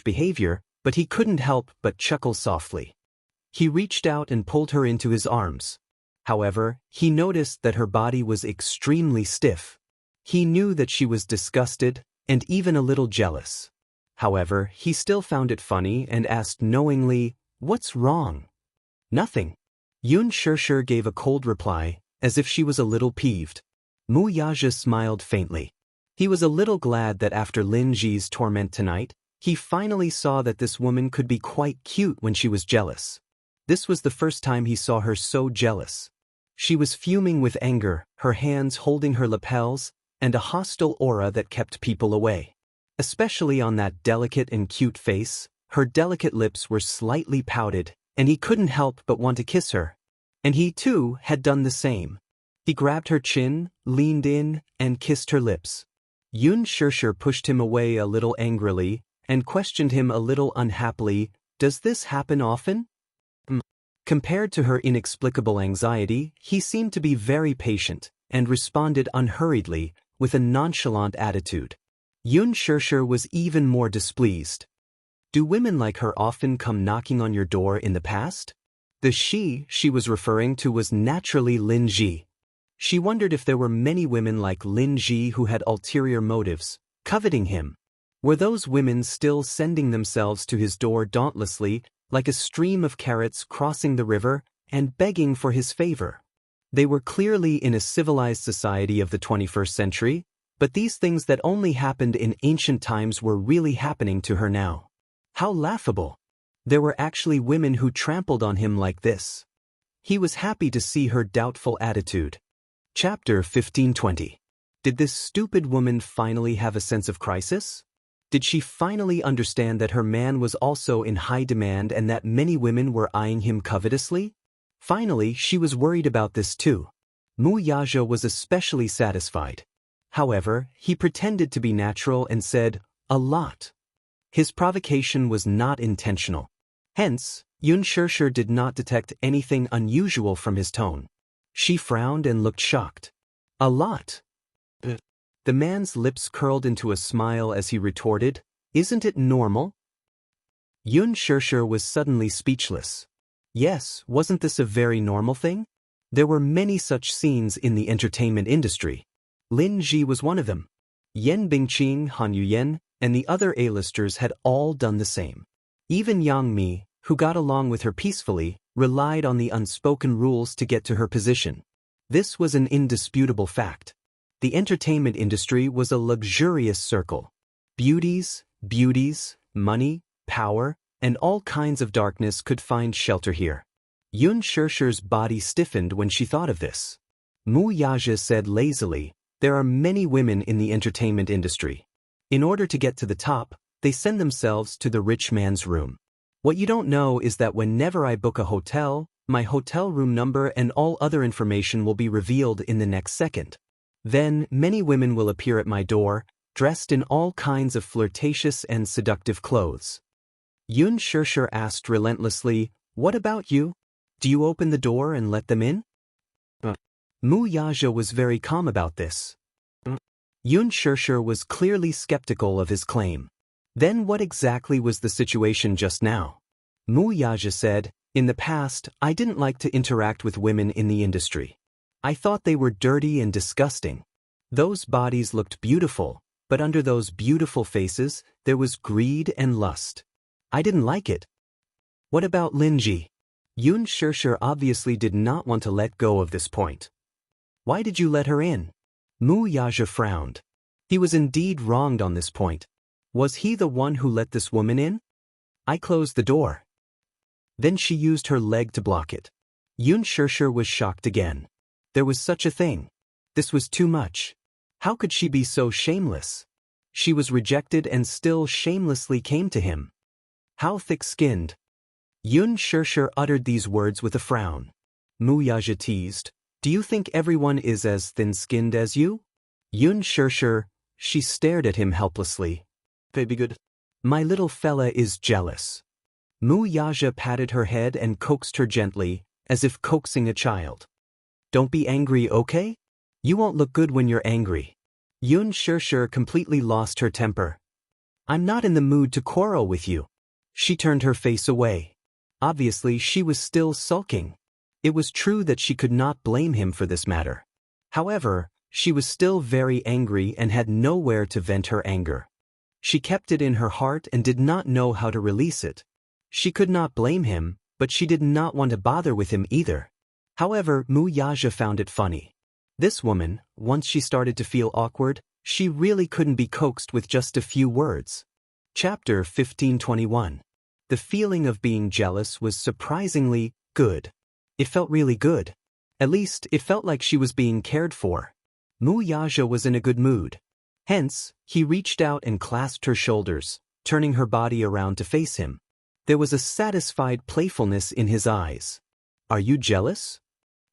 A: behavior, but he couldn't help but chuckle softly. He reached out and pulled her into his arms. However, he noticed that her body was extremely stiff. He knew that she was disgusted and even a little jealous. However, he still found it funny and asked knowingly, "What's wrong?" "Nothing." Xianxia gave a cold reply, as if she was a little peeved. Mu Yaja smiled faintly. He was a little glad that after Lin Ji's torment tonight, he finally saw that this woman could be quite cute when she was jealous. This was the first time he saw her so jealous. She was fuming with anger, her hands holding her lapels, and a hostile aura that kept people away. Especially on that delicate and cute face, her delicate lips were slightly pouted, and he couldn't help but want to kiss her. And he too had done the same. He grabbed her chin, leaned in, and kissed her lips. Xianxia pushed him away a little angrily, and questioned him a little unhappily, "Does this happen often?" Compared to her inexplicable anxiety, he seemed to be very patient, and responded unhurriedly, with a nonchalant attitude. Xianxia was even more displeased. Do women like her often come knocking on your door in the past? The she was referring to was naturally Lin Ji. She wondered if there were many women like Lin Ji who had ulterior motives, coveting him. Were those women still sending themselves to his door dauntlessly, like a stream of carrots crossing the river, and begging for his favor? They were clearly in a civilized society of the 21st century, but these things that only happened in ancient times were really happening to her now. How laughable! There were actually women who trampled on him like this. He was happy to see her doubtful attitude. Chapter 1520. Did this stupid woman finally have a sense of crisis? Did she finally understand that her man was also in high demand and that many women were eyeing him covetously? Finally, she was worried about this too. Mu Yaja was especially satisfied. However, he pretended to be natural and said, "A lot." His provocation was not intentional. Hence, Xianxia did not detect anything unusual from his tone. She frowned and looked shocked. "A lot? The man's lips curled into a smile as he retorted, "Isn't it normal?" Xianxia was suddenly speechless. Yes, wasn't this a very normal thing? There were many such scenes in the entertainment industry. Lin Ji was one of them. Yan Bingqing, Han Yuyan, and the other A-listers had all done the same. Even Yang Mi, who got along with her peacefully, relied on the unspoken rules to get to her position. This was an indisputable fact. The entertainment industry was a luxurious circle. Beauties, money, power, and all kinds of darkness could find shelter here. Xianxia's body stiffened when she thought of this. Mu Yaja said lazily, "There are many women in the entertainment industry. In order to get to the top, they send themselves to the rich man's room. What you don't know is that whenever I book a hotel, my hotel room number and all other information will be revealed in the next second. Then, many women will appear at my door, dressed in all kinds of flirtatious and seductive clothes." Xianxia asked relentlessly, "What about you? Do you open the door and let them in?" Mu Yaja was very calm about this. Xianxia was clearly skeptical of his claim. Then what exactly was the situation just now? Mu Yaja said, "In the past, I didn't like to interact with women in the industry. I thought they were dirty and disgusting. Those bodies looked beautiful, but under those beautiful faces, there was greed and lust. I didn't like it." What about Linji? Xianxia obviously did not want to let go of this point. "Why did you let her in?" Mu Yaja frowned. He was indeed wronged on this point. Was he the one who let this woman in? "I closed the door. Then she used her leg to block it." Xianxia was shocked again. There was such a thing. This was too much. How could she be so shameless? She was rejected and still shamelessly came to him. How thick-skinned. Xianxia uttered these words with a frown. Mu Yaja teased, "Do you think everyone is as thin-skinned as you?" Xianxia, she stared at him helplessly. "Baby good. My little fella is jealous." Mu Yaja patted her head and coaxed her gently, as if coaxing a child. "Don't be angry, okay? You won't look good when you're angry." Xianxia completely lost her temper. "I'm not in the mood to quarrel with you." She turned her face away. Obviously, she was still sulking. It was true that she could not blame him for this matter. However, she was still very angry and had nowhere to vent her anger. She kept it in her heart and did not know how to release it. She could not blame him, but she did not want to bother with him either. However, Mu Yaja found it funny. This woman, once she started to feel awkward, she really couldn't be coaxed with just a few words. Chapter 1521. The feeling of being jealous was surprisingly good. It felt really good. At least, it felt like she was being cared for. Mu Yaja was in a good mood. Hence, he reached out and clasped her shoulders, turning her body around to face him. There was a satisfied playfulness in his eyes. "Are you jealous?"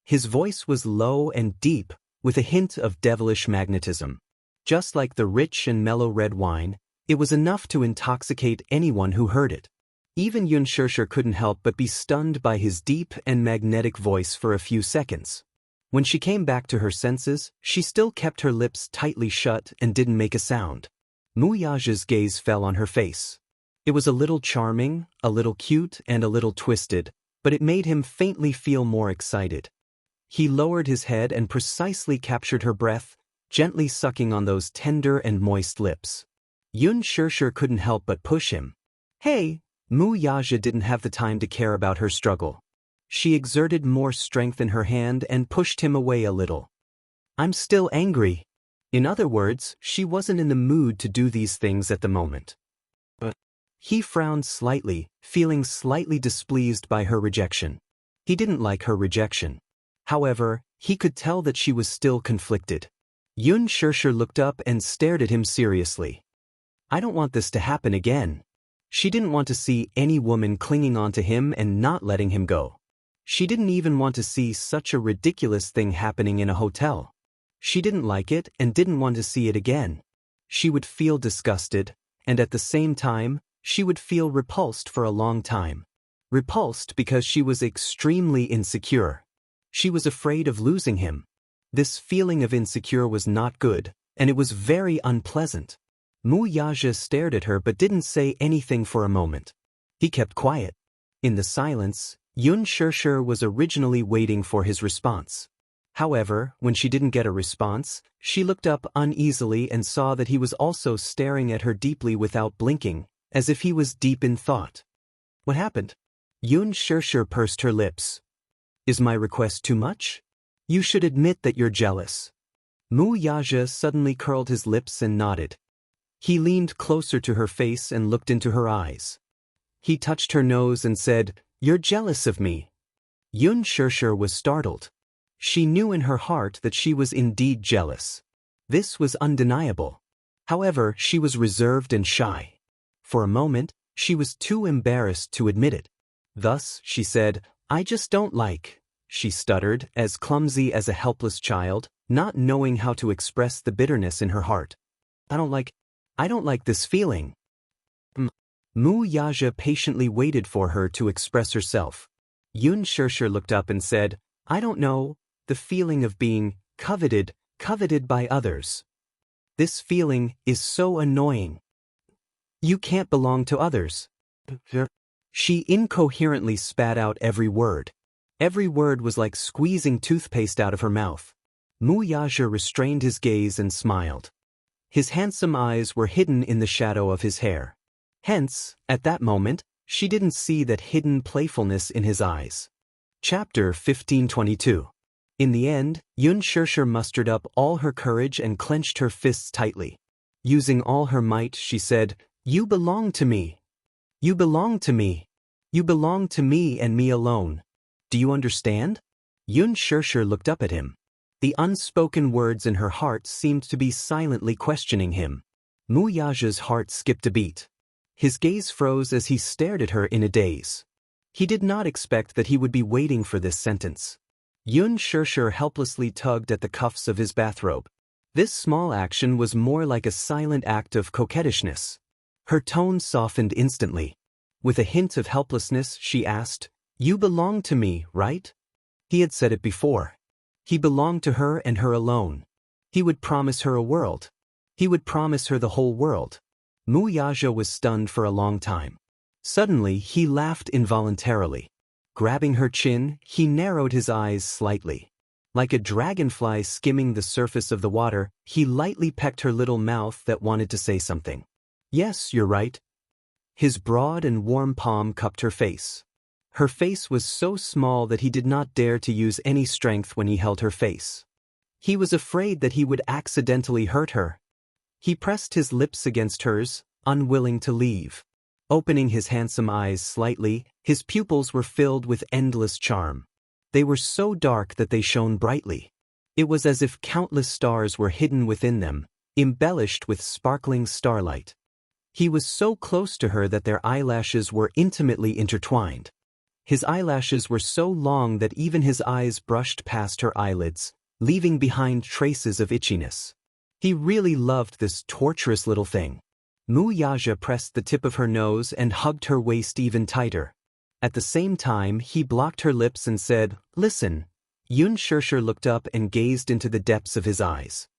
A: His voice was low and deep, with a hint of devilish magnetism. Just like the rich and mellow red wine, it was enough to intoxicate anyone who heard it. Even Xianxia couldn't help but be stunned by his deep and magnetic voice for a few seconds. When she came back to her senses, she still kept her lips tightly shut and didn't make a sound. Mu Yaja's gaze fell on her face. It was a little charming, a little cute, and a little twisted, but it made him faintly feel more excited. He lowered his head and precisely captured her breath, gently sucking on those tender and moist lips. Xianxia couldn't help but push him. "Hey!" Mu Yaja didn't have the time to care about her struggle. She exerted more strength in her hand and pushed him away a little. "I'm still angry." In other words, she wasn't in the mood to do these things at the moment. But he frowned slightly, feeling slightly displeased by her rejection. He didn't like her rejection. However, he could tell that she was still conflicted. Xianxia looked up and stared at him seriously. "I don't want this to happen again." She didn't want to see any woman clinging on to him and not letting him go. She didn't even want to see such a ridiculous thing happening in a hotel. She didn't like it and didn't want to see it again. She would feel disgusted, and at the same time, she would feel repulsed for a long time. Repulsed because she was extremely insecure. She was afraid of losing him. This feeling of insecure was not good, and it was very unpleasant. Wuxia stared at her but didn't say anything for a moment. He kept quiet. In the silence, Xianxia was originally waiting for his response. However, when she didn't get a response, she looked up uneasily and saw that he was also staring at her deeply without blinking, as if he was deep in thought. What happened? Xianxia pursed her lips. Is my request too much? You should admit that you're jealous. Wuxia suddenly curled his lips and nodded. He leaned closer to her face and looked into her eyes. He touched her nose and said, "You're jealous of me." Xianxia was startled. She knew in her heart that she was indeed jealous. This was undeniable. However, she was reserved and shy. For a moment, she was too embarrassed to admit it. Thus, she said, "I just don't like," she stuttered, as clumsy as a helpless child, not knowing how to express the bitterness in her heart. I don't like this feeling." Wuxia patiently waited for her to express herself. Xianxia looked up and said, "I don't know, the feeling of being coveted by others. This feeling is so annoying. You can't belong to others." She incoherently spat out every word. Every word was like squeezing toothpaste out of her mouth. Wuxia restrained his gaze and smiled. His handsome eyes were hidden in the shadow of his hair. Hence, at that moment, she didn't see that hidden playfulness in his eyes. Chapter 1522. In the end, Xianxia mustered up all her courage and clenched her fists tightly. Using all her might, she said, "You belong to me. You belong to me. You belong to me and me alone. Do you understand?" Xianxia looked up at him. The unspoken words in her heart seemed to be silently questioning him. Wuxia's heart skipped a beat. His gaze froze as he stared at her in a daze. He did not expect that he would be waiting for this sentence. Xianxia helplessly tugged at the cuffs of his bathrobe. This small action was more like a silent act of coquettishness. Her tone softened instantly. With a hint of helplessness, she asked, "You belong to me, right?" He had said it before. He belonged to her and her alone. He would promise her a world. He would promise her the whole world. Wuxia was stunned for a long time. Suddenly, he laughed involuntarily. Grabbing her chin, he narrowed his eyes slightly. Like a dragonfly skimming the surface of the water, he lightly pecked her little mouth that wanted to say something. "Yes, you're right." His broad and warm palm cupped her face. Her face was so small that he did not dare to use any strength when he held her face. He was afraid that he would accidentally hurt her. He pressed his lips against hers, unwilling to leave. Opening his handsome eyes slightly, his pupils were filled with endless charm. They were so dark that they shone brightly. It was as if countless stars were hidden within them, embellished with sparkling starlight. He was so close to her that their eyelashes were intimately intertwined. His eyelashes were so long that even his eyes brushed past her eyelids, leaving behind traces of itchiness. He really loved this torturous little thing. Wuxia pressed the tip of her nose and hugged her waist even tighter. At the same time, he blocked her lips and said, "Listen." Xianxia looked up and gazed into the depths of his eyes.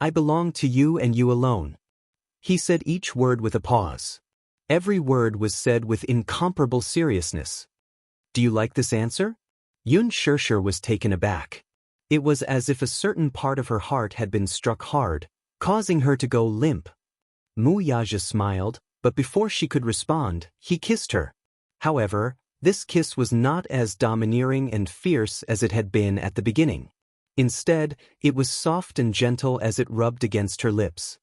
A: "I belong to you and you alone." He said each word with a pause. Every word was said with incomparable seriousness. "Do you like this answer?" Xianxia was taken aback. It was as if a certain part of her heart had been struck hard, causing her to go limp. Wuxia smiled, but before she could respond, he kissed her. However, this kiss was not as domineering and fierce as it had been at the beginning. Instead, it was soft and gentle as it rubbed against her lips.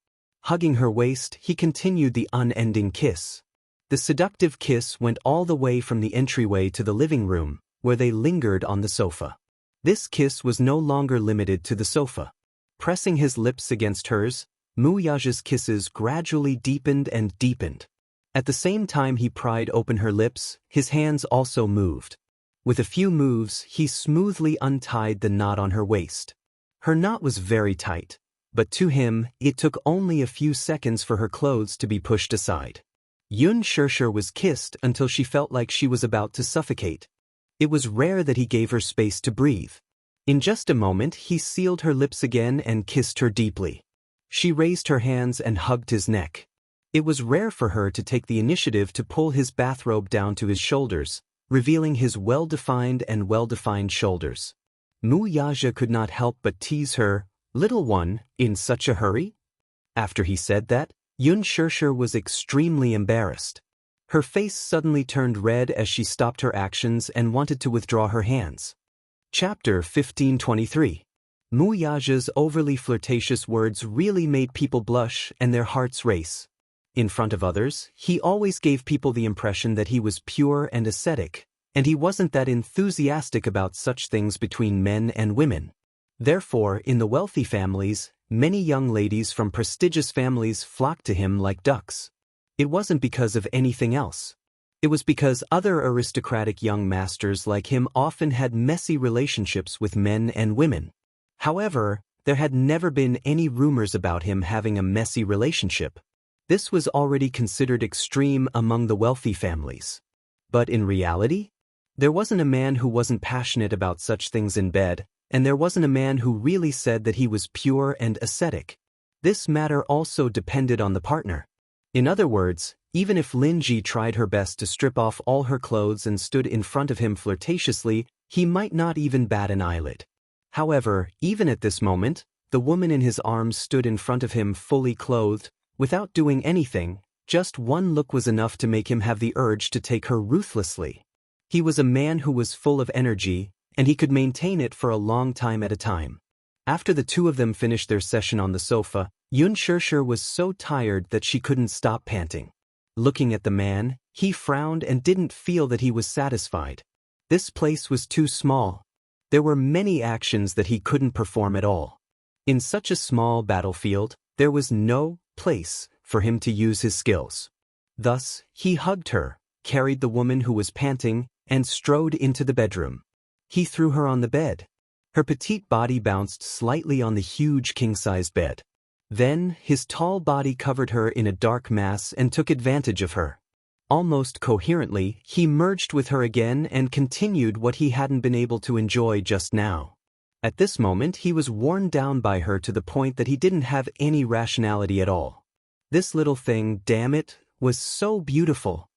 A: Hugging her waist, he continued the unending kiss. The seductive kiss went all the way from the entryway to the living room, where they lingered on the sofa. This kiss was no longer limited to the sofa. Pressing his lips against hers, Wuxia's kisses gradually deepened and deepened. At the same time he pried open her lips, his hands also moved. With a few moves, he smoothly untied the knot on her waist. Her knot was very tight, but to him, it took only a few seconds for her clothes to be pushed aside. Xianxia was kissed until she felt like she was about to suffocate. It was rare that he gave her space to breathe. In just a moment, he sealed her lips again and kissed her deeply. She raised her hands and hugged his neck. It was rare for her to take the initiative to pull his bathrobe down to his shoulders, revealing his well-defined shoulders. Wuxia could not help but tease her, "Little one, in such a hurry?" After he said that, Xianxia was extremely embarrassed. Her face suddenly turned red as she stopped her actions and wanted to withdraw her hands. Chapter 1523. Wuxia's overly flirtatious words really made people blush and their hearts race. In front of others, he always gave people the impression that he was pure and ascetic, and he wasn't that enthusiastic about such things between men and women. Therefore, in the wealthy families, many young ladies from prestigious families flocked to him like ducks. It wasn't because of anything else. It was because other aristocratic young masters like him often had messy relationships with men and women. However, there had never been any rumors about him having a messy relationship. This was already considered extreme among the wealthy families. But in reality, there wasn't a man who wasn't passionate about such things in bed, and there wasn't a man who really said that he was pure and ascetic. This matter also depended on the partner. In other words, even if Linji tried her best to strip off all her clothes and stood in front of him flirtatiously, he might not even bat an eyelid. However, even at this moment, the woman in his arms stood in front of him fully clothed, without doing anything. Just one look was enough to make him have the urge to take her ruthlessly. He was a man who was full of energy, and he could maintain it for a long time at a time. After the two of them finished their session on the sofa, Xianxia was so tired that she couldn't stop panting. Looking at the man, he frowned and didn't feel that he was satisfied. This place was too small. There were many actions that he couldn't perform at all. In such a small battlefield, there was no place for him to use his skills. Thus, he hugged her, carried the woman who was panting, and strode into the bedroom. He threw her on the bed. Her petite body bounced slightly on the huge king-sized bed. Then, his tall body covered her in a dark mass and took advantage of her. Almost coherently, he merged with her again and continued what he hadn't been able to enjoy just now. At this moment, he was worn down by her to the point that he didn't have any rationality at all. This little thing, damn it, was so beautiful.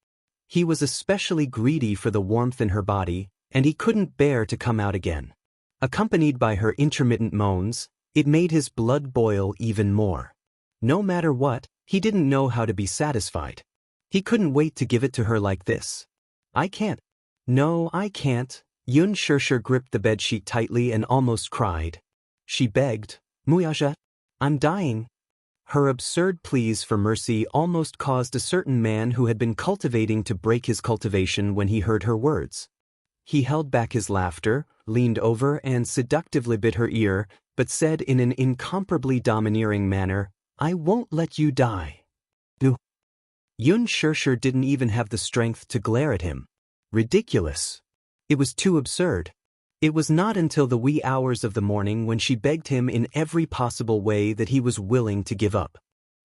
A: He was especially greedy for the warmth in her body, and he couldn't bear to come out again. Accompanied by her intermittent moans, it made his blood boil even more. No matter what, he didn't know how to be satisfied. He couldn't wait to give it to her like this. "I can't. No, I can't." Xianxia gripped the bedsheet tightly and almost cried. She begged, "Wuxia, I'm dying." Her absurd pleas for mercy almost caused a certain man who had been cultivating to break his cultivation when he heard her words. He held back his laughter, leaned over and seductively bit her ear, but said in an incomparably domineering manner, "I won't let you die." Xianxia didn't even have the strength to glare at him. Ridiculous. It was too absurd. It was not until the wee hours of the morning when she begged him in every possible way that he was willing to give up.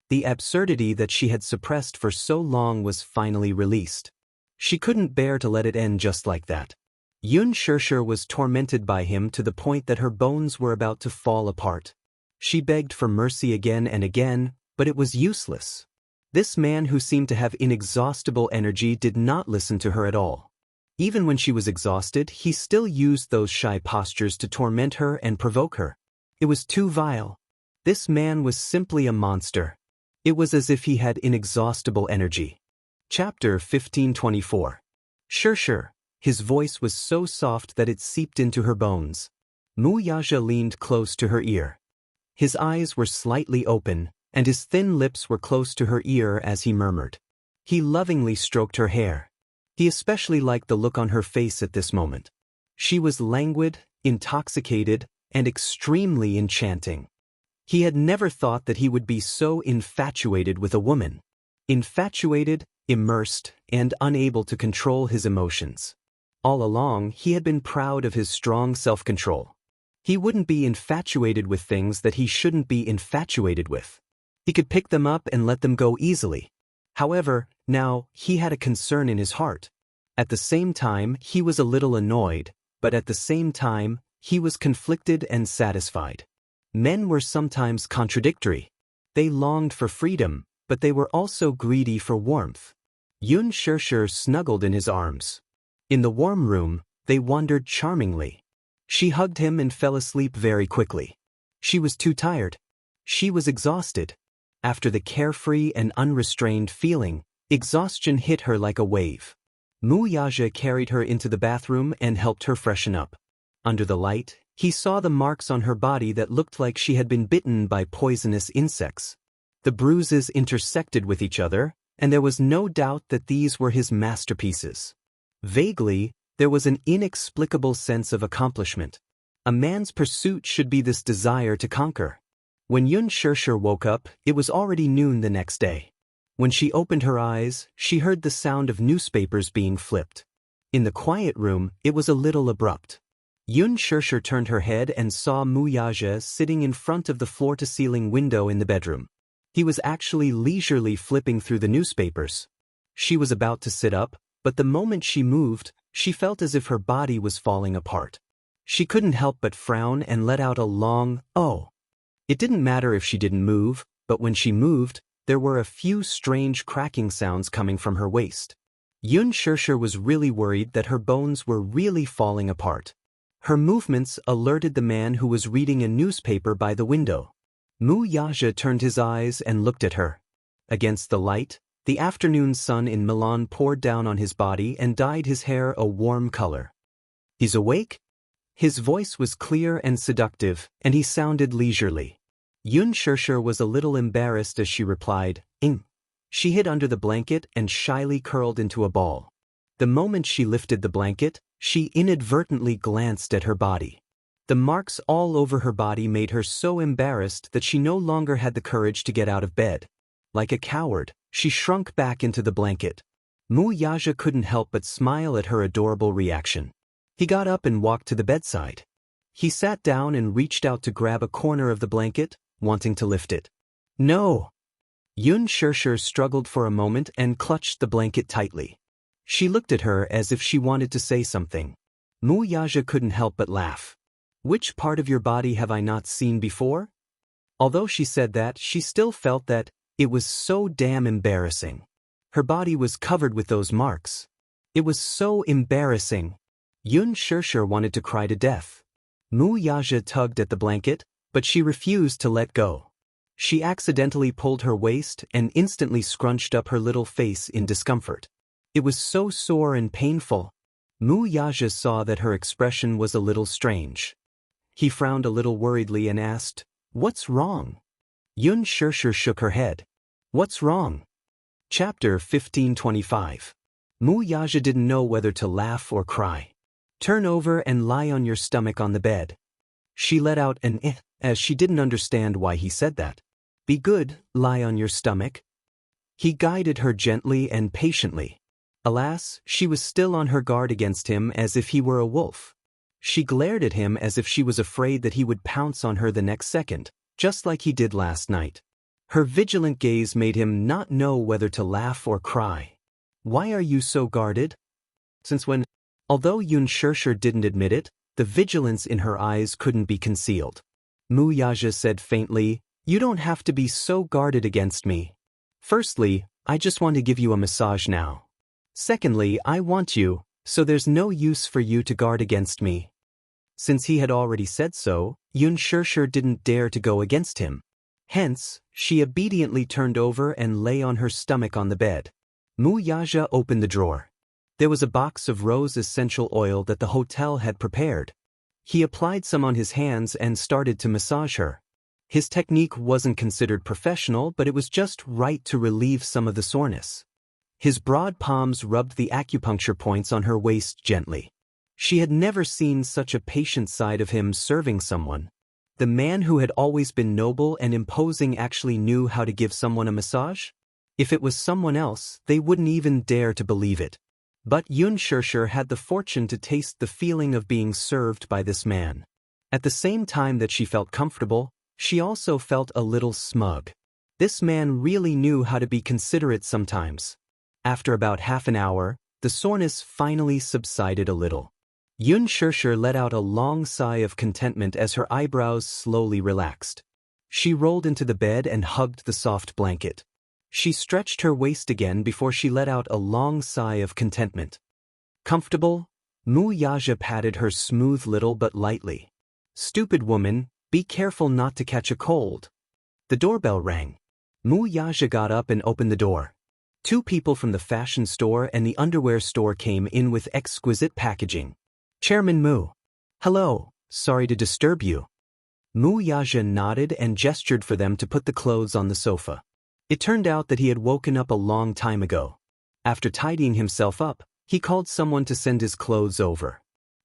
A: The absurdity that she had suppressed for so long was finally released. She couldn't bear to let it end just like that. Xianxia was tormented by him to the point that her bones were about to fall apart. She begged for mercy again and again, but it was useless. This man who seemed to have inexhaustible energy did not listen to her at all. Even when she was exhausted, he still used those shy postures to torment her and provoke her. It was too vile. This man was simply a monster. It was as if he had inexhaustible energy. Chapter 1524. Sure. His voice was so soft that it seeped into her bones. Wuxia leaned close to her ear. His eyes were slightly open, and his thin lips were close to her ear as he murmured. He lovingly stroked her hair. He especially liked the look on her face at this moment. She was languid, intoxicated, and extremely enchanting. He had never thought that he would be so infatuated with a woman. Infatuated, immersed, and unable to control his emotions. All along, he had been proud of his strong self-control. He wouldn't be infatuated with things that he shouldn't be infatuated with. He could pick them up and let them go easily. However, now, he had a concern in his heart. At the same time, he was a little annoyed, but at the same time, he was conflicted and satisfied. Men were sometimes contradictory. They longed for freedom, but they were also greedy for warmth. Xianxia snuggled in his arms. In the warm room, they wandered charmingly. She hugged him and fell asleep very quickly. She was too tired. She was exhausted. After the carefree and unrestrained feeling, exhaustion hit her like a wave. Wuxia carried her into the bathroom and helped her freshen up. Under the light, he saw the marks on her body that looked like she had been bitten by poisonous insects. The bruises intersected with each other, and there was no doubt that these were his masterpieces. Vaguely, there was an inexplicable sense of accomplishment. A man's pursuit should be this desire to conquer. When Xianxia woke up, it was already noon the next day. When she opened her eyes, she heard the sound of newspapers being flipped. In the quiet room, it was a little abrupt. Xianxia turned her head and saw Wuxia sitting in front of the floor-to-ceiling window in the bedroom. He was actually leisurely flipping through the newspapers. She was about to sit up, but the moment she moved, she felt as if her body was falling apart. She couldn't help but frown and let out a long, "Oh." It didn't matter if she didn't move, but when she moved, there were a few strange cracking sounds coming from her waist. Xianxia was really worried that her bones were really falling apart. Her movements alerted the man who was reading a newspaper by the window. Wuxia turned his eyes and looked at her. Against the light, the afternoon sun in Milan poured down on his body and dyed his hair a warm color. "He's awake?" His voice was clear and seductive, and he sounded leisurely. Xianxia was a little embarrassed as she replied, "Ing." She hid under the blanket and shyly curled into a ball. The moment she lifted the blanket, she inadvertently glanced at her body. The marks all over her body made her so embarrassed that she no longer had the courage to get out of bed. Like a coward, she shrunk back into the blanket. Wuxia couldn't help but smile at her adorable reaction. He got up and walked to the bedside. He sat down and reached out to grab a corner of the blanket, wanting to lift it. "No!" Xianxia struggled for a moment and clutched the blanket tightly. She looked at her as if she wanted to say something. Wuxia couldn't help but laugh. "Which part of your body have I not seen before?" Although she said that, she still felt that it was so damn embarrassing. Her body was covered with those marks. It was so embarrassing. Xianxia wanted to cry to death. Wuxia tugged at the blanket, but she refused to let go. She accidentally pulled her waist and instantly scrunched up her little face in discomfort. It was so sore and painful. Wuxia saw that her expression was a little strange. He frowned a little worriedly and asked, "What's wrong?" Xianxia shook her head. "What's wrong?" Chapter 1525. Wuxia didn't know whether to laugh or cry. "Turn over and lie on your stomach on the bed." She let out an "eh," as she didn't understand why he said that. "Be good, lie on your stomach." He guided her gently and patiently. Alas, she was still on her guard against him as if he were a wolf. She glared at him as if she was afraid that he would pounce on her the next second, just like he did last night. Her vigilant gaze made him not know whether to laugh or cry. "Why are you so guarded?" Since when? Although Xianxia didn't admit it, the vigilance in her eyes couldn't be concealed. Wuxia said faintly, "You don't have to be so guarded against me. Firstly, I just want to give you a massage now. Secondly, I want you, so there's no use for you to guard against me." Since he had already said so, Xianxia didn't dare to go against him. Hence, she obediently turned over and lay on her stomach on the bed. Wuxia opened the drawer. There was a box of rose essential oil that the hotel had prepared. He applied some on his hands and started to massage her. His technique wasn't considered professional, but it was just right to relieve some of the soreness. His broad palms rubbed the acupuncture points on her waist gently. She had never seen such a patient side of him serving someone. The man who had always been noble and imposing actually knew how to give someone a massage? If it was someone else, they wouldn't even dare to believe it. But Xianxia had the fortune to taste the feeling of being served by this man. At the same time that she felt comfortable, she also felt a little smug. This man really knew how to be considerate sometimes. After about half an hour, the soreness finally subsided a little. Xianxia let out a long sigh of contentment as her eyebrows slowly relaxed. She rolled into the bed and hugged the soft blanket. She stretched her waist again before she let out a long sigh of contentment. Comfortable? Wuxia patted her smooth little butt lightly. Stupid woman, be careful not to catch a cold. The doorbell rang. Wuxia got up and opened the door. Two people from the fashion store and the underwear store came in with exquisite packaging. Chairman Mu. Hello, sorry to disturb you. Wuxia nodded and gestured for them to put the clothes on the sofa. It turned out that he had woken up a long time ago. After tidying himself up, he called someone to send his clothes over.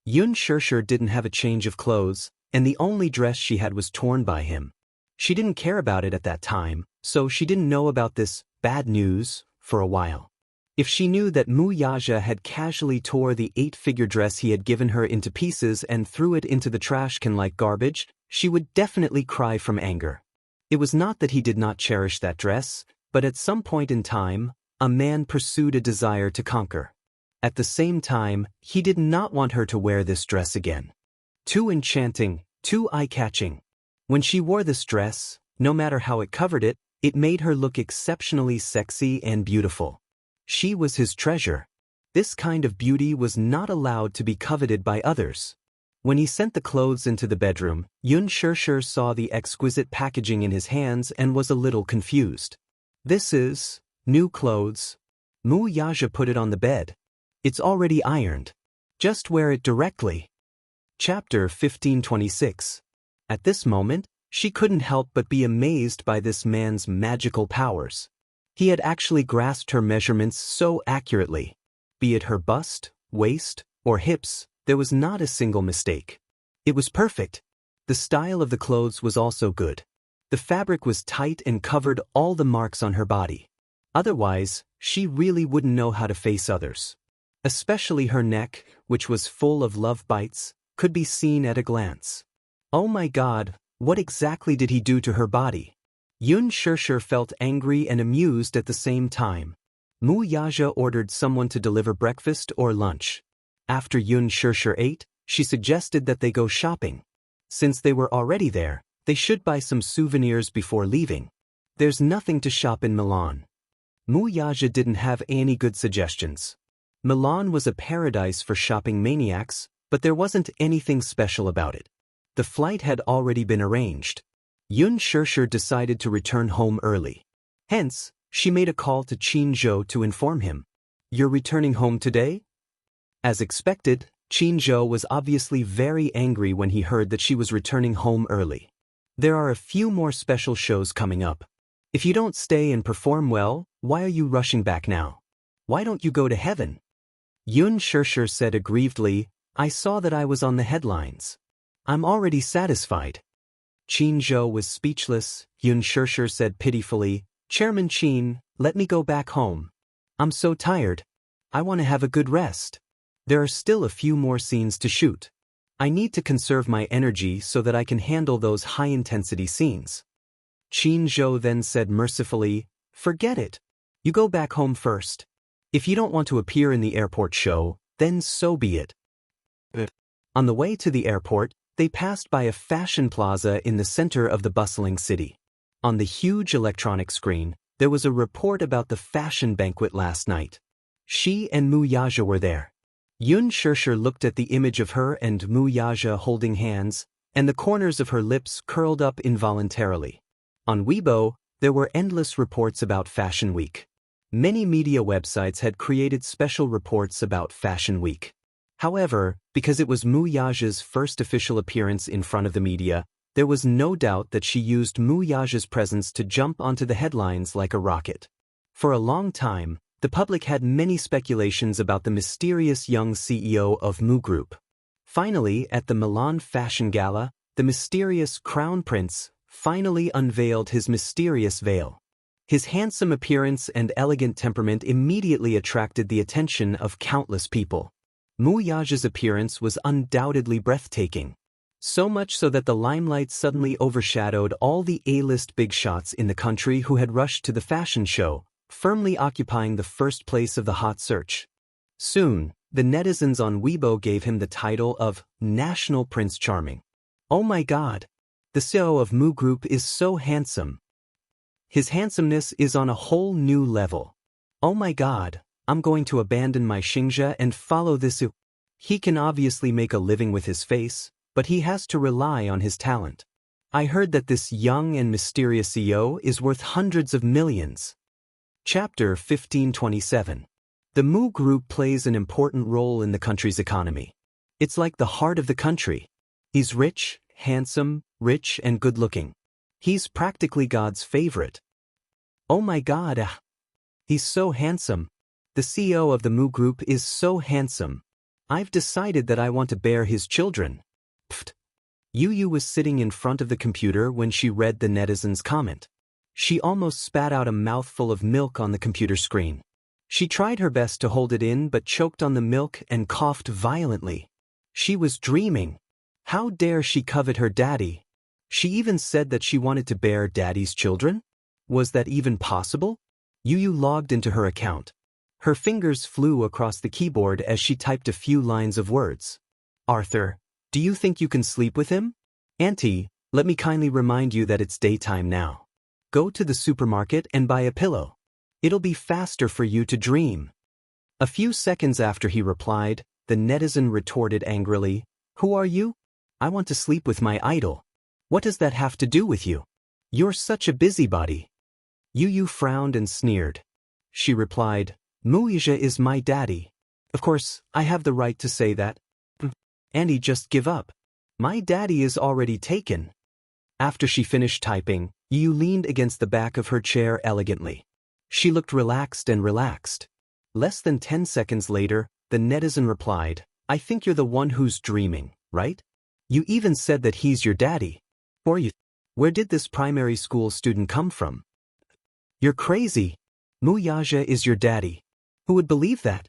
A: Xianxia didn't have a change of clothes, and the only dress she had was torn by him. She didn't care about it at that time, so she didn't know about this bad news for a while. If she knew that Wuxia had casually tore the 8-figure dress he had given her into pieces and threw it into the trash can like garbage, she would definitely cry from anger. It was not that he did not cherish that dress, but at some point in time, a man pursued a desire to conquer. At the same time, he did not want her to wear this dress again. Too enchanting, too eye-catching. When she wore this dress, no matter how it covered it, it made her look exceptionally sexy and beautiful. She was his treasure. This kind of beauty was not allowed to be coveted by others. When he sent the clothes into the bedroom, Xianxia saw the exquisite packaging in his hands and was a little confused. This is new clothes. Wuxia put it on the bed. It's already ironed. Just wear it directly. Chapter 1526. At this moment, she couldn't help but be amazed by this man's magical powers. He had actually grasped her measurements so accurately. Be it her bust, waist, or hips, there was not a single mistake. It was perfect. The style of the clothes was also good. The fabric was tight and covered all the marks on her body. Otherwise, she really wouldn't know how to face others. Especially her neck, which was full of love bites, could be seen at a glance. Oh my God, what exactly did he do to her body? Xianxia felt angry and amused at the same time. Wuxia ordered someone to deliver breakfast or lunch. After Xianxia ate, she suggested that they go shopping. Since they were already there, they should buy some souvenirs before leaving. There's nothing to shop in Milan. Wuxia didn't have any good suggestions. Milan was a paradise for shopping maniacs, but there wasn't anything special about it. The flight had already been arranged. Xianxia decided to return home early. Hence, she made a call to Xianxia to inform him. You're returning home today? As expected, Xianxia was obviously very angry when he heard that she was returning home early. There are a few more special shows coming up. If you don't stay and perform well, why are you rushing back now? Why don't you go to heaven? Xianxia said aggrievedly, I saw that I was on the headlines. I'm already satisfied. Xianxia was speechless. Xianxia said pitifully, Chairman Qin, let me go back home. I'm so tired. I want to have a good rest. There are still a few more scenes to shoot. I need to conserve my energy so that I can handle those high-intensity scenes. Xianxia then said mercifully, forget it. You go back home first. If you don't want to appear in the airport show, then so be it. On the way to the airport, they passed by a fashion plaza in the center of the bustling city. On the huge electronic screen, there was a report about the fashion banquet last night. She and Wuxia were there. Xianxia looked at the image of her and Wuxia holding hands, and the corners of her lips curled up involuntarily. On Weibo, there were endless reports about Fashion Week. Many media websites had created special reports about Fashion Week. However, because it was Wuxia's first official appearance in front of the media, there was no doubt that she used Wuxia's presence to jump onto the headlines like a rocket. For a long time, the public had many speculations about the mysterious young CEO of Mu Group. Finally, at the Milan Fashion Gala, the mysterious Crown Prince finally unveiled his mysterious veil. His handsome appearance and elegant temperament immediately attracted the attention of countless people. Wuxia's appearance was undoubtedly breathtaking. So much so that the limelight suddenly overshadowed all the A-list big shots in the country who had rushed to the fashion show, firmly occupying the first place of the hot search. Soon, the netizens on Weibo gave him the title of National Prince Charming. Oh my God! The CEO of Mu Group is so handsome. His handsomeness is on a whole new level. Oh my god, I'm going to abandon my Xianxia and follow this. He can obviously make a living with his face, but he has to rely on his talent. I heard that this young and mysterious CEO is worth hundreds of millions. Chapter 1527. The Mu Group plays an important role in the country's economy. It's like the heart of the country. He's rich, handsome, rich and good-looking. He's practically God's favorite. Oh my god, he's so handsome. The CEO of the Mu Group is so handsome. I've decided that I want to bear his children. Pfft. Yu was sitting in front of the computer when she read the netizen's comment. She almost spat out a mouthful of milk on the computer screen. She tried her best to hold it in but choked on the milk and coughed violently. She was dreaming. How dare she covet her daddy? She even said that she wanted to bear daddy's children? Was that even possible? Yu logged into her account. Her fingers flew across the keyboard as she typed a few lines of words. Arthur, do you think you can sleep with him? Auntie, let me kindly remind you that it's daytime now. Go to the supermarket and buy a pillow. It'll be faster for you to dream. A few seconds after he replied, the netizen retorted angrily, Who are you? I want to sleep with my idol. What does that have to do with you? You're such a busybody. Yu frowned and sneered. She replied, Wuxia is my daddy. Of course, I have the right to say that. Andy, just give up. My daddy is already taken. After she finished typing, Yu leaned against the back of her chair elegantly. She looked relaxed and relaxed. Less than 10 seconds later, the netizen replied, I think you're the one who's dreaming, right? You even said that he's your daddy. Or you. Where did this primary school student come from? You're crazy. Wuxia is your daddy. Who would believe that?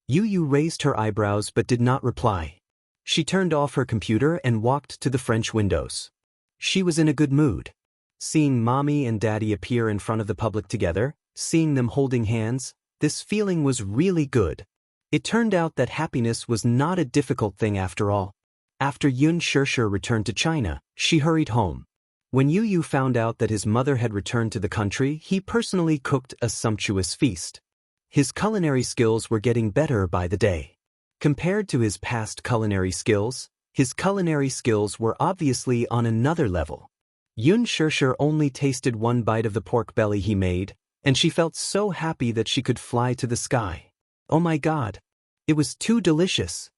A: Yu raised her eyebrows but did not reply. She turned off her computer and walked to the French windows. She was in a good mood. Seeing mommy and daddy appear in front of the public together, seeing them holding hands, this feeling was really good. It turned out that happiness was not a difficult thing after all. After Xianxia returned to China, she hurried home. When Yu found out that his mother had returned to the country, he personally cooked a sumptuous feast. His culinary skills were getting better by the day. Compared to his past culinary skills, his culinary skills were obviously on another level. Xianxia only tasted one bite of the pork belly he made, and she felt so happy that she could fly to the sky. Oh my god! It was too delicious.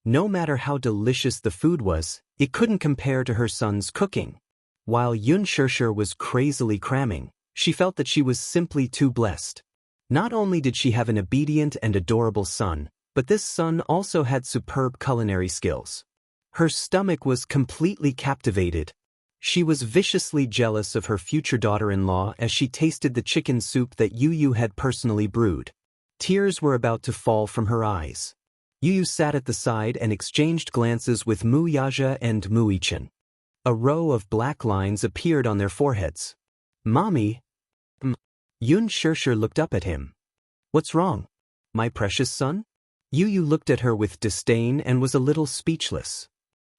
A: No matter how delicious the food was, it couldn't compare to her son's cooking. While Xianxia was crazily cramming, she felt that she was simply too blessed. Not only did she have an obedient and adorable son, but this son also had superb culinary skills. Her stomach was completely captivated. She was viciously jealous of her future daughter-in-law as she tasted the chicken soup that Yu had personally brewed. Tears were about to fall from her eyes. Yu sat at the side and exchanged glances with Wuxia and Wuqian. A row of black lines appeared on their foreheads. Mommy? Xianxia looked up at him. What's wrong? My precious son? Yu looked at her with disdain and was a little speechless.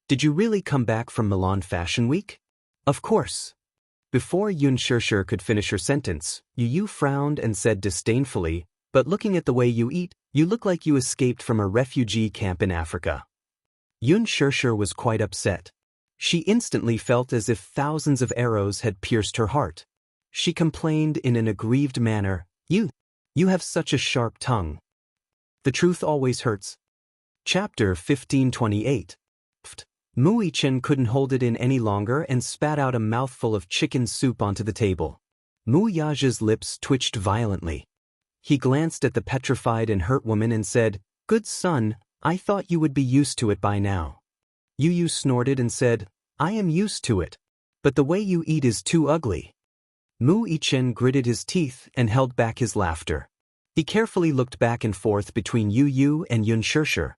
A: Did you really come back from Milan Fashion Week? Of course. Before Xianxia could finish her sentence, Yu frowned and said disdainfully, but looking at the way you eat, you look like you escaped from a refugee camp in Africa. Xianxia was quite upset. She instantly felt as if thousands of arrows had pierced her heart. She complained in an aggrieved manner, You have such a sharp tongue. The truth always hurts. Chapter 1528. Wuqian couldn't hold it in any longer and spat out a mouthful of chicken soup onto the table. Wuxia's lips twitched violently. He glanced at the petrified and hurt woman and said, Good son, I thought you would be used to it by now. Yu snorted and said, I am used to it. But the way you eat is too ugly. Wuqian gritted his teeth and held back his laughter. He carefully looked back and forth between Yu and Xianxia.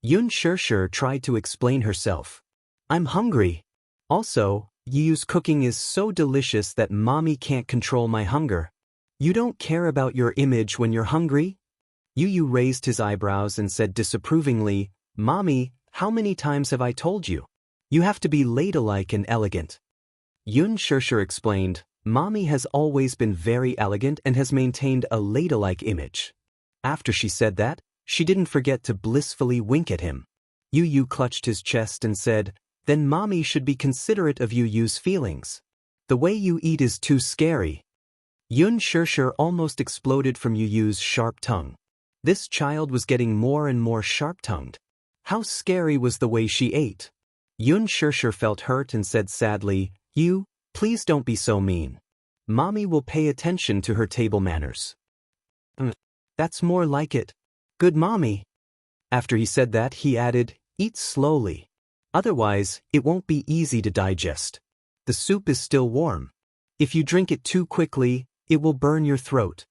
A: Xianxia tried to explain herself. I'm hungry. Also, Yu's cooking is so delicious that mommy can't control my hunger. You don't care about your image when you're hungry? Yu raised his eyebrows and said disapprovingly, Mommy, how many times have I told you? You have to be ladylike and elegant. Yun Shirshir explained, Mommy has always been very elegant and has maintained a ladylike image. After she said that, she didn't forget to blissfully wink at him. Yu Yu clutched his chest and said, then Mommy should be considerate of Yu Yu's feelings. The way you eat is too scary. Yun Shirshir almost exploded from Yu Yu's sharp tongue. This child was getting more and more sharp-tongued. How scary was the way she ate? Yun Shirshir felt hurt and said sadly, You, please don't be so mean. Mommy will pay attention to her table manners. That's more like it. Good mommy. After he said that, he added, Eat slowly. Otherwise, it won't be easy to digest. The soup is still warm. If you drink it too quickly, it will burn your throat.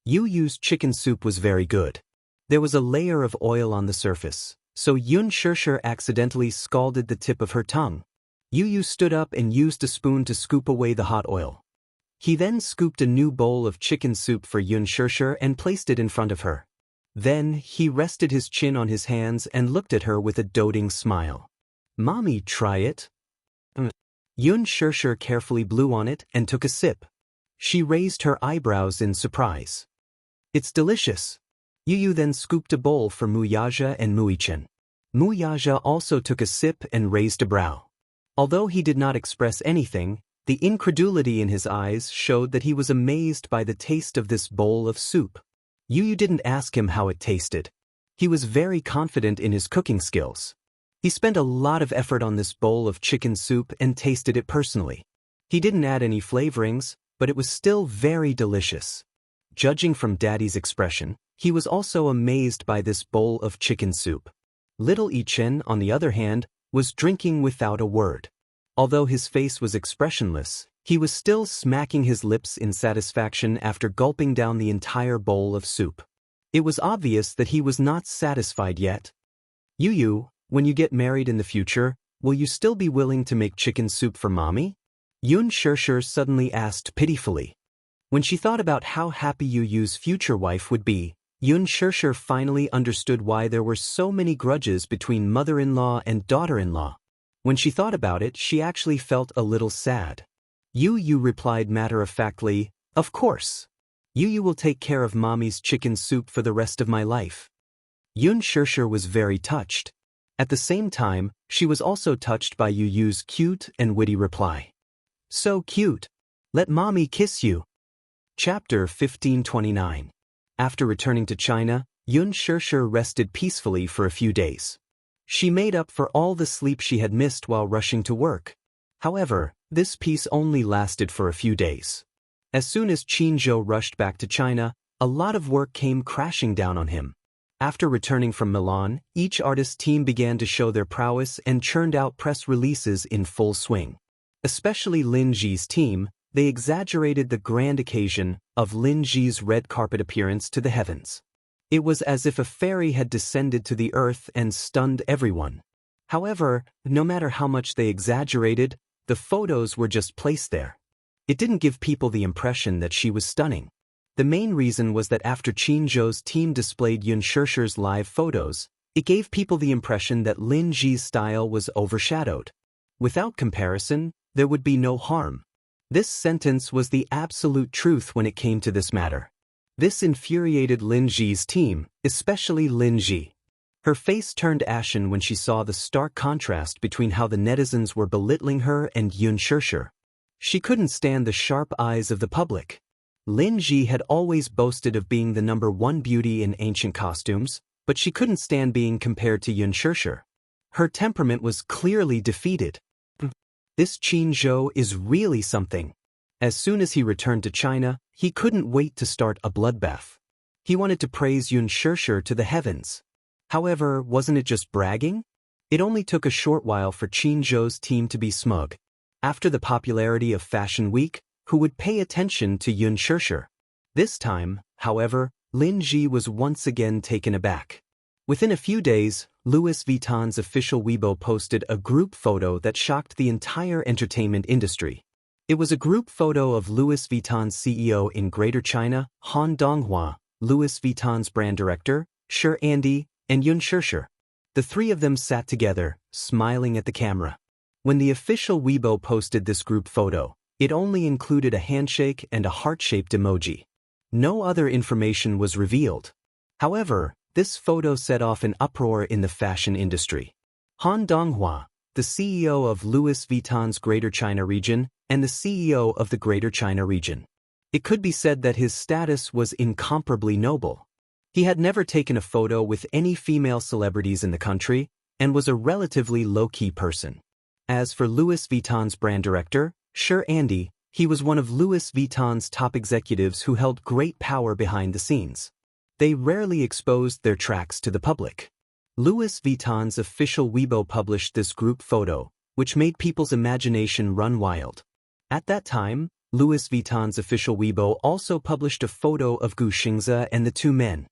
A: Yu Yu's chicken soup was very good. There was a layer of oil on the surface, so Yun Shirshir accidentally scalded the tip of her tongue. Yu Yu stood up and used a spoon to scoop away the hot oil. He then scooped a new bowl of chicken soup for Yun Shirshir and placed it in front of her. Then, he rested his chin on his hands and looked at her with a doting smile. Mommy, try it. Yun Shirshir carefully blew on it and took a sip. She raised her eyebrows in surprise. It's delicious. Yu Yu then scooped a bowl for Muyajia and Muichen. Muyajia also took a sip and raised a brow. Although he did not express anything, the incredulity in his eyes showed that he was amazed by the taste of this bowl of soup. Yu Yu didn't ask him how it tasted. He was very confident in his cooking skills. He spent a lot of effort on this bowl of chicken soup and tasted it personally. He didn't add any flavorings, but it was still very delicious. Judging from Daddy's expression, he was also amazed by this bowl of chicken soup. Little Ichen, on the other hand, was drinking without a word. Although his face was expressionless, he was still smacking his lips in satisfaction after gulping down the entire bowl of soup. It was obvious that he was not satisfied yet. Yu Yu, when you get married in the future, will you still be willing to make chicken soup for Mommy? Yun Shirshir suddenly asked pitifully. When she thought about how happy Yu Yu's future wife would be, Yun Shirshir finally understood why there were so many grudges between mother-in-law and daughter-in-law. When she thought about it, she actually felt a little sad. Yu Yu replied matter-of-factly, Of course. Yu Yu will take care of Mommy's chicken soup for the rest of my life. Yun Shirshir was very touched. At the same time, she was also touched by Yu Yu's cute and witty reply. So cute. Let Mommy kiss you. Chapter 1529. After returning to China, Yun Shirshir rested peacefully for a few days. She made up for all the sleep she had missed while rushing to work. However, this peace only lasted for a few days. As soon as Qinzhou rushed back to China, a lot of work came crashing down on him. After returning from Milan, each artist team began to show their prowess and churned out press releases in full swing. Especially Lin Ji's team, they exaggerated the grand occasion of Lin Ji's red carpet appearance to the heavens. It was as if a fairy had descended to the earth and stunned everyone. However, no matter how much they exaggerated, the photos were just placed there. It didn't give people the impression that she was stunning. The main reason was that after Qinzhou's team displayed Yun Shirshir's live photos, it gave people the impression that Lin Ji's style was overshadowed. Without comparison, there would be no harm. This sentence was the absolute truth when it came to this matter. This infuriated Lin Ji's team, especially Lin Ji. Her face turned ashen when she saw the stark contrast between how the netizens were belittling her and Yun Shirshir. She couldn't stand the sharp eyes of the public. Lin Ji had always boasted of being the #1 beauty in ancient costumes, but she couldn't stand being compared to Yun Shirshir. Her temperament was clearly defeated. This Qinzhou is really something. As soon as he returned to China, he couldn't wait to start a bloodbath. He wanted to praise Yun Shirshir to the heavens. However, wasn't it just bragging? It only took a short while for Qinzhou's team to be smug. After the popularity of Fashion Week, who would pay attention to Yun Shirshir? This time, however, Lin Ji was once again taken aback. Within a few days, Louis Vuitton's official Weibo posted a group photo that shocked the entire entertainment industry. It was a group photo of Louis Vuitton's CEO in Greater China, Han Donghua, Louis Vuitton's brand director, Shi Andy, and Yun Shirshir. The three of them sat together, smiling at the camera. When the official Weibo posted this group photo, it only included a handshake and a heart-shaped emoji. No other information was revealed. However, this photo set off an uproar in the fashion industry. Han Donghua, the CEO of Louis Vuitton's Greater China region and the CEO of the Greater China region. It could be said that his status was incomparably noble. He had never taken a photo with any female celebrities in the country and was a relatively low-key person. As for Louis Vuitton's brand director, Xianxia, he was one of Louis Vuitton's top executives who held great power behind the scenes. They rarely exposed their tracks to the public. Louis Vuitton's official Weibo published this group photo, which made people's imagination run wild. At that time, Louis Vuitton's official Weibo also published a photo of Xianxia and the two men.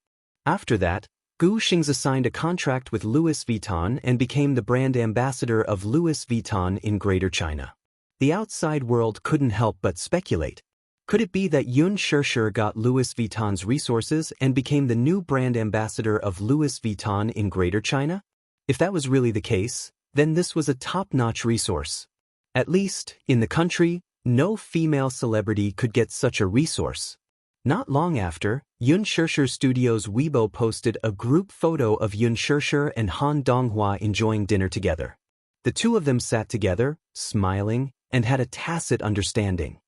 A: After that, Xianxia signed a contract with Louis Vuitton and became the brand ambassador of Louis Vuitton in Greater China. The outside world couldn't help but speculate. Could it be that Xianxia got Louis Vuitton's resources and became the new brand ambassador of Louis Vuitton in Greater China? If that was really the case, then this was a top-notch resource. At least, in the country, no female celebrity could get such a resource. Not long after, Xianxia Studios' Weibo posted a group photo of Xianxia and Han Donghua enjoying dinner together. The two of them sat together, smiling, and had a tacit understanding.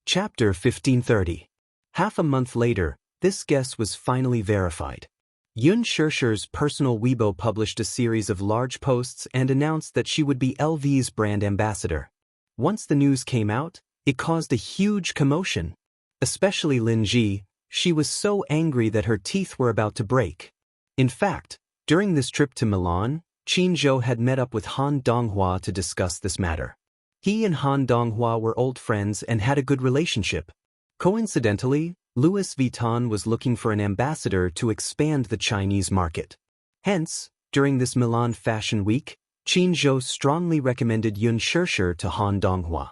A: Chapter 1530. Half a month later, this guess was finally verified. Xianxia's personal Weibo published a series of large posts and announced that she would be LV's brand ambassador. Once the news came out, it caused a huge commotion. Especially Lin Ji, she was so angry that her teeth were about to break. In fact, during this trip to Milan, Qin Zhou had met up with Han Donghua to discuss this matter. He and Han Donghua were old friends and had a good relationship. Coincidentally, Louis Vuitton was looking for an ambassador to expand the Chinese market. Hence, during this Milan Fashion Week, Qin Zhou strongly recommended Xianxia to Han Donghua.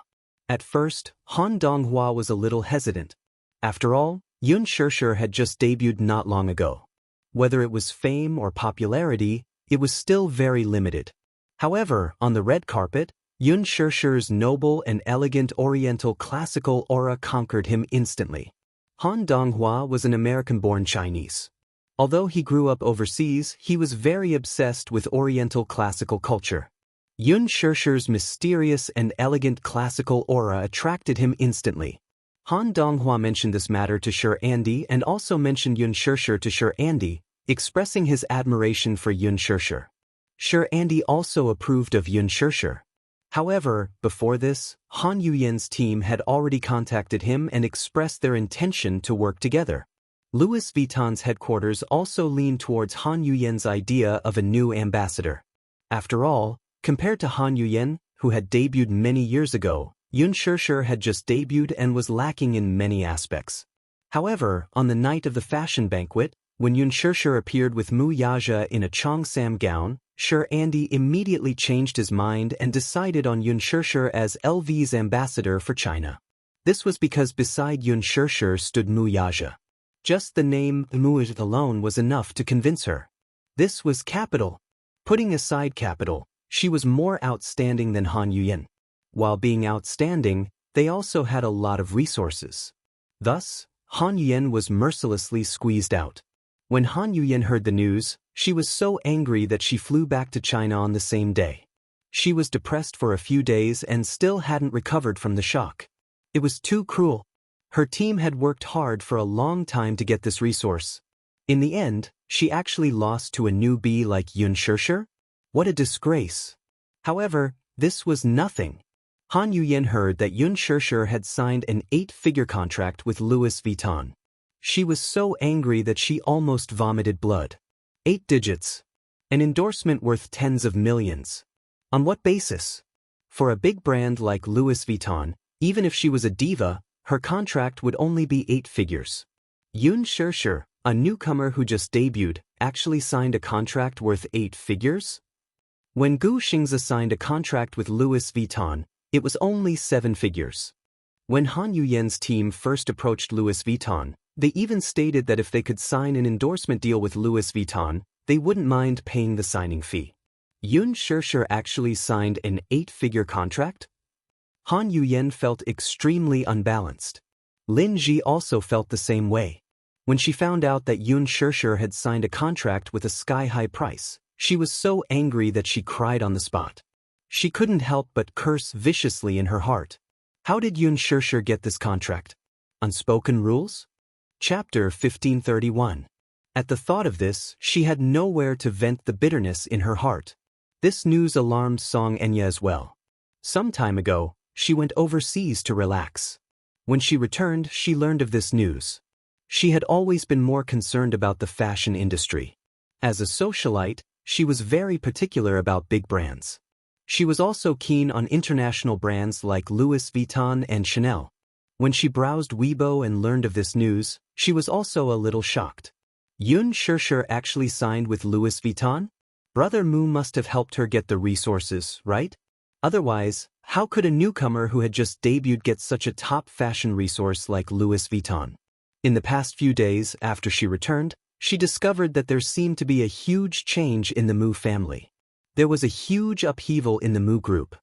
A: At first, Han Donghua was a little hesitant. After all, Xianxia had just debuted not long ago. Whether it was fame or popularity, it was still very limited. However, on the red carpet, Xianxia's noble and elegant Oriental classical aura conquered him instantly. Han Donghua was an American-born Chinese. Although he grew up overseas, he was very obsessed with Oriental classical culture. Xianxia's mysterious and elegant classical aura attracted him instantly. Han Donghua mentioned this matter to Xianxia and also mentioned Xianxia to Xianxia, expressing his admiration for Xianxia. Xianxia also approved of Xianxia. However, before this, Han Yuyan's team had already contacted him and expressed their intention to work together. Louis Vuitton's headquarters also leaned towards Han Yuyan's idea of a new ambassador. After all, compared to Han Yuyan, who had debuted many years ago, Xianxia had just debuted and was lacking in many aspects. However, on the night of the fashion banquet, when Xianxia appeared with Mu Yaja in a cheongsam gown, Xianxia immediately changed his mind and decided on Xianxia as LV's ambassador for China. This was because beside Xianxia stood Mu Yaja. Just the name Mu Yaja alone was enough to convince her. This was capital. Putting aside capital, she was more outstanding than Han Yuyan. While being outstanding, they also had a lot of resources. Thus, Han Yuyan was mercilessly squeezed out. When Han Yuyan heard the news, she was so angry that she flew back to China on the same day. She was depressed for a few days and still hadn't recovered from the shock. It was too cruel. Her team had worked hard for a long time to get this resource. In the end, she actually lost to a newbie like Xianxia? What a disgrace. However, this was nothing. Han Yuyan heard that Xianxia had signed an 8-figure contract with Louis Vuitton. She was so angry that she almost vomited blood. 8 digits. An endorsement worth tens of millions. On what basis? For a big brand like Louis Vuitton, even if she was a diva, her contract would only be 8 figures. Xianxia, a newcomer who just debuted, actually signed a contract worth 8 figures? When Xianxia signed a contract with Louis Vuitton, it was only 7 figures. When Han Yuyan's team first approached Louis Vuitton, they even stated that if they could sign an endorsement deal with Louis Vuitton, they wouldn't mind paying the signing fee. Xianxia actually signed an 8-figure contract? Han Yuyen felt extremely unbalanced. Lin Ji also felt the same way. When she found out that Xianxia had signed a contract with a sky-high price, she was so angry that she cried on the spot. She couldn't help but curse viciously in her heart. How did Xianxia get this contract? Unspoken rules? Chapter 1531. At the thought of this, she had nowhere to vent the bitterness in her heart. This news alarmed Xianxia as well. Some time ago, she went overseas to relax. When she returned, she learned of this news. She had always been more concerned about the fashion industry. As a socialite, she was very particular about big brands. She was also keen on international brands like Louis Vuitton and Chanel. When she browsed Weibo and learned of this news, she was also a little shocked. Xianxia actually signed with Louis Vuitton? Brother Mu must have helped her get the resources, right? Otherwise, how could a newcomer who had just debuted get such a top fashion resource like Louis Vuitton? In the past few days after she returned, she discovered that there seemed to be a huge change in the Mu family. There was a huge upheaval in the Mu group.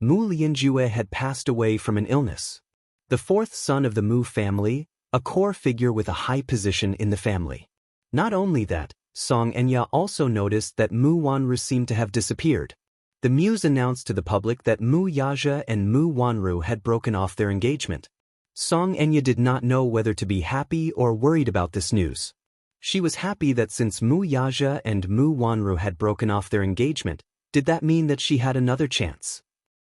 A: Mu Lianjue had passed away from an illness. The fourth son of the Mu family, a core figure with a high position in the family. Not only that, Xianxia also noticed that Mu Wanru seemed to have disappeared. The Muse announced to the public that Mu Yaja and Mu Wanru had broken off their engagement. Xianxia did not know whether to be happy or worried about this news. She was happy that since Mu Yaja and Mu Wanru had broken off their engagement, did that mean that she had another chance?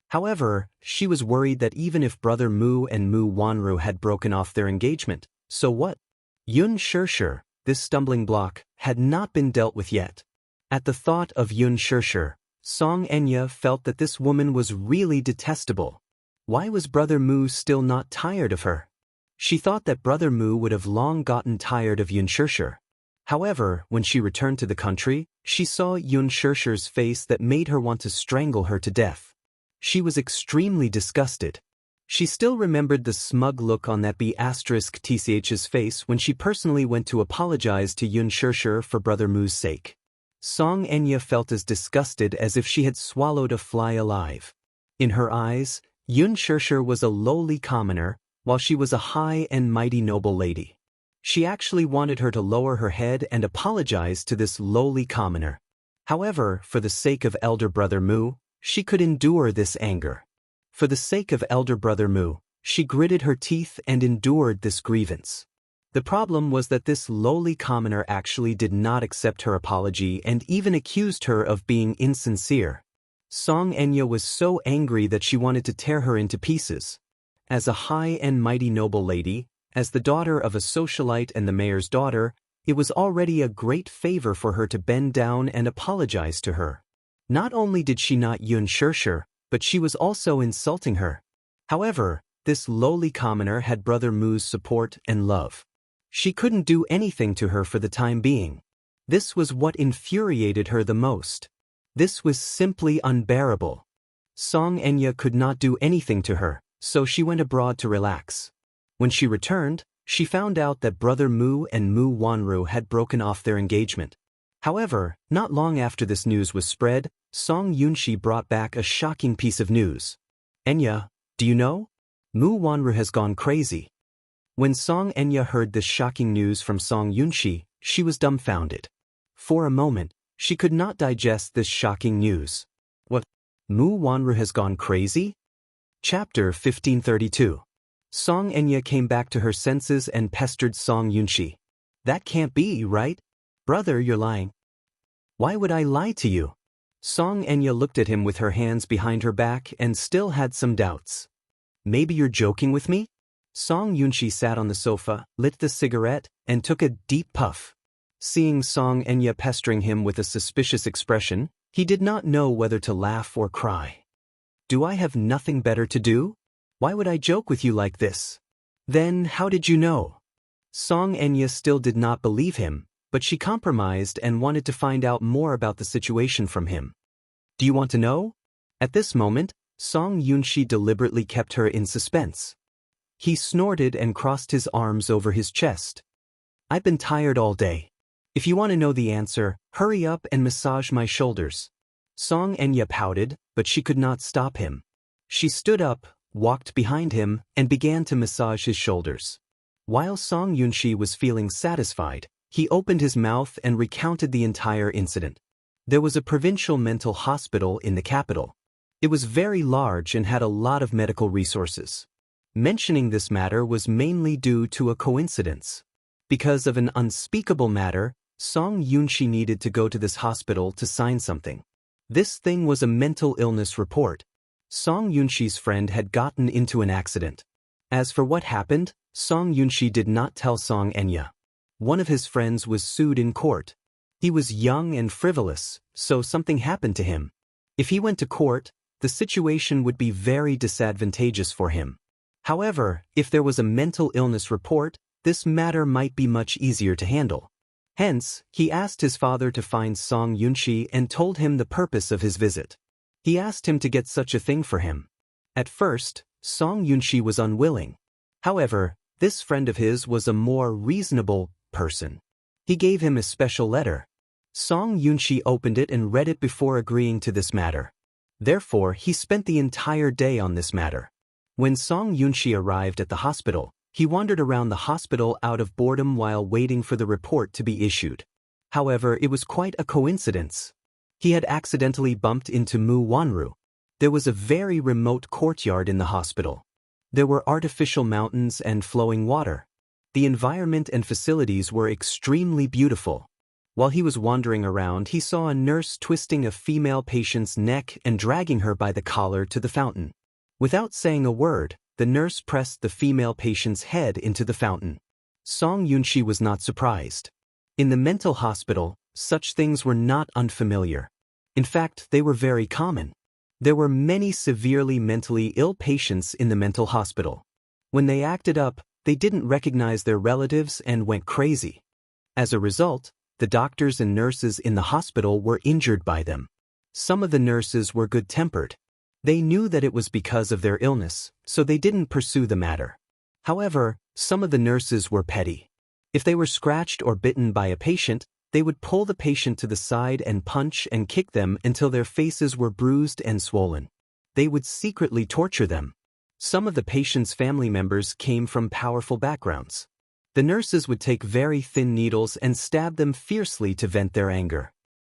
A: However, she was worried that even if Brother Mu and Mu Wanru had broken off their engagement, so what? Xianxia, this stumbling block, had not been dealt with yet. At the thought of Xianxia, Xianxia felt that this woman was really detestable. Why was Brother Mu still not tired of her? She thought that Brother Mu would have long gotten tired of Xianxia. However, when she returned to the country, she saw Xianxia's face that made her want to strangle her to death. She was extremely disgusted. She still remembered the smug look on that B***TCH's face when she personally went to apologize to Xianxia for Brother Mu's sake. Xianxia felt as disgusted as if she had swallowed a fly alive. In her eyes, Xianxia was a lowly commoner, while she was a high and mighty noble lady. She actually wanted her to lower her head and apologize to this lowly commoner. However, for the sake of elder brother Mu, she could endure this anger. For the sake of elder brother Mu, she gritted her teeth and endured this grievance. The problem was that this lowly commoner actually did not accept her apology and even accused her of being insincere. Xianxia was so angry that she wanted to tear her into pieces. As a high and mighty noble lady, as the daughter of a socialite and the mayor's daughter, it was already a great favor for her to bend down and apologize to her. Not only did she not Xianxia, but she was also insulting her. However, this lowly commoner had Brother Mu's support and love. She couldn't do anything to her for the time being. This was what infuriated her the most. This was simply unbearable. Xianxia could not do anything to her, so she went abroad to relax. When she returned, she found out that Brother Mu and Mu Wanru had broken off their engagement. However, not long after this news was spread, Song Yunxi brought back a shocking piece of news. "Enya, do you know? Mu Wanru has gone crazy." When Xianxia heard this shocking news from Song Yunxi, she was dumbfounded. For a moment, she could not digest this shocking news. What? Mu Wanru has gone crazy? Chapter 1532. Xianxia came back to her senses and pestered Song Yunxi. "That can't be, right? Brother, you're lying." "Why would I lie to you?" Xianxia looked at him with her hands behind her back and still had some doubts. "Maybe you're joking with me?" Song Yunxi sat on the sofa, lit the cigarette, and took a deep puff. Seeing Xianxia pestering him with a suspicious expression, he did not know whether to laugh or cry. "Do I have nothing better to do? Why would I joke with you like this?" "Then how did you know?" Xianxia still did not believe him, but she compromised and wanted to find out more about the situation from him. "Do you want to know?" At this moment, Song Yunxi deliberately kept her in suspense. He snorted and crossed his arms over his chest. "I've been tired all day. If you want to know the answer, hurry up and massage my shoulders." Xianxia pouted, but she could not stop him. She stood up, walked behind him, and began to massage his shoulders. While Song Yunxi was feeling satisfied, he opened his mouth and recounted the entire incident. There was a provincial mental hospital in the capital. It was very large and had a lot of medical resources. Mentioning this matter was mainly due to a coincidence. Because of an unspeakable matter, Song Yunxi needed to go to this hospital to sign something. This thing was a mental illness report. Song Yunxi's friend had gotten into an accident. As for what happened, Song Yunxi did not tell Xianxia. One of his friends was sued in court. He was young and frivolous, so something happened to him. If he went to court, the situation would be very disadvantageous for him. However, if there was a mental illness report, this matter might be much easier to handle. Hence, he asked his father to find Song Yunxi and told him the purpose of his visit. He asked him to get such a thing for him. At first, Song Yunxi was unwilling. However, this friend of his was a more reasonable person. He gave him a special letter. Song Yunxi opened it and read it before agreeing to this matter. Therefore, he spent the entire day on this matter. When Song Yunxi arrived at the hospital, he wandered around the hospital out of boredom while waiting for the report to be issued. However, it was quite a coincidence. He had accidentally bumped into Mu Wanru. There was a very remote courtyard in the hospital. There were artificial mountains and flowing water. The environment and facilities were extremely beautiful. While he was wandering around, he saw a nurse twisting a female patient's neck and dragging her by the collar to the fountain. Without saying a word, the nurse pressed the female patient's head into the fountain. Song Yunxi was not surprised. In the mental hospital, such things were not unfamiliar. In fact, they were very common. There were many severely mentally ill patients in the mental hospital. When they acted up, they didn't recognize their relatives and went crazy. As a result, the doctors and nurses in the hospital were injured by them. Some of the nurses were good-tempered. They knew that it was because of their illness, so they didn't pursue the matter. However, some of the nurses were petty. If they were scratched or bitten by a patient, they would pull the patient to the side and punch and kick them until their faces were bruised and swollen. They would secretly torture them. Some of the patient's family members came from powerful backgrounds. The nurses would take very thin needles and stab them fiercely to vent their anger.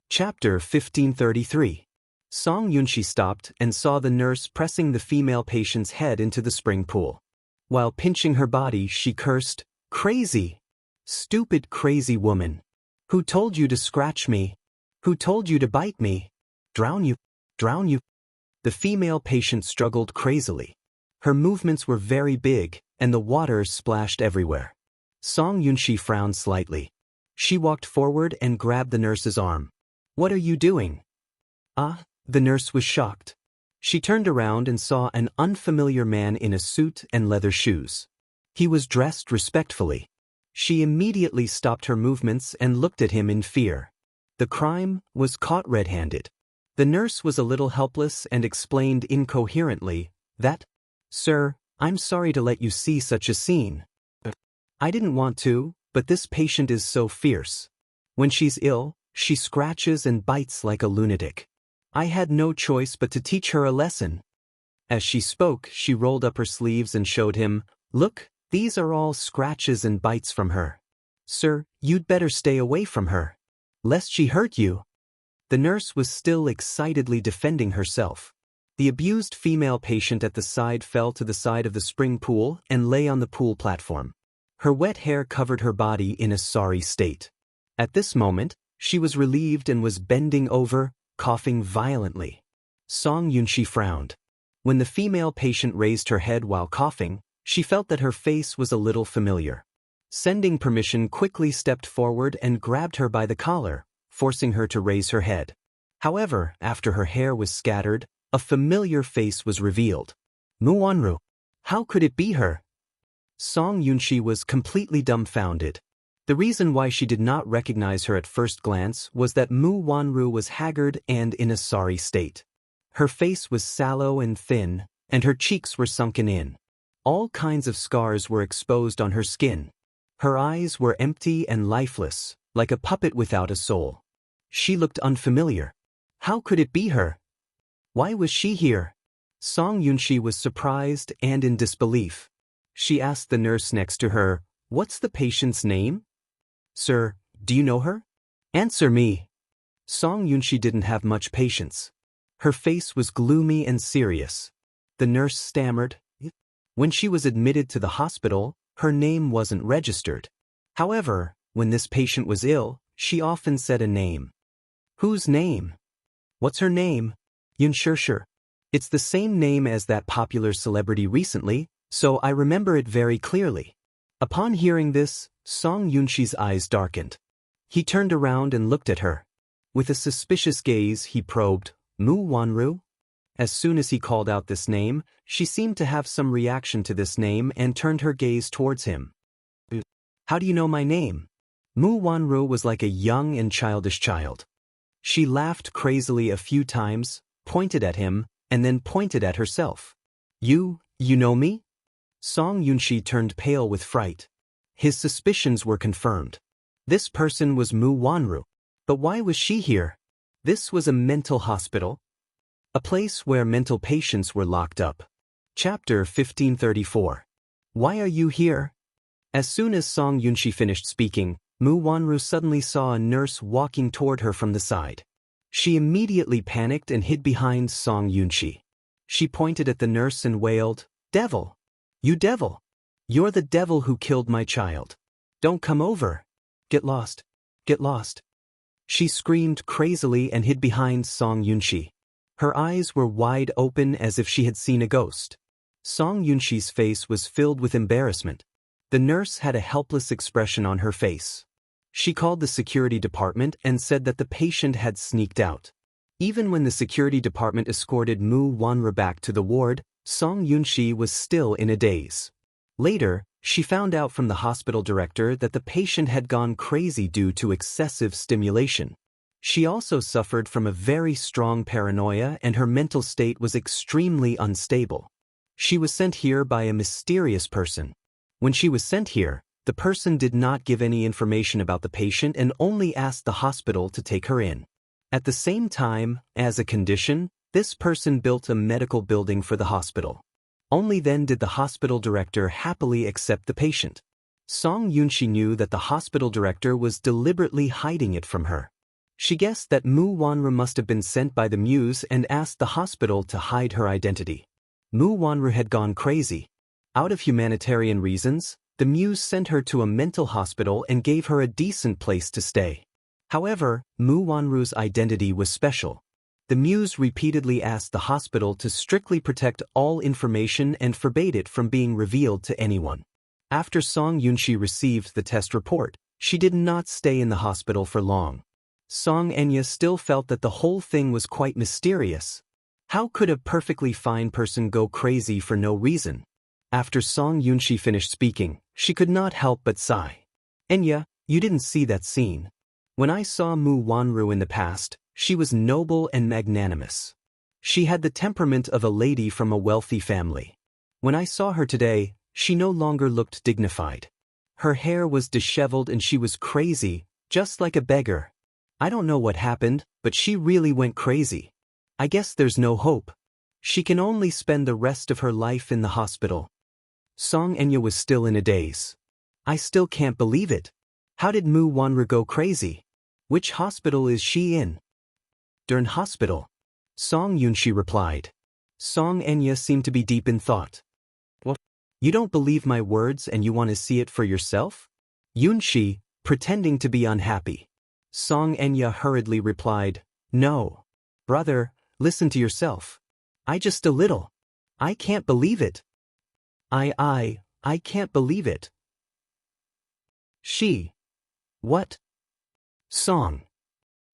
A: Chapter 1533. Song Yunxi stopped and saw the nurse pressing the female patient's head into the spring pool. While pinching her body, she cursed, "Crazy! Stupid crazy woman! Who told you to scratch me? Who told you to bite me? Drown you! Drown you!" The female patient struggled crazily. Her movements were very big, and the water splashed everywhere. Song Yunxi frowned slightly. She walked forward and grabbed the nurse's arm. "What are you doing?" "Ah," the nurse was shocked. She turned around and saw an unfamiliar man in a suit and leather shoes. He was dressed respectfully. She immediately stopped her movements and looked at him in fear. The crime was caught red-handed. The nurse was a little helpless and explained incoherently that, "Sir, I'm sorry to let you see such a scene. I didn't want to, but this patient is so fierce. When she's ill, she scratches and bites like a lunatic. I had no choice but to teach her a lesson." As she spoke, she rolled up her sleeves and showed him, "Look, these are all scratches and bites from her. Sir, you'd better stay away from her, lest she hurt you." The nurse was still excitedly defending herself. The abused female patient at the side fell to the side of the spring pool and lay on the pool platform. Her wet hair covered her body in a sorry state. At this moment, she was relieved and was bending over, coughing violently. Song Yunxi frowned. When the female patient raised her head while coughing, she felt that her face was a little familiar. Sending permission quickly stepped forward and grabbed her by the collar, forcing her to raise her head. However, after her hair was scattered, a familiar face was revealed. Mu Wanru. How could it be her? Song Yunxi was completely dumbfounded. The reason why she did not recognize her at first glance was that Mu Wanru was haggard and in a sorry state. Her face was sallow and thin, and her cheeks were sunken in. All kinds of scars were exposed on her skin. Her eyes were empty and lifeless, like a puppet without a soul. She looked unfamiliar. How could it be her? Why was she here? Song Yunxi was surprised and in disbelief. She asked the nurse next to her, "What's the patient's name?" "Sir, do you know her? Answer me." Song Yunxi didn't have much patience. Her face was gloomy and serious. The nurse stammered. When she was admitted to the hospital, her name wasn't registered. However, when this patient was ill, she often said a name. "Whose name?" "What's her name?" "Xianxia. It's the same name as that popular celebrity recently, so I remember it very clearly." Upon hearing this, Song Yunxi's eyes darkened. He turned around and looked at her. With a suspicious gaze, he probed, "Mu Wanru?" As soon as he called out this name, she seemed to have some reaction to this name and turned her gaze towards him. "How do you know my name?" Mu Wanru was like a young and childish child. She laughed crazily a few times, pointed at him, and then pointed at herself. You know me?" Song Yunxi turned pale with fright. His suspicions were confirmed. This person was Mu Wanru. But why was she here? This was a mental hospital. A place where mental patients were locked up. Chapter 1534. Why are you here? As soon as Song Yunxi finished speaking, Mu Wanru suddenly saw a nurse walking toward her from the side. She immediately panicked and hid behind Song Yunxi. She pointed at the nurse and wailed, "Devil! You devil! You're the devil who killed my child. Don't come over. Get lost. Get lost." She screamed crazily and hid behind Song Yunxi. Her eyes were wide open as if she had seen a ghost. Song Yunxi's face was filled with embarrassment. The nurse had a helpless expression on her face. She called the security department and said that the patient had sneaked out. Even when the security department escorted Mu Wanru back to the ward, Song Yunxi was still in a daze. Later, she found out from the hospital director that the patient had gone crazy due to excessive stimulation. She also suffered from a very strong paranoia and her mental state was extremely unstable. She was sent here by a mysterious person. When she was sent here, the person did not give any information about the patient and only asked the hospital to take her in. At the same time, as a condition, this person built a medical building for the hospital. Only then did the hospital director happily accept the patient. Song Yunxi knew that the hospital director was deliberately hiding it from her. She guessed that Mu Wanru must have been sent by the muse and asked the hospital to hide her identity. Mu Wanru had gone crazy. Out of humanitarian reasons, the muse sent her to a mental hospital and gave her a decent place to stay. However, Mu Wanru's identity was special. The muse repeatedly asked the hospital to strictly protect all information and forbade it from being revealed to anyone. After Song Yunxi received the test report, she did not stay in the hospital for long. Song Enya still felt that the whole thing was quite mysterious. How could a perfectly fine person go crazy for no reason? After Song Yunxi finished speaking, she could not help but sigh. "Enya, you didn't see that scene. When I saw Mu Wanru in the past, she was noble and magnanimous. She had the temperament of a lady from a wealthy family. When I saw her today, she no longer looked dignified. Her hair was disheveled and she was crazy, just like a beggar. I don't know what happened, but she really went crazy. I guess there's no hope. She can only spend the rest of her life in the hospital." Song Enya was still in a daze. "I still can't believe it. How did Mu Wanru go crazy? Which hospital is she in?" "Dern Hospital," Song Yunxi replied. Song Enya seemed to be deep in thought. "What? You don't believe my words and you want to see it for yourself?" Yunxi, pretending to be unhappy. Song Enya hurriedly replied, "No. Brother, listen to yourself. I just a little. I can't believe it. I can't believe it." She. What? Song.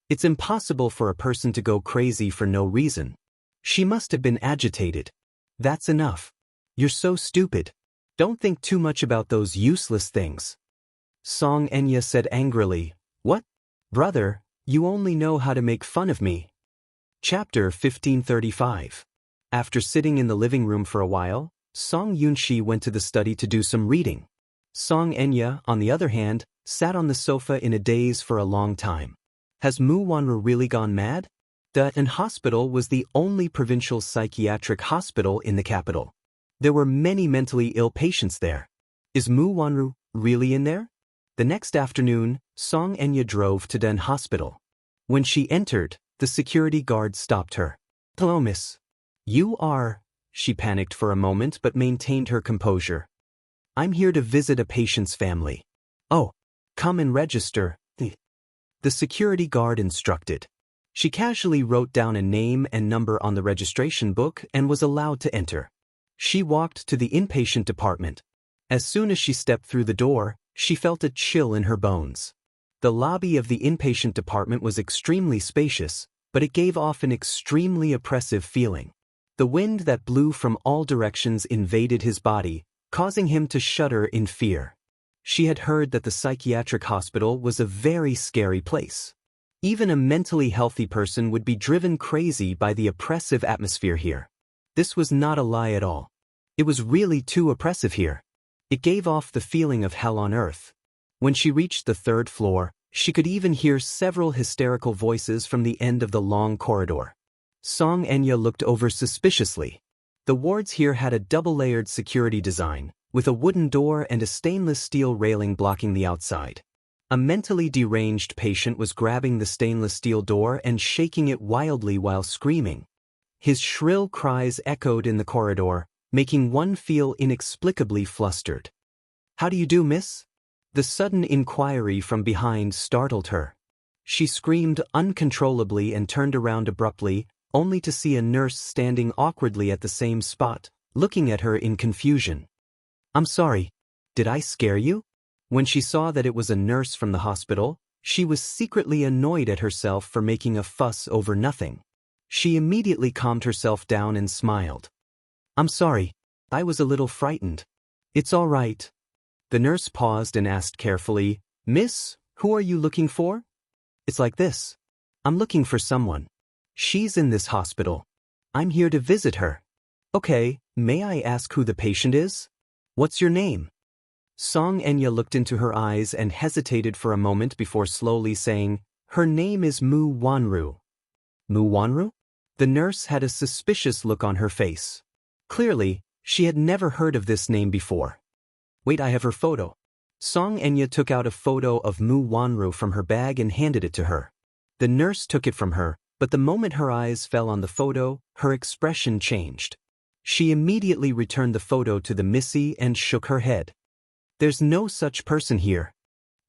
A: It's impossible for a person to go crazy for no reason. She must have been agitated. That's enough. You're so stupid. Don't think too much about those useless things. Song Enya said angrily, "What? Brother, you only know how to make fun of me." Chapter 1535. After sitting in the living room for a while, Song Yunxi went to the study to do some reading. Song Enya, on the other hand, sat on the sofa in a daze for a long time. Has Mu Wanru really gone mad? The hospital was the only provincial psychiatric hospital in the capital. There were many mentally ill patients there. Is Mu Wanru really in there? The next afternoon, Song Enya drove to Den Hospital. When she entered, the security guard stopped her. "Hello, miss. You are..." She panicked for a moment but maintained her composure. "I'm here to visit a patient's family." "Oh, come and register," the security guard instructed. She casually wrote down a name and number on the registration book and was allowed to enter. She walked to the inpatient department. As soon as she stepped through the door, she felt a chill in her bones. The lobby of the inpatient department was extremely spacious, but it gave off an extremely oppressive feeling. The wind that blew from all directions invaded his body, causing him to shudder in fear. She had heard that the psychiatric hospital was a very scary place. Even a mentally healthy person would be driven crazy by the oppressive atmosphere here. This was not a lie at all. It was really too oppressive here. It gave off the feeling of hell on earth. When she reached the third floor, she could even hear several hysterical voices from the end of the long corridor. Song Enya looked over suspiciously. The wards here had a double-layered security design, with a wooden door and a stainless steel railing blocking the outside. A mentally deranged patient was grabbing the stainless steel door and shaking it wildly while screaming. His shrill cries echoed in the corridor, making one feel inexplicably flustered. "How do you do, miss?" The sudden inquiry from behind startled her. She screamed uncontrollably and turned around abruptly, only to see a nurse standing awkwardly at the same spot, looking at her in confusion. "I'm sorry. Did I scare you?" When she saw that it was a nurse from the hospital, she was secretly annoyed at herself for making a fuss over nothing. She immediately calmed herself down and smiled. "I'm sorry. I was a little frightened." "It's all right." The nurse paused and asked carefully, "Miss, who are you looking for?" "It's like this. I'm looking for someone. She's in this hospital. I'm here to visit her." "Okay, may I ask who the patient is? What's your name?" Song Enya looked into her eyes and hesitated for a moment before slowly saying, "Her name is Mu Wanru." "Mu Wanru?" The nurse had a suspicious look on her face. Clearly, she had never heard of this name before. "Wait, I have her photo." Song Enya took out a photo of Mu Wanru from her bag and handed it to her. The nurse took it from her, but the moment her eyes fell on the photo, her expression changed. She immediately returned the photo to the missy and shook her head. "There's no such person here."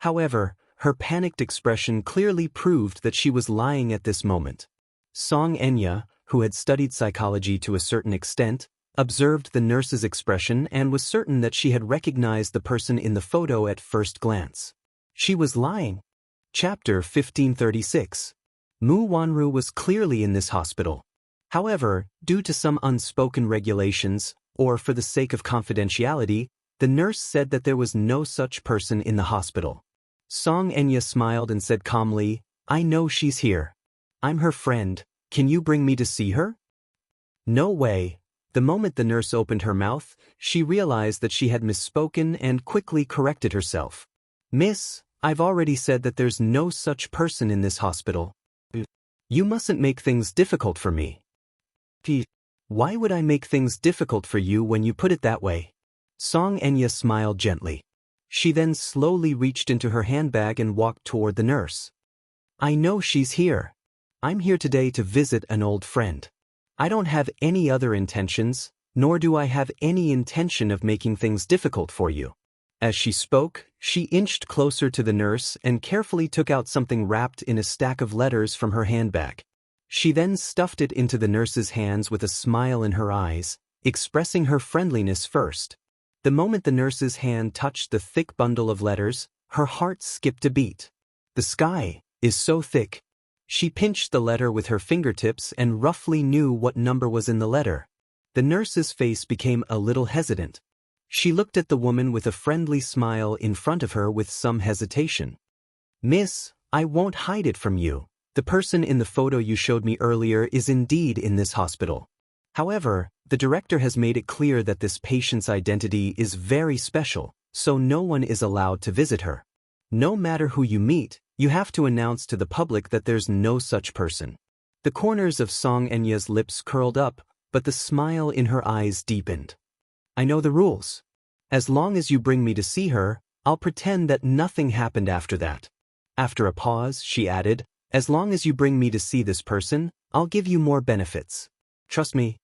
A: However, her panicked expression clearly proved that she was lying at this moment. Song Enya, who had studied psychology to a certain extent, observed the nurse's expression and was certain that she had recognized the person in the photo at first glance. She was lying. Chapter 1536. Mu Wanru was clearly in this hospital. However, due to some unspoken regulations, or for the sake of confidentiality, the nurse said that there was no such person in the hospital. Song Enya smiled and said calmly, "I know she's here. I'm her friend. Can you bring me to see her?" "No way." The moment the nurse opened her mouth, she realized that she had misspoken and quickly corrected herself. "Miss, I've already said that there's no such person in this hospital. You mustn't make things difficult for me." "Why would I make things difficult for you when you put it that way?" Song Enya smiled gently. She then slowly reached into her handbag and walked toward the nurse. "I know she's here. I'm here today to visit an old friend. I don't have any other intentions, nor do I have any intention of making things difficult for you." As she spoke, she inched closer to the nurse and carefully took out something wrapped in a stack of letters from her handbag. She then stuffed it into the nurse's hands with a smile in her eyes, expressing her friendliness first. The moment the nurse's hand touched the thick bundle of letters, her heart skipped a beat. "The sky is so thick." She pinched the letter with her fingertips and roughly knew what number was in the letter. The nurse's face became a little hesitant. She looked at the woman with a friendly smile in front of her with some hesitation. "Miss, I won't hide it from you. The person in the photo you showed me earlier is indeed in this hospital. However, the director has made it clear that this patient's identity is very special, so no one is allowed to visit her. No matter who you meet, you have to announce to the public that there's no such person." The corners of Song Enya's lips curled up, but the smile in her eyes deepened. I know the rules. As long as you bring me to see her, I'll pretend that nothing happened after that. After a pause, she added, as long as you bring me to see this person, I'll give you more benefits. Trust me.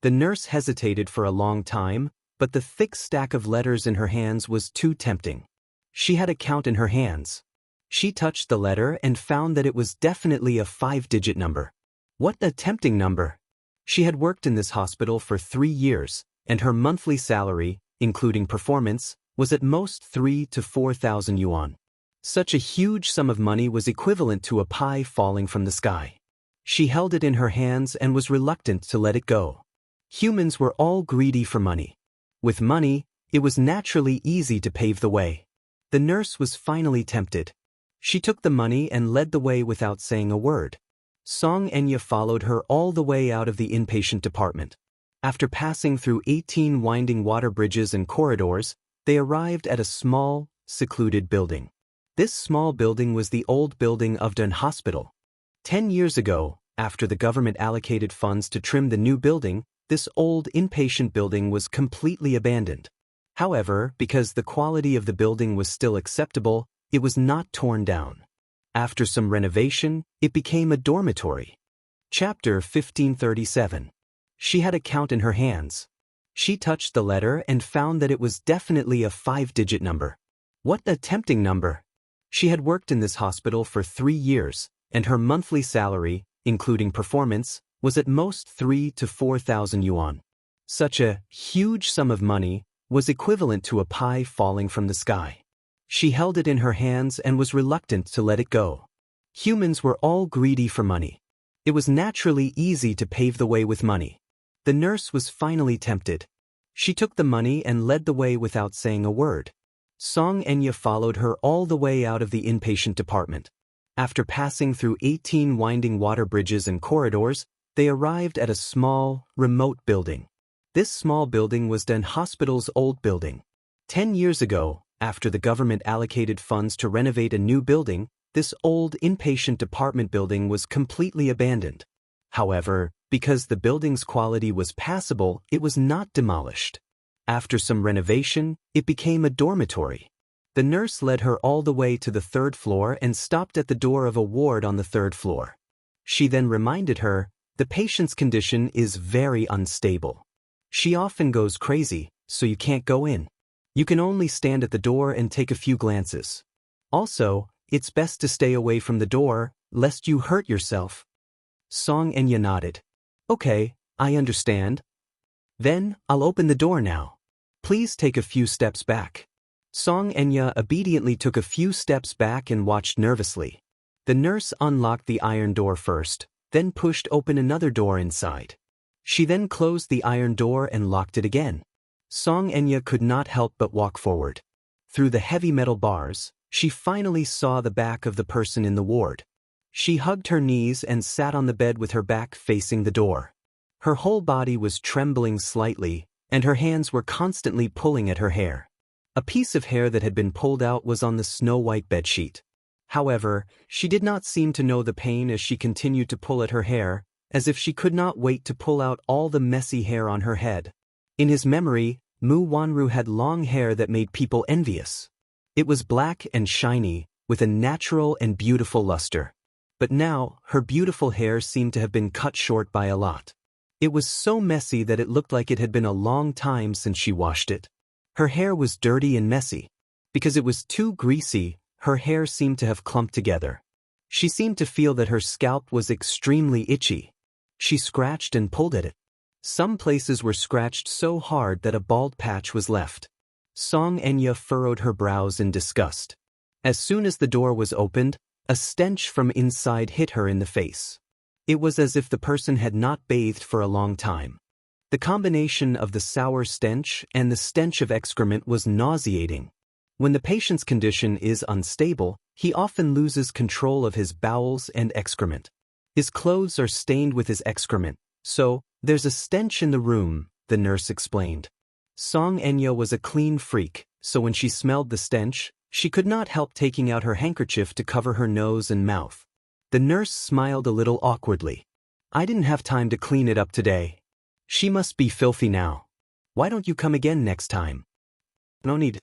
A: The nurse hesitated for a long time, but the thick stack of letters in her hands was too tempting. She had a count in her hands. She touched the letter and found that it was definitely a 5-digit number. What a tempting number! She had worked in this hospital for 3 years, and her monthly salary, including performance, was at most 3,000 to 4,000 yuan. Such a huge sum of money was equivalent to a pie falling from the sky. She held it in her hands and was reluctant to let it go. Humans were all greedy for money. With money, it was naturally easy to pave the way. The nurse was finally tempted. She took the money and led the way without saying a word. Song Enya followed her all the way out of the inpatient department. After passing through 18 winding water bridges and corridors, they arrived at a small, secluded building. This small building was the old building of an hospital. 10 years ago, after the government allocated funds to trim the new building, this old inpatient building was completely abandoned. However, because the quality of the building was still acceptable, it was not torn down. After some renovation, it became a dormitory. Chapter 1537. She had a count in her hands. She touched the letter and found that it was definitely a 5-digit number. What a tempting number! She had worked in this hospital for 3 years, and her monthly salary, including performance, was at most 3,000 to 4,000 yuan. Such a huge sum of money was equivalent to a pie falling from the sky. She held it in her hands and was reluctant to let it go. Humans were all greedy for money. It was naturally easy to pave the way with money. The nurse was finally tempted. She took the money and led the way without saying a word. Song Enya followed her all the way out of the inpatient department. After passing through 18 winding water bridges and corridors, they arrived at a small, remote building. This small building was Den Hospital's old building. 10 years ago, after the government allocated funds to renovate a new building, this old inpatient department building was completely abandoned. However, because the building's quality was passable, it was not demolished. After some renovation, it became a dormitory. The nurse led her all the way to the 3rd floor and stopped at the door of a ward on the 3rd floor. She then reminded her, the patient's condition is very unstable. She often goes crazy, so you can't go in. You can only stand at the door and take a few glances. Also, it's best to stay away from the door, lest you hurt yourself. Song Enya nodded. Okay, I understand. Then, I'll open the door now. Please take a few steps back. Song Enya obediently took a few steps back and watched nervously. The nurse unlocked the iron door first, then pushed open another door inside. She then closed the iron door and locked it again. Song Enya could not help but walk forward. Through the heavy metal bars, she finally saw the back of the person in the ward. She hugged her knees and sat on the bed with her back facing the door. Her whole body was trembling slightly, and her hands were constantly pulling at her hair. A piece of hair that had been pulled out was on the snow-white bedsheet. However, she did not seem to know the pain as she continued to pull at her hair, as if she could not wait to pull out all the messy hair on her head. In his memory, Mu Wanru had long hair that made people envious. It was black and shiny, with a natural and beautiful luster. But now, her beautiful hair seemed to have been cut short by a lot. It was so messy that it looked like it had been a long time since she washed it. Her hair was dirty and messy. Because it was too greasy, her hair seemed to have clumped together. She seemed to feel that her scalp was extremely itchy. She scratched and pulled at it. Some places were scratched so hard that a bald patch was left. Song Enya furrowed her brows in disgust. As soon as the door was opened, a stench from inside hit her in the face. It was as if the person had not bathed for a long time. The combination of the sour stench and the stench of excrement was nauseating. When the patient's condition is unstable, he often loses control of his bowels and excrement. His clothes are stained with his excrement, so there's a stench in the room, the nurse explained. Song Enya was a clean freak, so when she smelled the stench, she could not help taking out her handkerchief to cover her nose and mouth. The nurse smiled a little awkwardly. I didn't have time to clean it up today. She must be filthy now. Why don't you come again next time? No need.